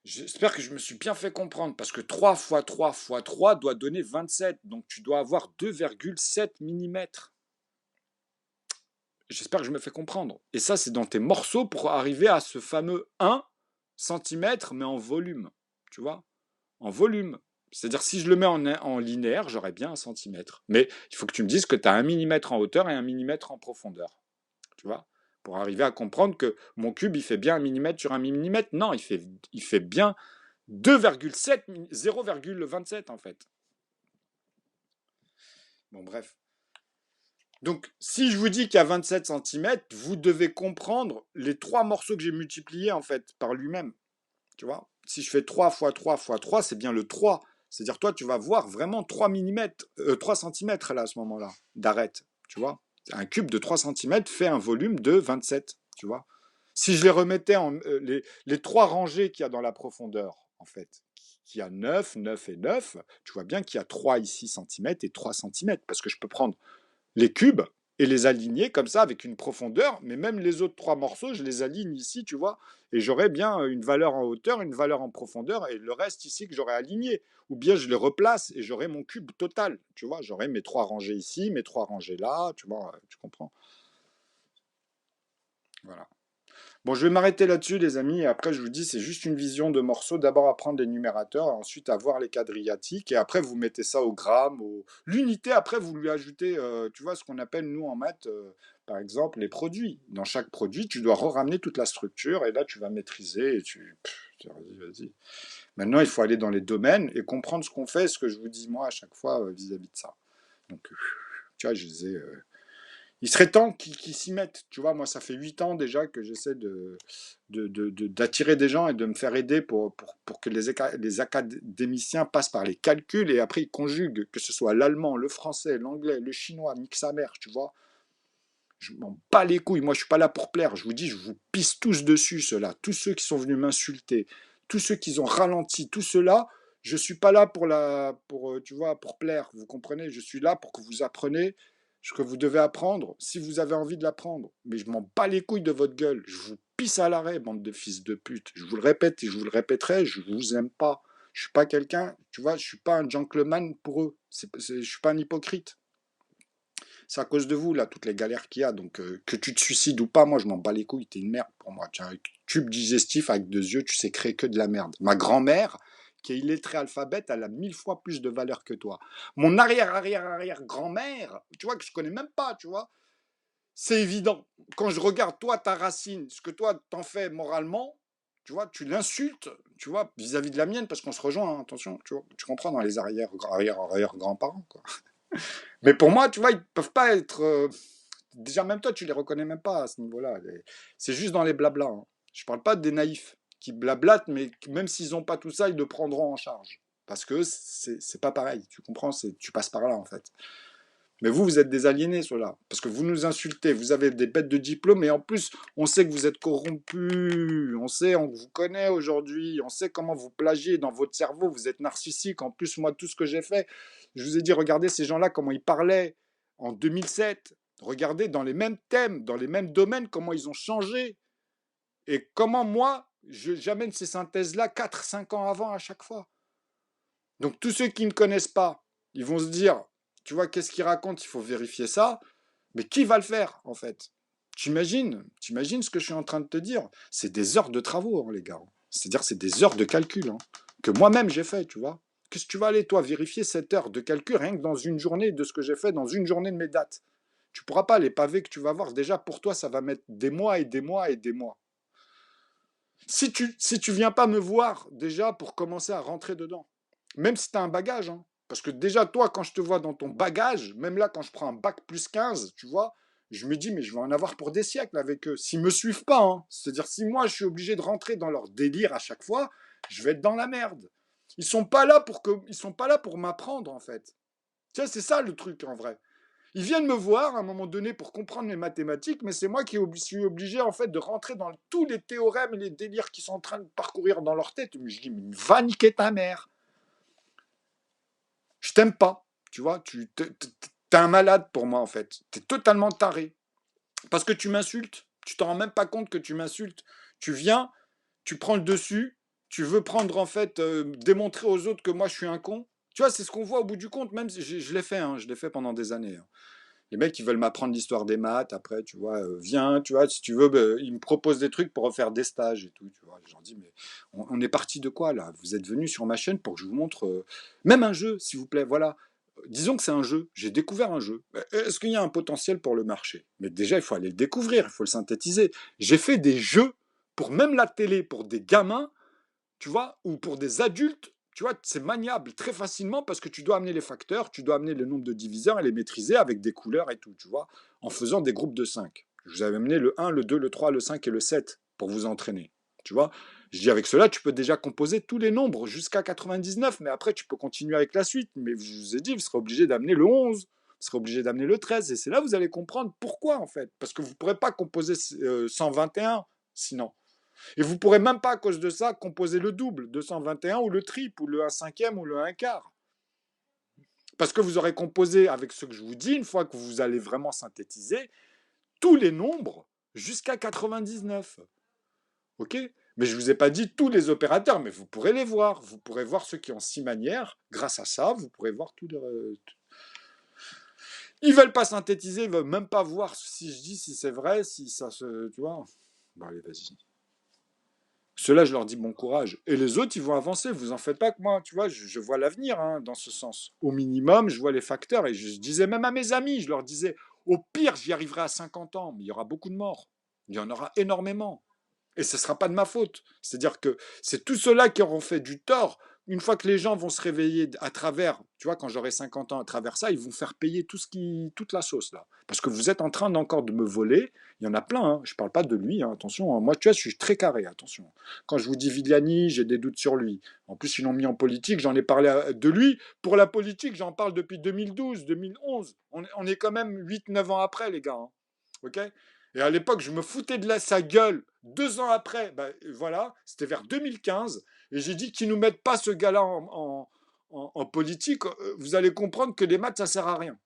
J'espère que je me suis bien fait comprendre, parce que 3 fois 3 fois 3 doit donner 27, donc tu dois avoir 2,7 mm. J'espère que je me fais comprendre. Et ça, c'est dans tes morceaux pour arriver à ce fameux 1 cm, mais en volume. Tu vois? En volume. C'est-à-dire, si je le mets en linéaire, j'aurais bien 1 centimètre. Mais il faut que tu me dises que tu as 1 millimètre en hauteur et 1 millimètre en profondeur. Tu vois? Pour arriver à comprendre que mon cube, il fait bien 1 millimètre sur 1 millimètre. Non, il fait bien 2,7, 0,27 en fait. Bon, bref. Donc, si je vous dis qu'il y a 27 cm, vous devez comprendre les 3 morceaux que j'ai multipliés en fait par lui-même. Tu vois? Si je fais 3 fois 3 fois 3, c'est bien le 3. C'est-à-dire, toi, tu vas voir vraiment 3 cm là à ce moment-là d'arête. Tu vois? Un cube de 3 cm fait un volume de 27. Tu vois? Si je les remettais en les 3 rangées qu'il y a dans la profondeur, en fait, qui a 9, 9 et 9, tu vois bien qu'il y a 3 ici centimètres et 3 centimètres, parce que je peux prendre les cubes et les aligner comme ça avec une profondeur, mais même les autres 3 morceaux, je les aligne ici, tu vois, et j'aurai bien une valeur en hauteur, une valeur en profondeur, et le reste ici que j'aurai aligné. Ou bien je les replace et j'aurai mon cube total, tu vois, j'aurai mes 3 rangées ici, mes 3 rangées là, tu vois, tu comprends. Voilà. Bon, je vais m'arrêter là-dessus, les amis, et après, je vous dis, c'est juste une vision de morceaux. D'abord, apprendre les numérateurs, ensuite, avoir les quadriatiques, et après, vous mettez ça au gramme, l'unité, après, vous lui ajoutez, tu vois, ce qu'on appelle, nous, en maths, par exemple, les produits. Dans chaque produit, tu dois ramener toute la structure, et là, tu vas maîtriser, et vas-y, vas-y. Maintenant, il faut aller dans les domaines et comprendre ce qu'on fait, ce que je vous dis, moi, à chaque fois, vis-à-vis de ça. Donc, tu vois, je disais... il serait temps qu'ils s'y mettent. Tu vois, moi, ça fait 8 ans déjà que j'essaie d'attirer des gens et de me faire aider pour que les académiciens passent par les calculs et après ils conjuguent, que ce soit l'allemand, le français, l'anglais, le chinois, nique sa mère, tu vois. Je m'en bats les couilles. Moi, je suis pas là pour plaire. Je vous dis, je vous pisse tous dessus, ceux-là. Tous ceux qui sont venus m'insulter, tous ceux qui ont ralenti, tout cela. Je suis pas là tu vois, pour plaire. Vous comprenez? Je suis là pour que vous appreniez ce que vous devez apprendre, si vous avez envie de l'apprendre. Mais je m'en bats les couilles de votre gueule. Je vous pisse à l'arrêt, bande de fils de pute. Je vous le répète et je vous le répéterai. Je vous aime pas. Je suis pas quelqu'un, tu vois, je suis pas un gentleman pour eux. Je suis pas un hypocrite. C'est à cause de vous, là, toutes les galères qu'il y a. Donc, que tu te suicides ou pas, moi, je m'en bats les couilles. T'es une merde pour moi. Tu as un tube digestif avec 2 yeux, tu sais créer que de la merde. Ma grand-mère, qui est illettrée alphabète, elle a 1000 fois plus de valeur que toi. Mon arrière-arrière-arrière-grand-mère, tu vois, que je connais même pas, tu vois, c'est évident. Quand je regarde, toi, ta racine, ce que toi, t'en fais moralement, tu vois, tu l'insultes, tu vois, vis-à-vis de la mienne, parce qu'on se rejoint, hein, attention, tu vois, tu comprends, dans les arrière-arrière-arrière-grands-parents, quoi. Mais pour moi, tu vois, ils peuvent pas être. Déjà, même toi, tu les reconnais même pas à ce niveau-là. C'est juste dans les blablas. Hein. Je parle pas des naïfs qui blablatent, mais même s'ils n'ont pas tout ça, ils le prendront en charge. Parce que c'est pas pareil. Tu comprends? Tu passes par là, en fait. Mais vous, vous êtes des aliénés, ceux-là. Parce que vous nous insultez, vous avez des bêtes de diplôme, et en plus, on sait que vous êtes corrompus. On sait, on vous connaît aujourd'hui. On sait comment vous plagiez dans votre cerveau. Vous êtes narcissique. En plus, moi, tout ce que j'ai fait, je vous ai dit, regardez ces gens-là, comment ils parlaient en 2007. Regardez dans les mêmes thèmes, dans les mêmes domaines, comment ils ont changé. Et comment moi, j'amène ces synthèses-là 4, 5 ans avant à chaque fois. Donc tous ceux qui ne connaissent pas, ils vont se dire, tu vois, qu'est-ce qu'ils racontent, il faut vérifier ça. Mais qui va le faire, en fait? T'imagines ce que je suis en train de te dire? C'est des heures de travaux, hein, les gars. C'est-à-dire, c'est des heures de calcul, hein, que moi-même j'ai fait, tu vois. Qu'est-ce que tu vas aller, toi, vérifier cette heure de calcul rien que dans une journée de ce que j'ai fait dans une journée de mes dates? Tu pourras pas, les pavés que tu vas voir, déjà pour toi, ça va mettre des mois et des mois et des mois. Si tu viens pas me voir déjà pour commencer à rentrer dedans, même si tu as un bagage, hein, parce que déjà toi, quand je te vois dans ton bagage, même là quand je prends un bac plus 15, tu vois, je me dis mais je vais en avoir pour des siècles avec eux, s'ils me suivent pas, hein. C'est-à-dire si moi je suis obligé de rentrer dans leur délire à chaque fois, je vais être dans la merde. Ils sont pas là pour m'apprendre en fait. Tu sais, c'est ça le truc en vrai. Ils viennent me voir à un moment donné pour comprendre mes mathématiques, mais c'est moi qui suis obligé en fait de rentrer dans tous les théorèmes et les délires qui sont en train de parcourir dans leur tête. Mais je dis, mais va niquer ta mère. Je t'aime pas. Tu vois, t'es un malade pour moi en fait. T'es totalement taré. Parce que tu m'insultes. Tu t'en rends même pas compte que tu m'insultes. Tu viens, tu prends le dessus, tu veux prendre en fait, démontrer aux autres que moi je suis un con. Tu vois, c'est ce qu'on voit au bout du compte, même si je l'ai fait, hein, je l'ai fait pendant des années, hein. Les mecs, ils veulent m'apprendre l'histoire des maths. Après, tu vois, viens, tu vois, si tu veux, ils me proposent des trucs pour refaire des stages et tout. Tu vois, j'en dis, mais on est parti de quoi là? Vous êtes venu sur ma chaîne pour que je vous montre même un jeu, s'il vous plaît. Voilà. Disons que c'est un jeu. J'ai découvert un jeu. Est-ce qu'il y a un potentiel pour le marché? Mais déjà, il faut aller le découvrir, il faut le synthétiser. J'ai fait des jeux pour même la télé, pour des gamins, tu vois, ou pour des adultes, tu vois, c'est maniable très facilement parce que tu dois amener les facteurs, tu dois amener le nombre de diviseurs et les maîtriser avec des couleurs et tout, tu vois, en faisant des groupes de 5. Je vous avais amené le 1, le 2, le 3, le 5 et le 7 pour vous entraîner, tu vois. Je dis avec cela, tu peux déjà composer tous les nombres jusqu'à 99, mais après tu peux continuer avec la suite. Mais je vous ai dit, vous serez obligé d'amener le 11, vous serez obligé d'amener le 13, et c'est là que vous allez comprendre pourquoi en fait. Parce que vous ne pourrez pas composer 121 sinon. Et vous ne pourrez même pas, à cause de ça, composer le double, 221 ou le triple, ou le 1 cinquième, ou le 1 quart. Parce que vous aurez composé, avec ce que je vous dis, une fois que vous allez vraiment synthétiser, tous les nombres jusqu'à 99. OK? Mais je ne vous ai pas dit tous les opérateurs, mais vous pourrez les voir. Vous pourrez voir ceux qui ont 6 manières. Grâce à ça, vous pourrez voir tous les... Ils ne veulent pas synthétiser, ils ne veulent même pas voir si je dis, si c'est vrai, si ça se... Tu vois? Bon, allez, vas-y. Ceux-là, je leur dis bon courage. Et les autres, ils vont avancer. Vous en faites pas que moi, tu vois, je vois l'avenir hein, dans ce sens. Au minimum, je vois les facteurs. Et je disais même à mes amis, je leur disais, au pire, j'y arriverai à 50 ans, mais il y aura beaucoup de morts. Il y en aura énormément. Et ce ne sera pas de ma faute. C'est-à-dire que c'est tous ceux-là qui auront fait du tort. Une fois que les gens vont se réveiller à travers, tu vois, quand j'aurai 50 ans à travers ça, ils vont faire payer toute la sauce là. Parce que vous êtes en train encore de me voler. Il y en a plein, hein. Je ne parle pas de lui, hein. Attention. Moi, tu vois, je suis très carré, attention. Quand je vous dis Villani, j'ai des doutes sur lui. En plus, ils l'ont mis en politique, j'en ai parlé de lui. Pour la politique, j'en parle depuis 2012, 2011. On est quand même 8, 9 ans après, les gars, hein. Ok? Et à l'époque, je me foutais de sa gueule. 2 ans après, ben, voilà, c'était vers 2015. Et j'ai dit qu'ils ne nous mettent pas ce gars-là en politique. Vous allez comprendre que les maths, ça ne sert à rien.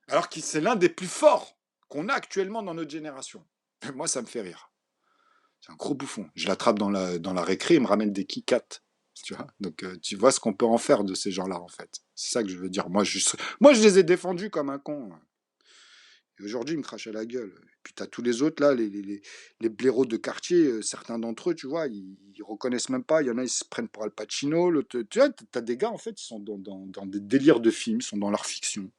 Alors que c'est l'un des plus forts qu'on a actuellement dans notre génération. Et moi, ça me fait rire. C'est un gros bouffon. Je l'attrape dans la récré, il me ramène des Kit-Kat. Tu vois, donc tu vois ce qu'on peut en faire de ces gens-là, en fait. C'est ça que je veux dire. Moi, je les ai défendus comme un con. Et aujourd'hui, ils me crachent à la gueule. Et puis, tu as tous les autres, là, les blaireaux de quartier, certains d'entre eux, tu vois, ils reconnaissent même pas. Il y en a, ils se prennent pour Al Pacino. Tu vois, tu as des gars, en fait, ils sont dans des délires de films, ils sont dans leur fiction.